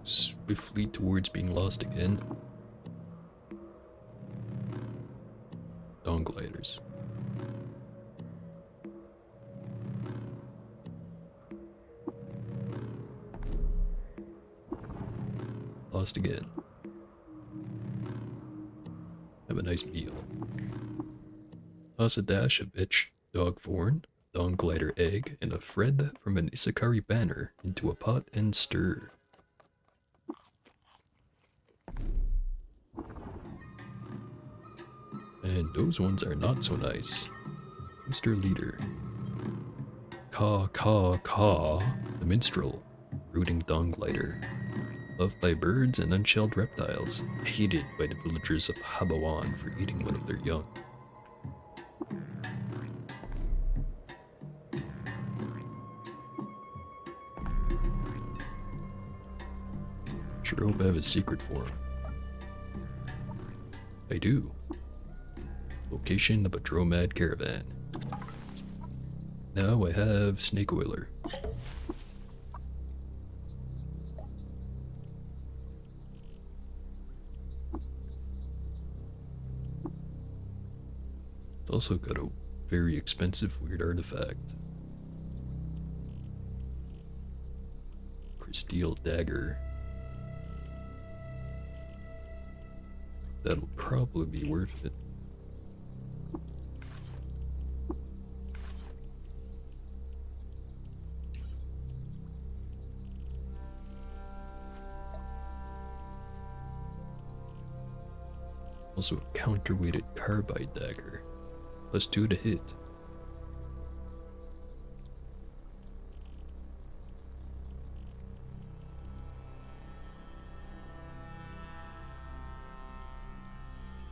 Speaker 1: Swiftly towards being lost again. Dawn gliders. Lost again. Have a nice meal. Toss a dash of etched dog thorn, dawn glider egg, and a thread from an Isakari banner into a pot and stir. And those ones are not so nice. Mr. Leader. Caw, caw, caw, the minstrel, brooding dawn glider. Loved by birds and unshelled reptiles, hated by the villagers of Habawan for eating one of their young. Sure hope I have a secret for him. I do. Location of a Dromad caravan. Now I have Snake Oiler. It's also got a very expensive weird artifact. Crysteel dagger. That'll probably be worth it. Also a counterweighted carbide dagger. +2 to hit.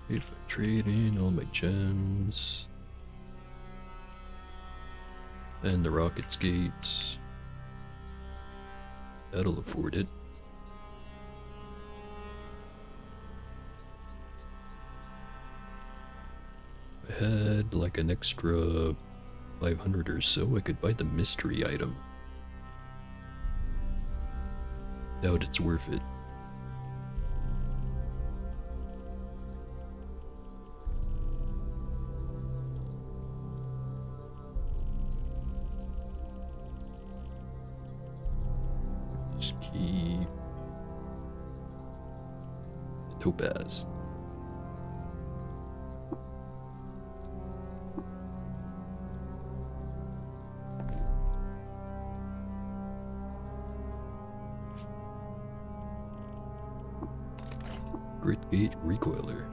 Speaker 1: If I trade in all my gems and the rocket skates, That'll afford it. If I had like an extra 500 or so, I could buy the mystery item. Doubt it's worth it. Just keep the topaz. Grit Gate Recoiler.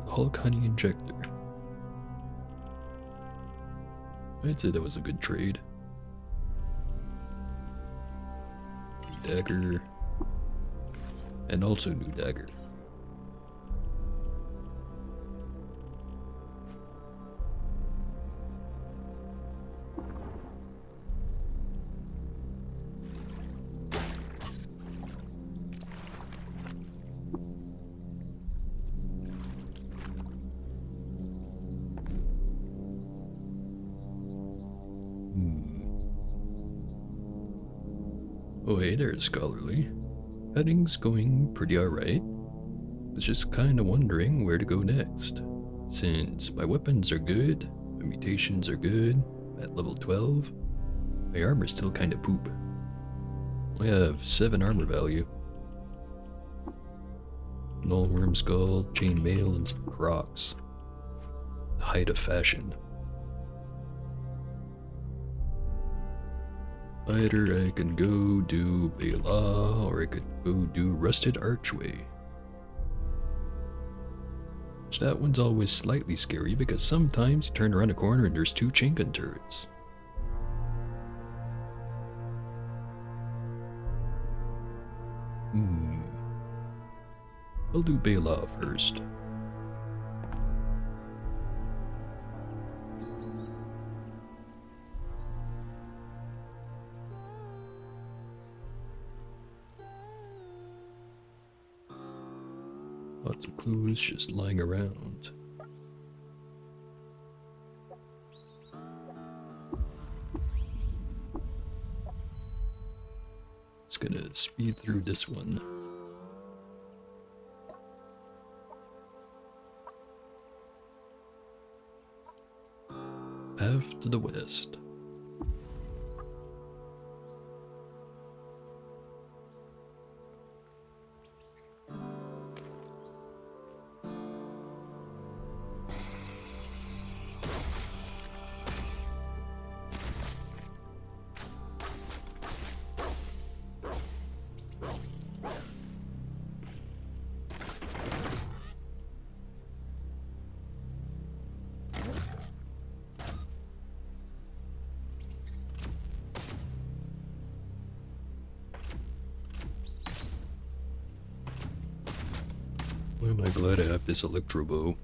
Speaker 1: Hulk Honey Injector. I'd say that was a good trade. Dagger. And also new dagger. Oh hey there, Scholarly. Heading's going pretty alright. Was just kinda wondering where to go next. Since my weapons are good, my mutations are good, at level 12, my armor's still kinda poop. I have 7 armor value. Null worm skull, chain mail, and some crocs. The height of fashion. Either I can go do Bela, or I could go do Rusted Archway. That one's always slightly scary because sometimes you turn around a corner and there's 2 chain gun turrets. I'll do Bela first. Lots of clues just lying around. It's gonna speed through this one. Path to the west. Why am I glad I have this electro bow?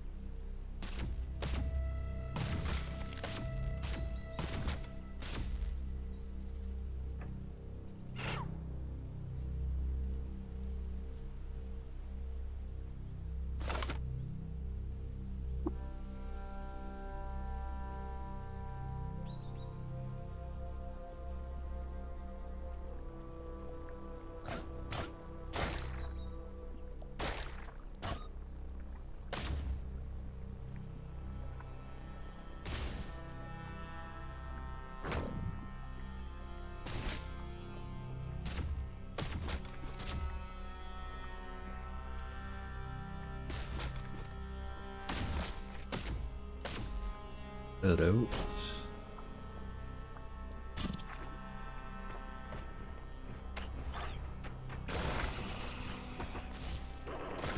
Speaker 1: Head out.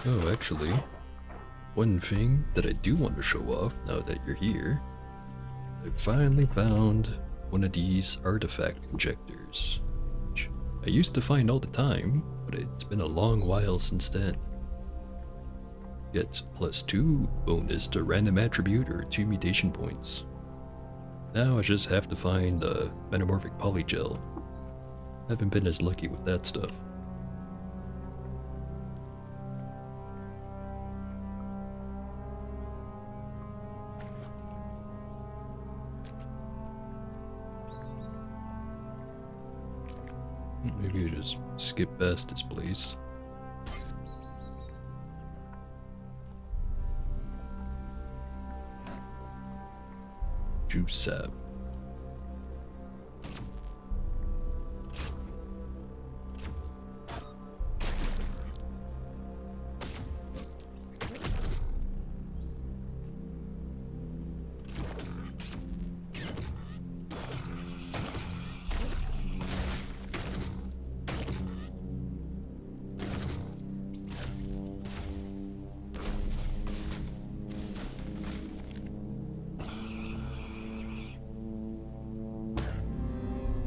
Speaker 1: Oh, actually, one thing that I do want to show off now that you're here, I finally found one of these artifact injectors, which I used to find all the time, but it's been a long while since then. Gets +2 bonus to random attribute or 2 mutation points. Now I just have to find the metamorphic polygel. Haven't been as lucky with that stuff. Maybe you just skip past this place. Juice sap.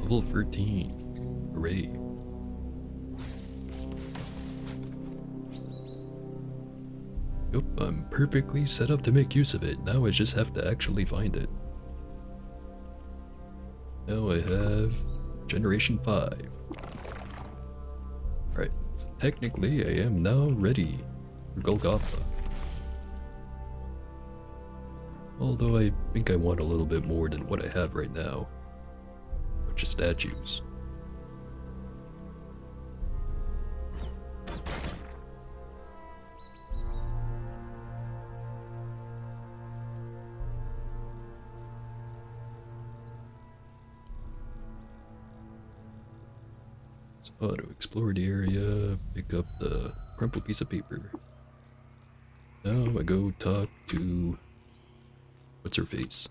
Speaker 1: Level 13. Hooray. Yep, I'm perfectly set up to make use of it. Now I just have to actually find it. Now I have Generation 5. Right, so technically I am now ready for Golgotha. Although I think I want a little bit more than what I have right now. Bunch of statues. So to explore the area, pick up the crumpled piece of paper. Now I go talk to... what's her face?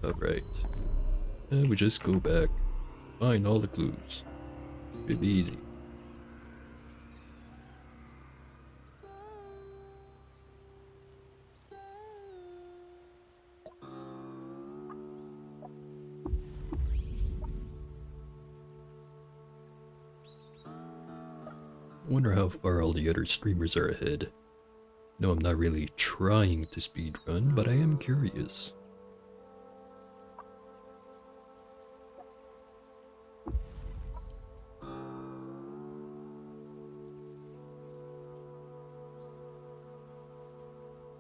Speaker 1: Alright. And we just go back, find all the clues. It'd be easy. I wonder how far all the other streamers are ahead. No, I'm not really trying to speedrun, but I am curious.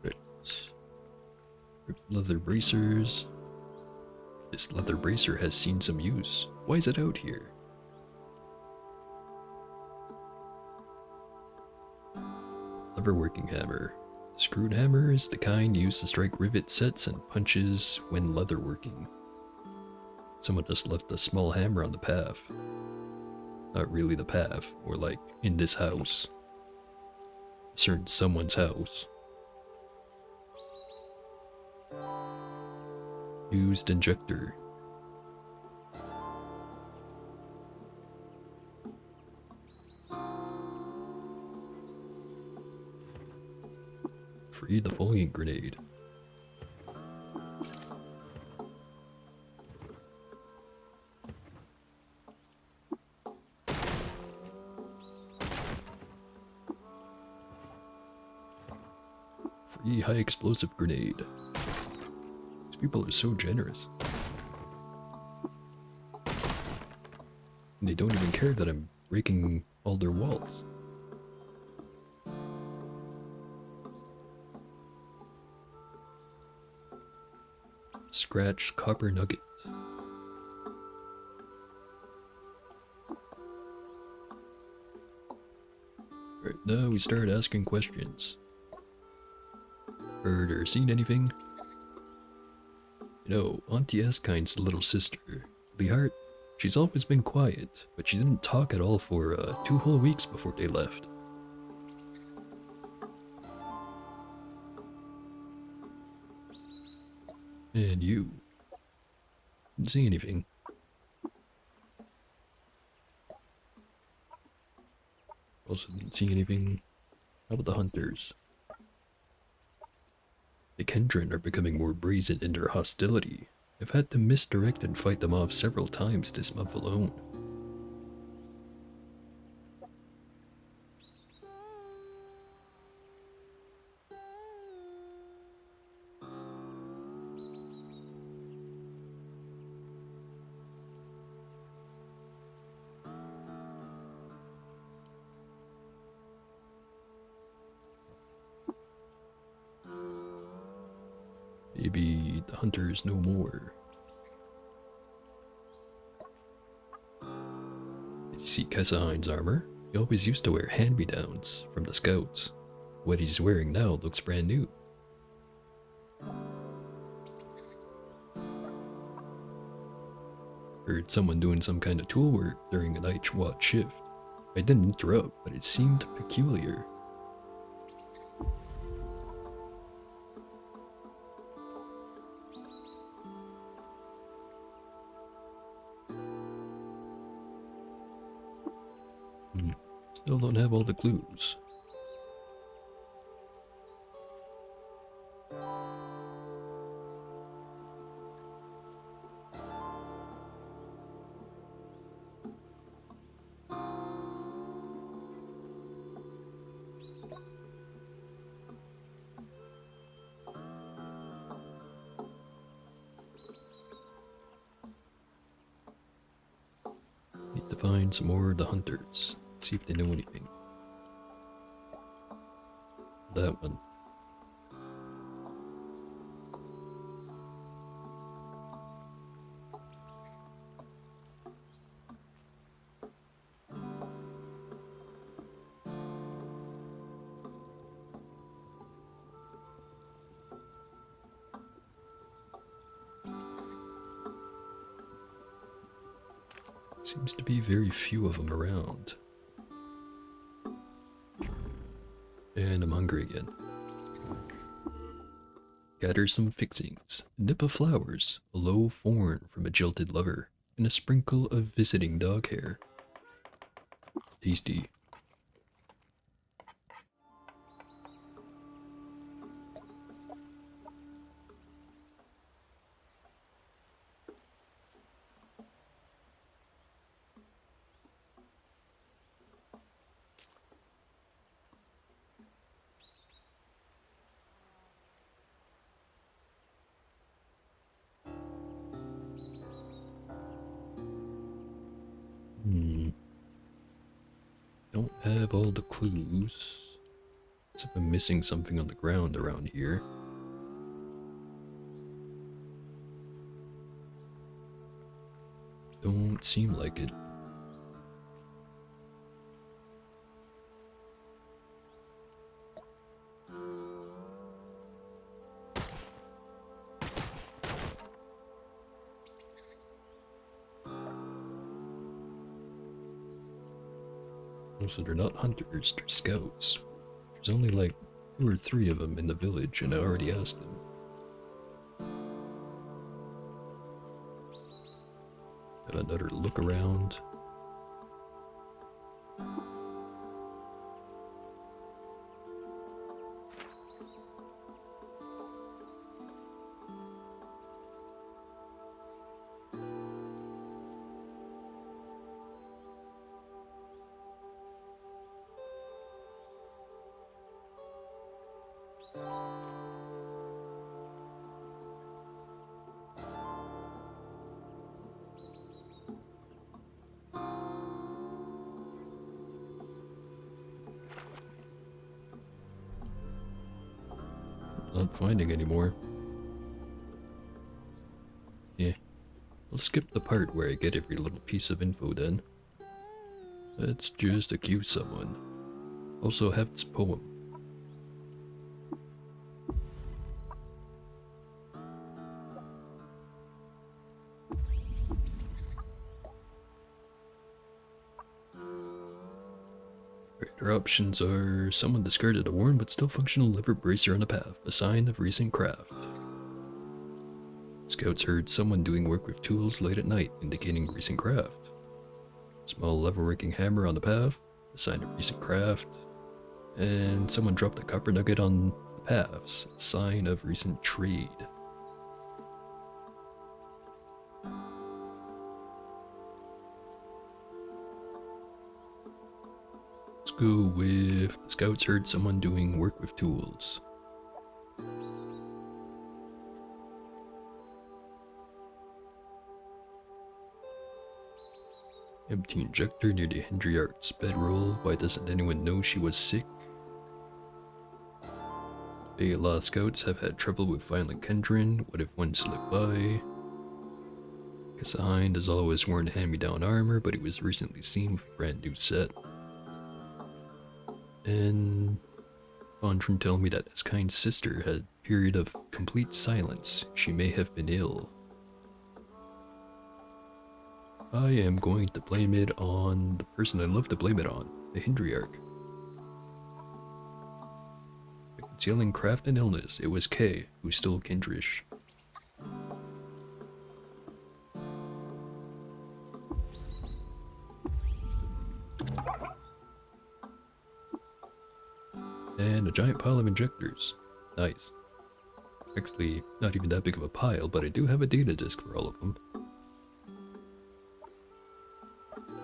Speaker 1: Right. Leather bracers. This leather bracer has seen some use. Why is it out here? Leatherworking hammer. Screwed hammer is the kind used to strike rivet sets and punches when leatherworking. Someone just left a small hammer on the path. Not really the path, or like in this house. A certain someone's house. Used injector. Free the foliant grenade. Free high explosive grenade. These people are so generous. And they don't even care that I'm breaking all their walls. Scratched copper nugget. Right, now we start asking questions. Heard or seen anything? You know, Auntie Eskind's little sister, Leehart, she's always been quiet, but she didn't talk at all for 2 whole weeks before they left. And you? Didn't see anything. Also didn't see anything. How about the hunters? The Kendron are becoming more brazen in their hostility. I've had to misdirect and fight them off several times this month alone. maybe the hunters know more. Did you see Kesahine's armor? He always used to wear hand-me-downs from the scouts. What he's wearing now looks brand new. Heard someone doing some kind of tool work during a night watch shift. I didn't interrupt, but it seemed peculiar. Still don't have all the clues. Need to find some more of the hunters. See if they know anything. That one. Seems to be very few of them around. And I'm hungry again. Gather some fixings, a nip of flowers, a low thorn from a jilted lover, and a sprinkle of visiting dog hair. Tasty. Don't have all the clues. As if I'm missing something on the ground around here. Don't seem like it. So they're not hunters, they're scouts. There's only like 2 or 3 of them in the village, and I already asked them. Got another look around. Not finding anymore. Yeah. I'll skip the part where I get every little piece of info then. Let's just accuse someone. Also have this poem. Our options are someone discarded a worn but still functional lever bracer on the path, a sign of recent craft. Scouts heard someone doing work with tools late at night, indicating recent craft. Small lever-raking hammer on the path, a sign of recent craft. And someone dropped a copper nugget on the paths, a sign of recent trade. Go with scouts heard someone doing work with tools. Empty injector near the Hendry Arts bedroll. Why doesn't anyone know she was sick? Bela scouts have had trouble with violent Kendrin. What if one slipped by? Kassahind has always worn hand-me-down armor, but he was recently seen with a brand new set. And Fondren told me that Eskind's sister had a period of complete silence. She may have been ill. I am going to blame it on the person I love to blame it on, the Hindriarch. By concealing craft and illness, it was Kay who stole Kindrish. And a giant pile of injectors. Nice. Actually, not even that big of a pile, but I do have a data disk for all of them.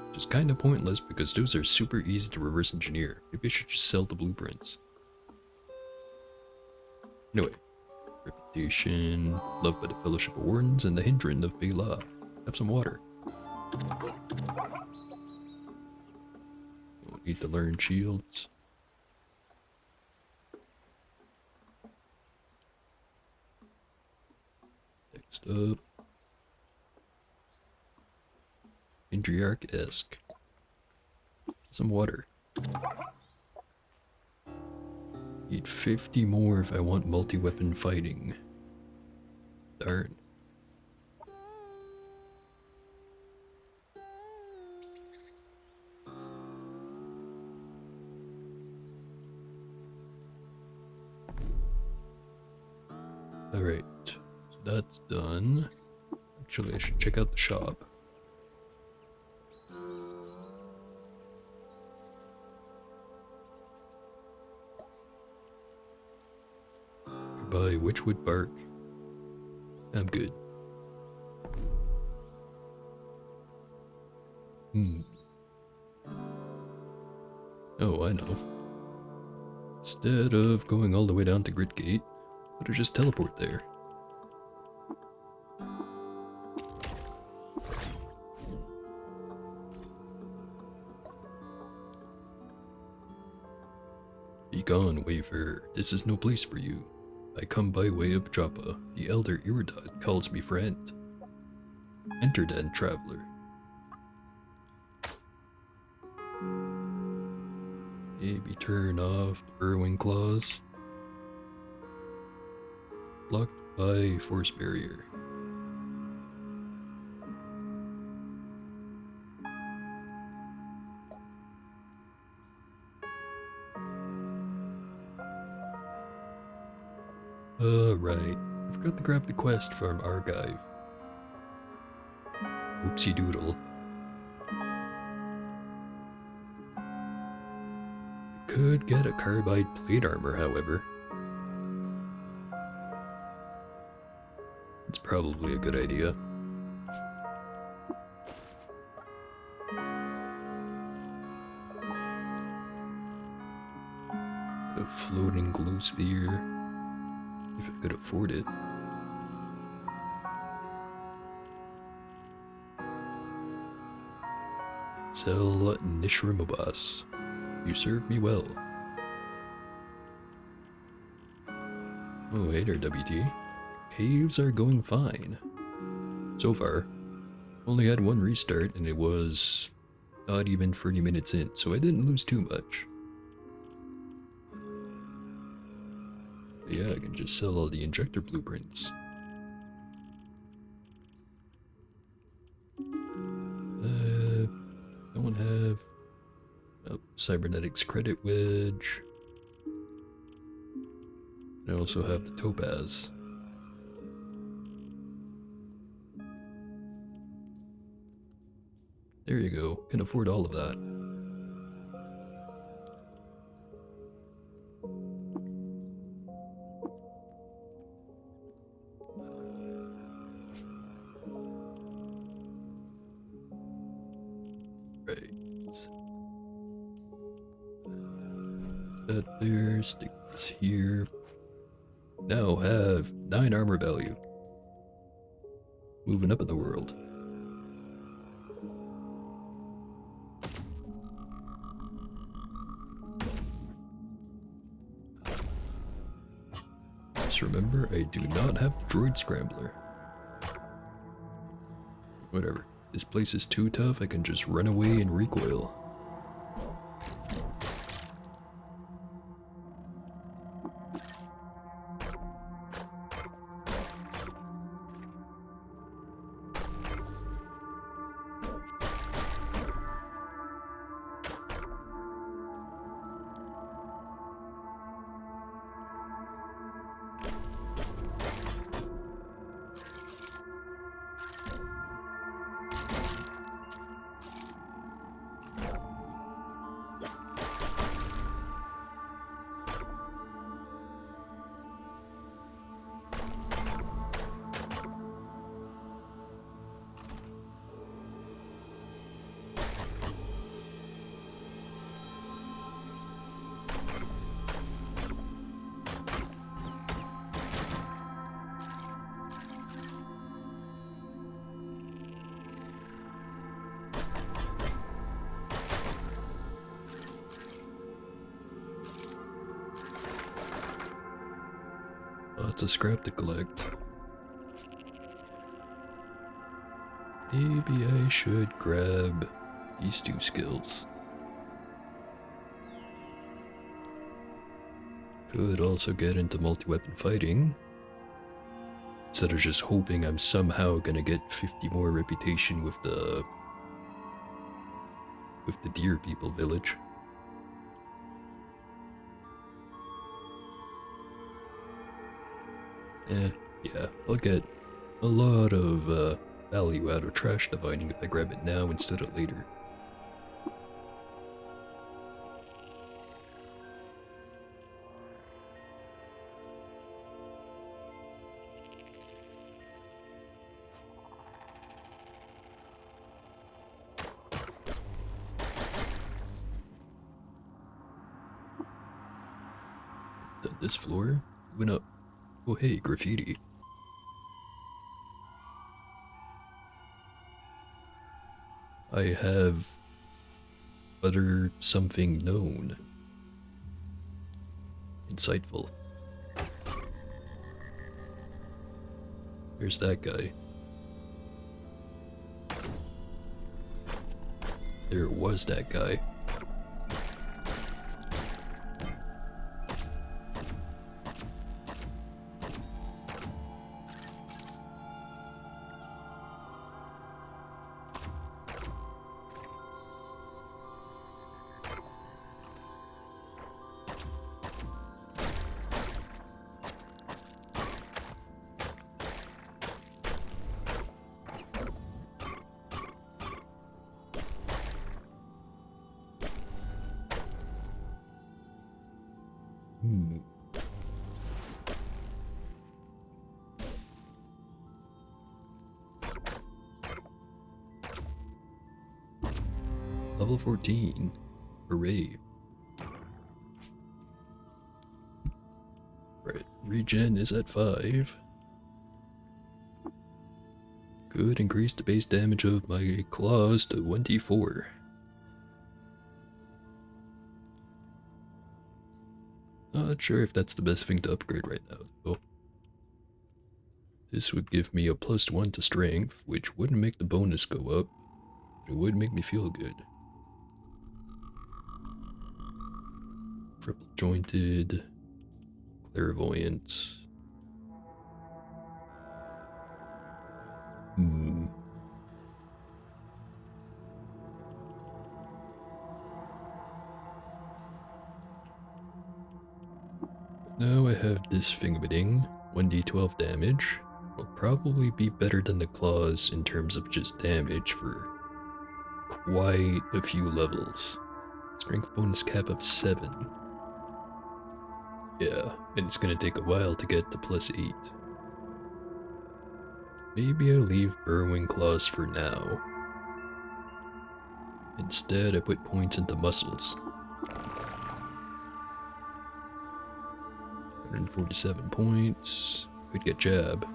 Speaker 1: Which is kinda pointless because those are super easy to reverse engineer. Maybe I should just sell the blueprints. Anyway. Reputation, loved by the Fellowship of Wardens, and the Hindrin of Bela. Have some water. Don't need to learn shields. Next up. Hindriarch-esque. Some water. Need 50 more if I want multi-weapon fighting. Darn. Alright, so that's done. Actually, I should check out the shop. Buy witchwood bark. I'm good. Oh, I know. Instead of going all the way down to Gritgate, better just teleport there. Be gone, Waver. This is no place for you. I come by way of Joppa. The elder Iridad calls me friend. Enter then, traveler. Maybe turn off the burrowing claws. Blocked by force barrier. Right. I forgot to grab the quest from Argive. Oopsie doodle. Could get a carbide plate armor, however. It's probably a good idea. A floating glow sphere, if I could afford it. Sell Nishrimabas. You served me well. Oh, hey there, WT. Caves are going fine. So far. Only had one restart and it was not even 30 minutes in, so I didn't lose too much. But yeah, I can just sell all the injector blueprints. Don't have cybernetics credit wedge. I also have the topaz. There you go. Can afford all of that. Right. That there, stick this here. Now have 9 armor value. Moving up in the world. Just remember, I do not have the droid scrambler. Whatever. This place is too tough, I can just run away and recoil. Lots of scrap to collect. Maybe I should grab these two skills. Could also get into multi-weapon fighting. Instead of just hoping I'm somehow gonna get 50 more reputation with the Deer People village. Yeah, I'll get a lot of value out of trash divining if I grab it now instead of later. Done this floor, moving up. Oh hey, graffiti. I have utter something known. Insightful. Here's that guy. There was that guy. Level 14. Hooray. Right, regen is at 5. Could increase the base damage of my claws to 24. Not sure if that's the best thing to upgrade right now, though. This would give me a +1 to strength, which wouldn't make the bonus go up, but it would make me feel good. Triple jointed, clairvoyant. Now I have this thingamading, 1d12 damage. Will probably be better than the claws in terms of just damage for quite a few levels. Strength bonus cap of 7. Yeah, and it's gonna take a while to get to +8. Maybe I leave burrowing claws for now. Instead, I put points into muscles. 147 points. Could get jab.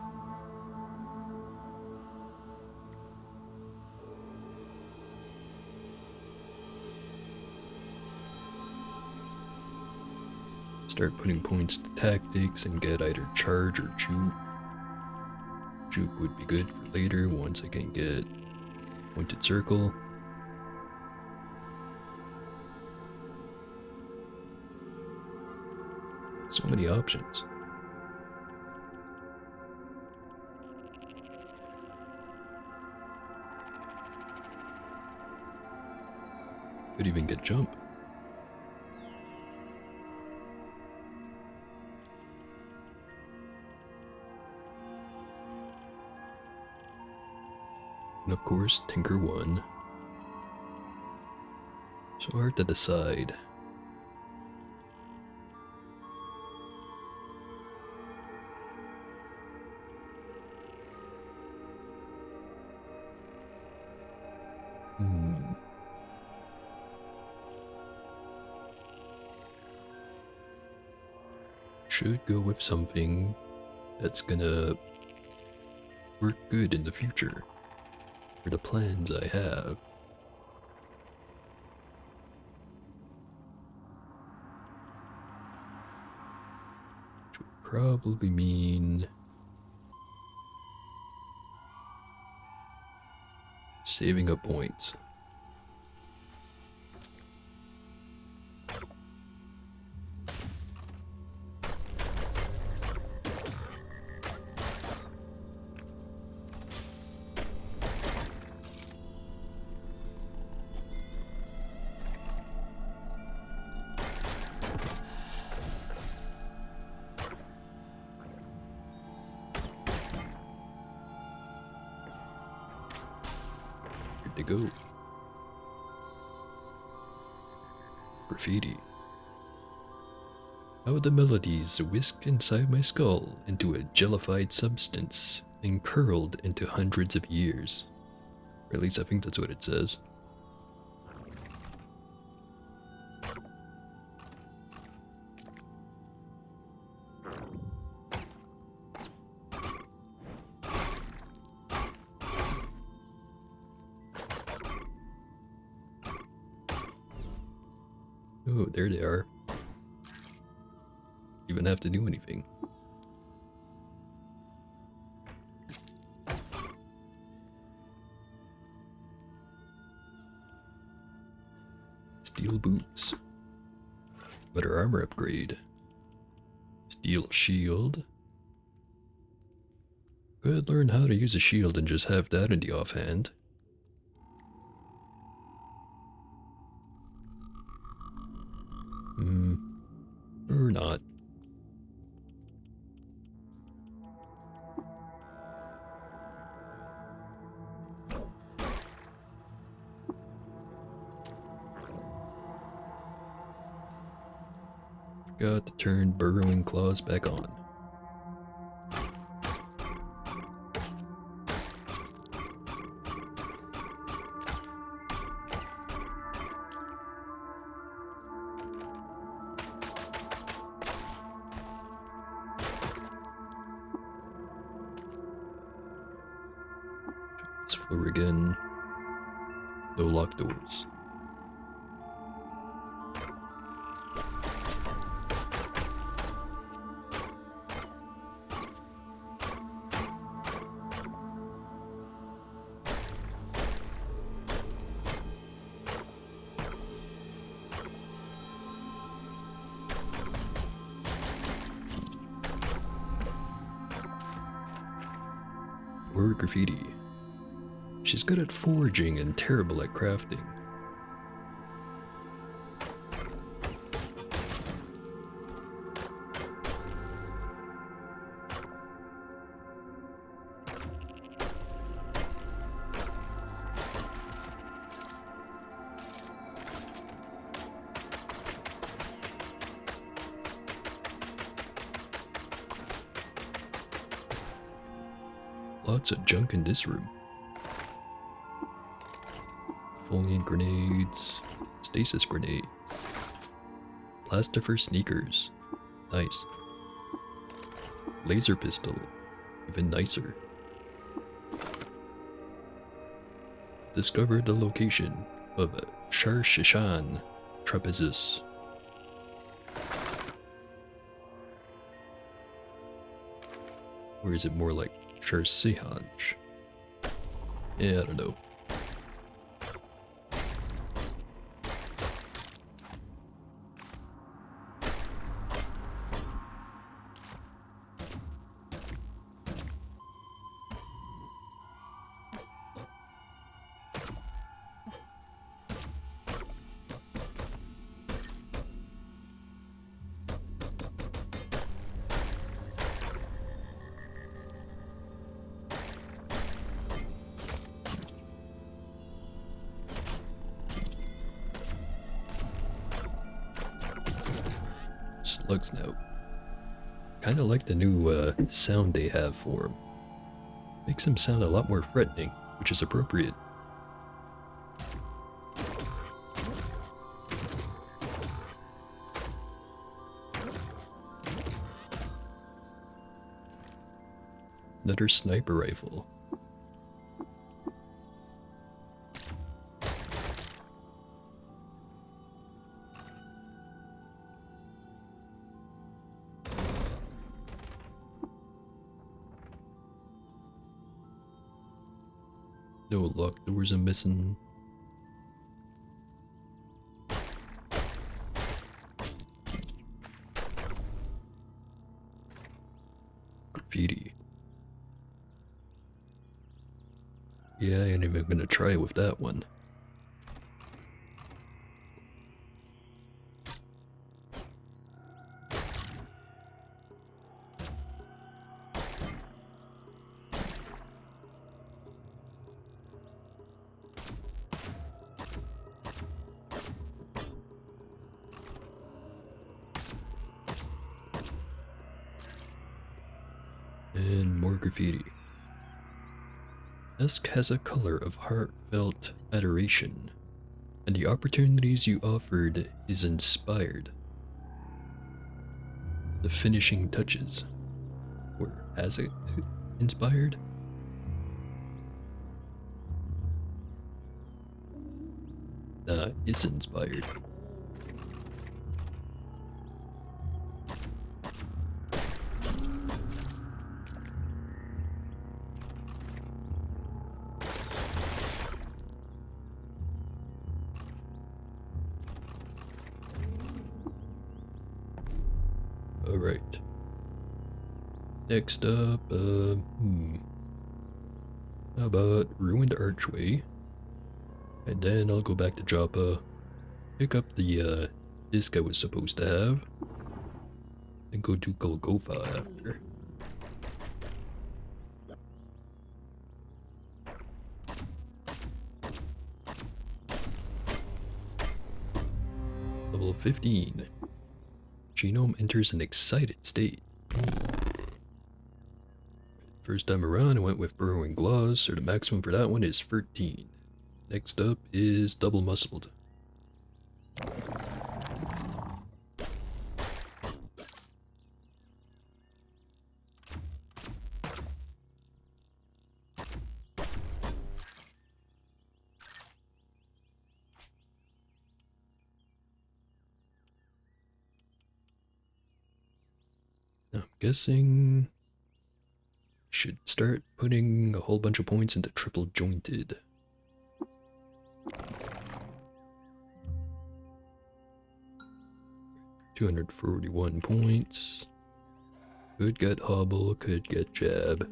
Speaker 1: Start putting points to tactics and get either charge or juke. Juke would be good for later once I can get pointed circle. So many options. Could even get jump. And of course, Tinker 1. So hard to decide. Should go with something that's gonna work good in the future for the plans I have. Which would probably mean saving up points. To go. Graffiti. How the melodies whisked inside my skull into a jellified substance and curled into hundreds of years. Or at least I think that's what it says. Oh, there they are. Even have to do anything. Steel boots. Better armor upgrade. Steel shield. Could learn how to use a shield and just have that in the offhand. Or not. Forgot to turn burrowing claws back on. This floor again. No locked doors. Word graffiti. She's good at foraging and terrible at crafting. Lots of junk in this room. Foliant grenades, stasis grenades, plastifer sneakers, nice. Laser pistol, even nicer. Discovered the location of Shar Shishan Trapezus. Or is it more like Charsehanj? Yeah, I don't know. Slugs now. Kinda like the new sound they have for him. Makes him sound a lot more threatening, which is appropriate. Another sniper rifle. No locked doors are missing. Graffiti. Yeah, I ain't even gonna try with that one. And more graffiti. Esk has a color of heartfelt adoration, and the opportunities you offered is inspired. The finishing touches. Or has it inspired? It's inspired. Alright. Next up, how about Ruined Archway? And then I'll go back to Joppa, pick up the disc I was supposed to have, and go to Golgotha after. Level 15. Genome enters an excited state. First time around, I went with Burrowing Claws, so the maximum for that one is 13. Next up is Double Muscled. I'm guessing should start putting a whole bunch of points into Triple Jointed. $241 points. Could get Hobble, could get Jab.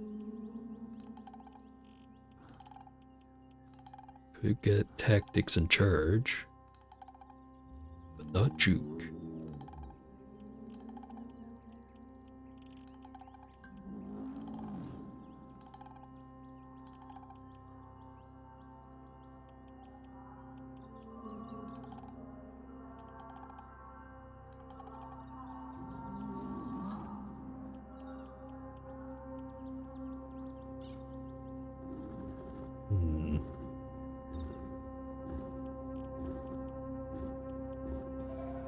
Speaker 1: Could get Tactics and Charge. But not Juke.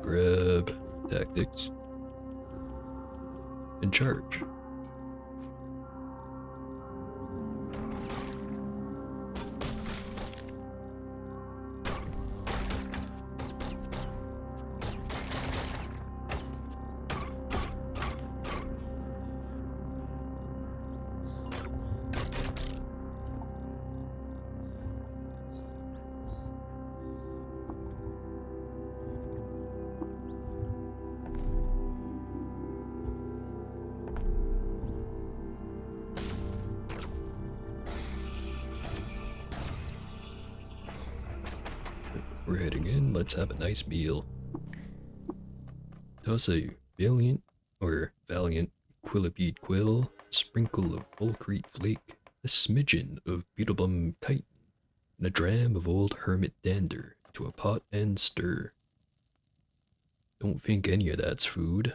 Speaker 1: Grab Tactics and Charge. we're heading in. Let's have a nice meal. Toss a valiant quillipede quill, a sprinkle of volcrete flake, a smidgen of beetlebum kite, and a dram of old hermit dander to a pot and stir. Don't think any of that's food,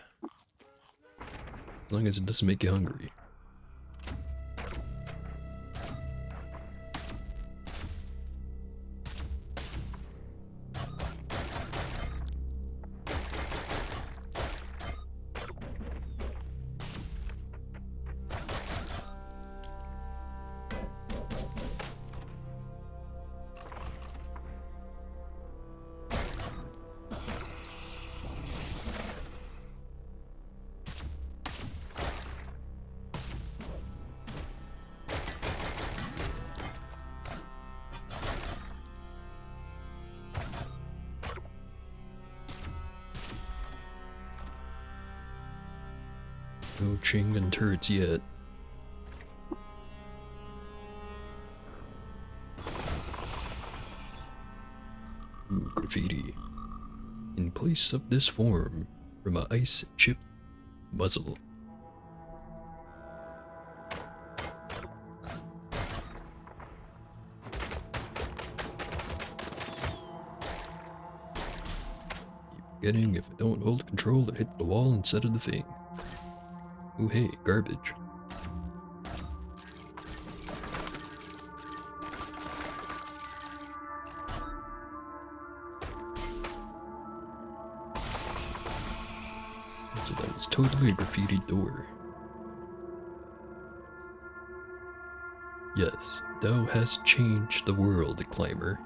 Speaker 1: as long as it doesn't make you hungry. No Chingan turrets yet. Ooh, graffiti. In place of this form, from a ice-chipped muzzle. Keep forgetting if I don't hold control, it hits the wall instead of the thing. Ooh, hey, garbage. So that was totally a graffiti door. Yes, thou hast changed the world, climber.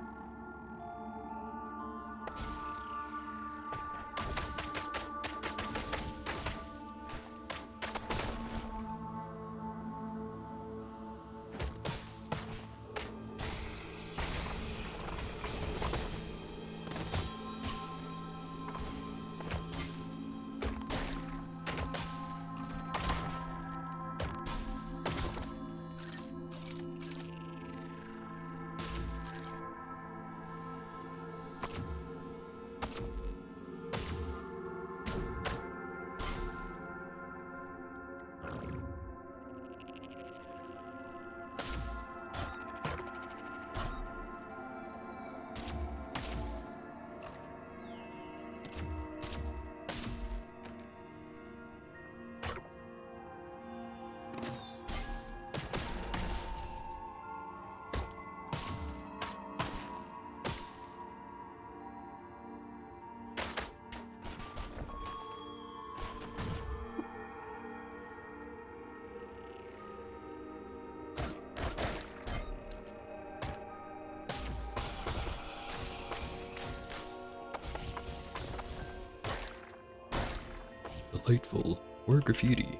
Speaker 1: Delightful, or graffiti.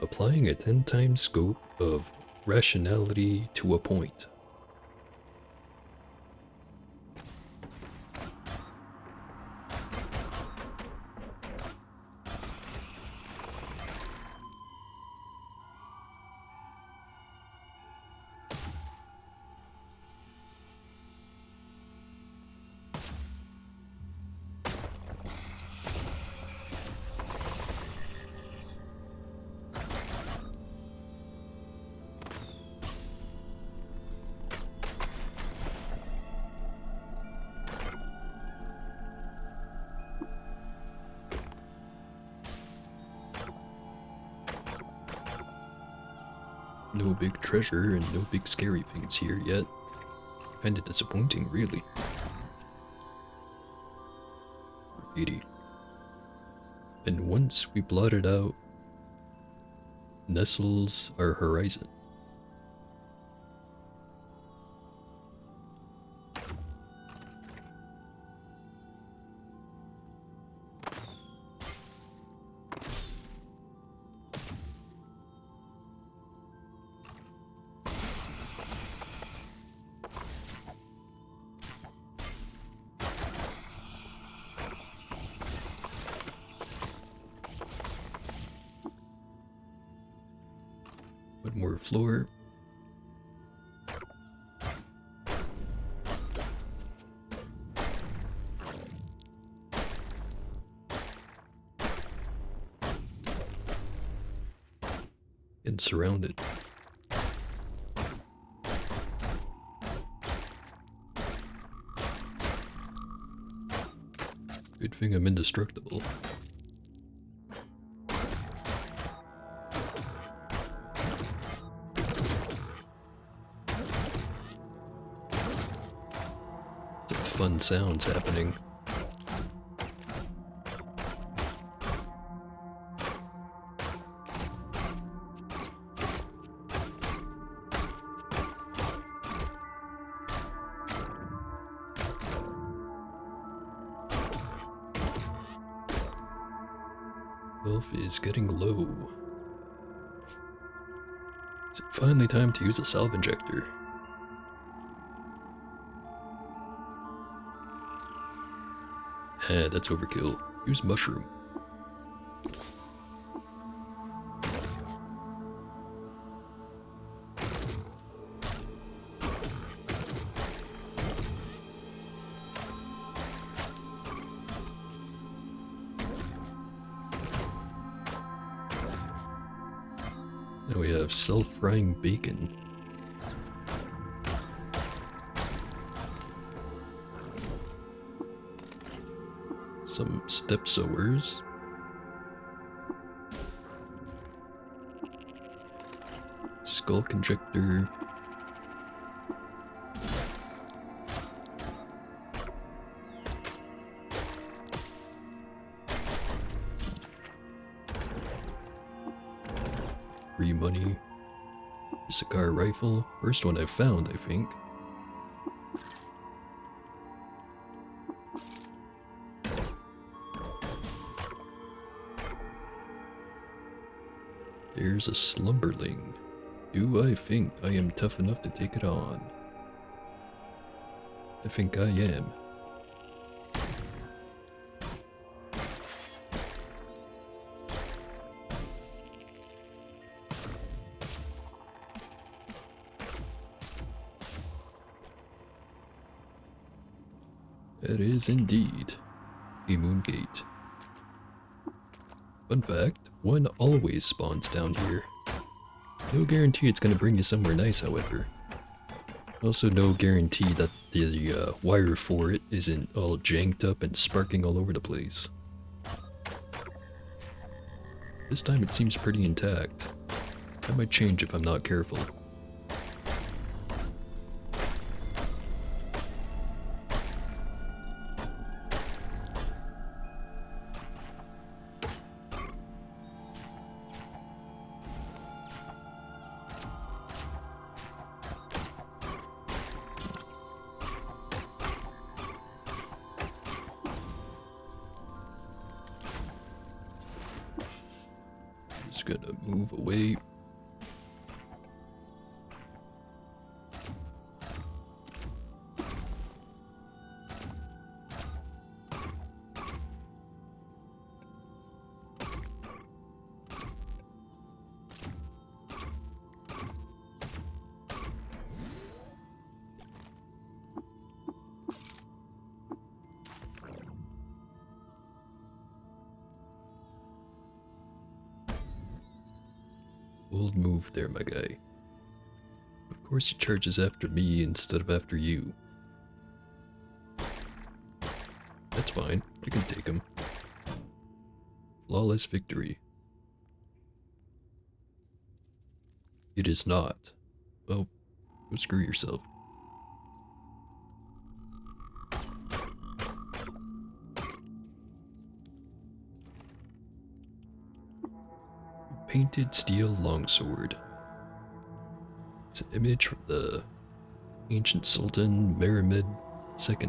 Speaker 1: Applying a 10 times scope of rationality to a point. No big treasure and no big scary things here yet. Kinda disappointing, really. Graffiti. And once we blot it out, nestles our horizon. One more floor. and surrounded. Good thing I'm indestructible. Some fun sounds happening. Health is getting low. Is it finally time to use a salve injector? That's overkill. Use mushroom. Now we have self-frying bacon. Some step sowers. Skull injector. Free money. Cigar rifle. First one I've found, I think. There's a slumberling. Do I think I am tough enough to take it on? I think I am. That is indeed a Moongate. Fun fact, one always spawns down here. No guarantee it's gonna bring you somewhere nice, however. Also no guarantee that the wire for it isn't all janked up and sparking all over the place. This time it seems pretty intact. That might change if I'm not careful. Just gonna move away. Bold move there, my guy. Of course he charges after me instead of after you. That's fine, I can take him. Flawless victory. It is not. Oh, go screw yourself. Painted steel longsword. It's an image from the ancient Sultan Mehmed II.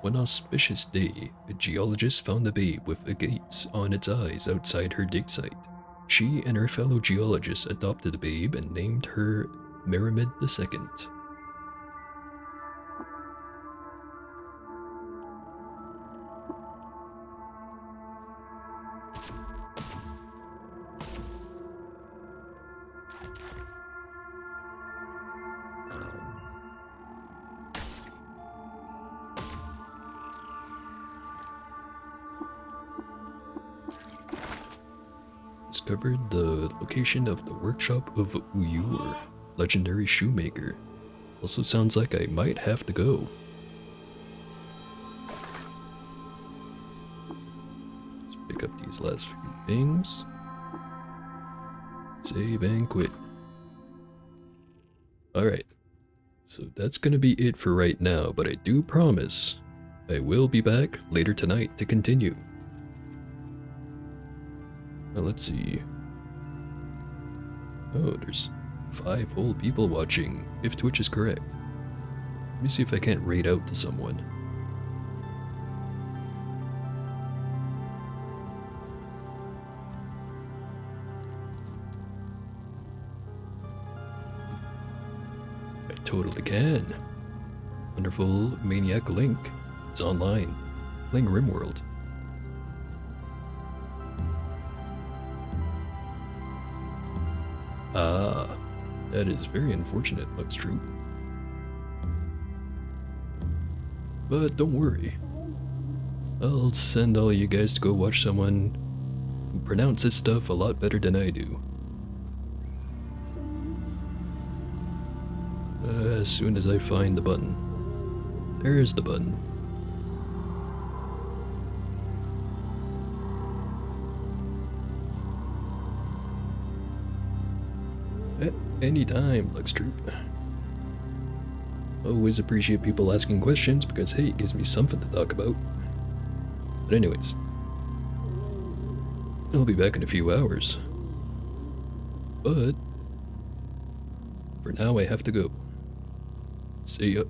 Speaker 1: One auspicious day, a geologist found a babe with agates on its eyes outside her dig site. She and her fellow geologists adopted the babe and named her Mehmed II. discovered the location of the workshop of Uyur, legendary shoemaker. Also sounds like I might have to go. Let's pick up these last few things. Save and quit. Alright, so that's gonna be it for right now, but I do promise I will be back later tonight to continue. Now let's see. Oh, there's 5 whole people watching, if Twitch is correct. Let me see if I can't raid out to someone. I totally can. Wonderful Maniac Link is online, playing RimWorld. Ah, that is very unfortunate, Lux Troop. But don't worry. I'll send all of you guys to go watch someone who pronounces stuff a lot better than I do. As soon as I find the button. There's the button. At any time, Lux Troop. Always appreciate people asking questions because, hey, it gives me something to talk about. But anyways, I'll be back in a few hours. But for now, I have to go. See ya.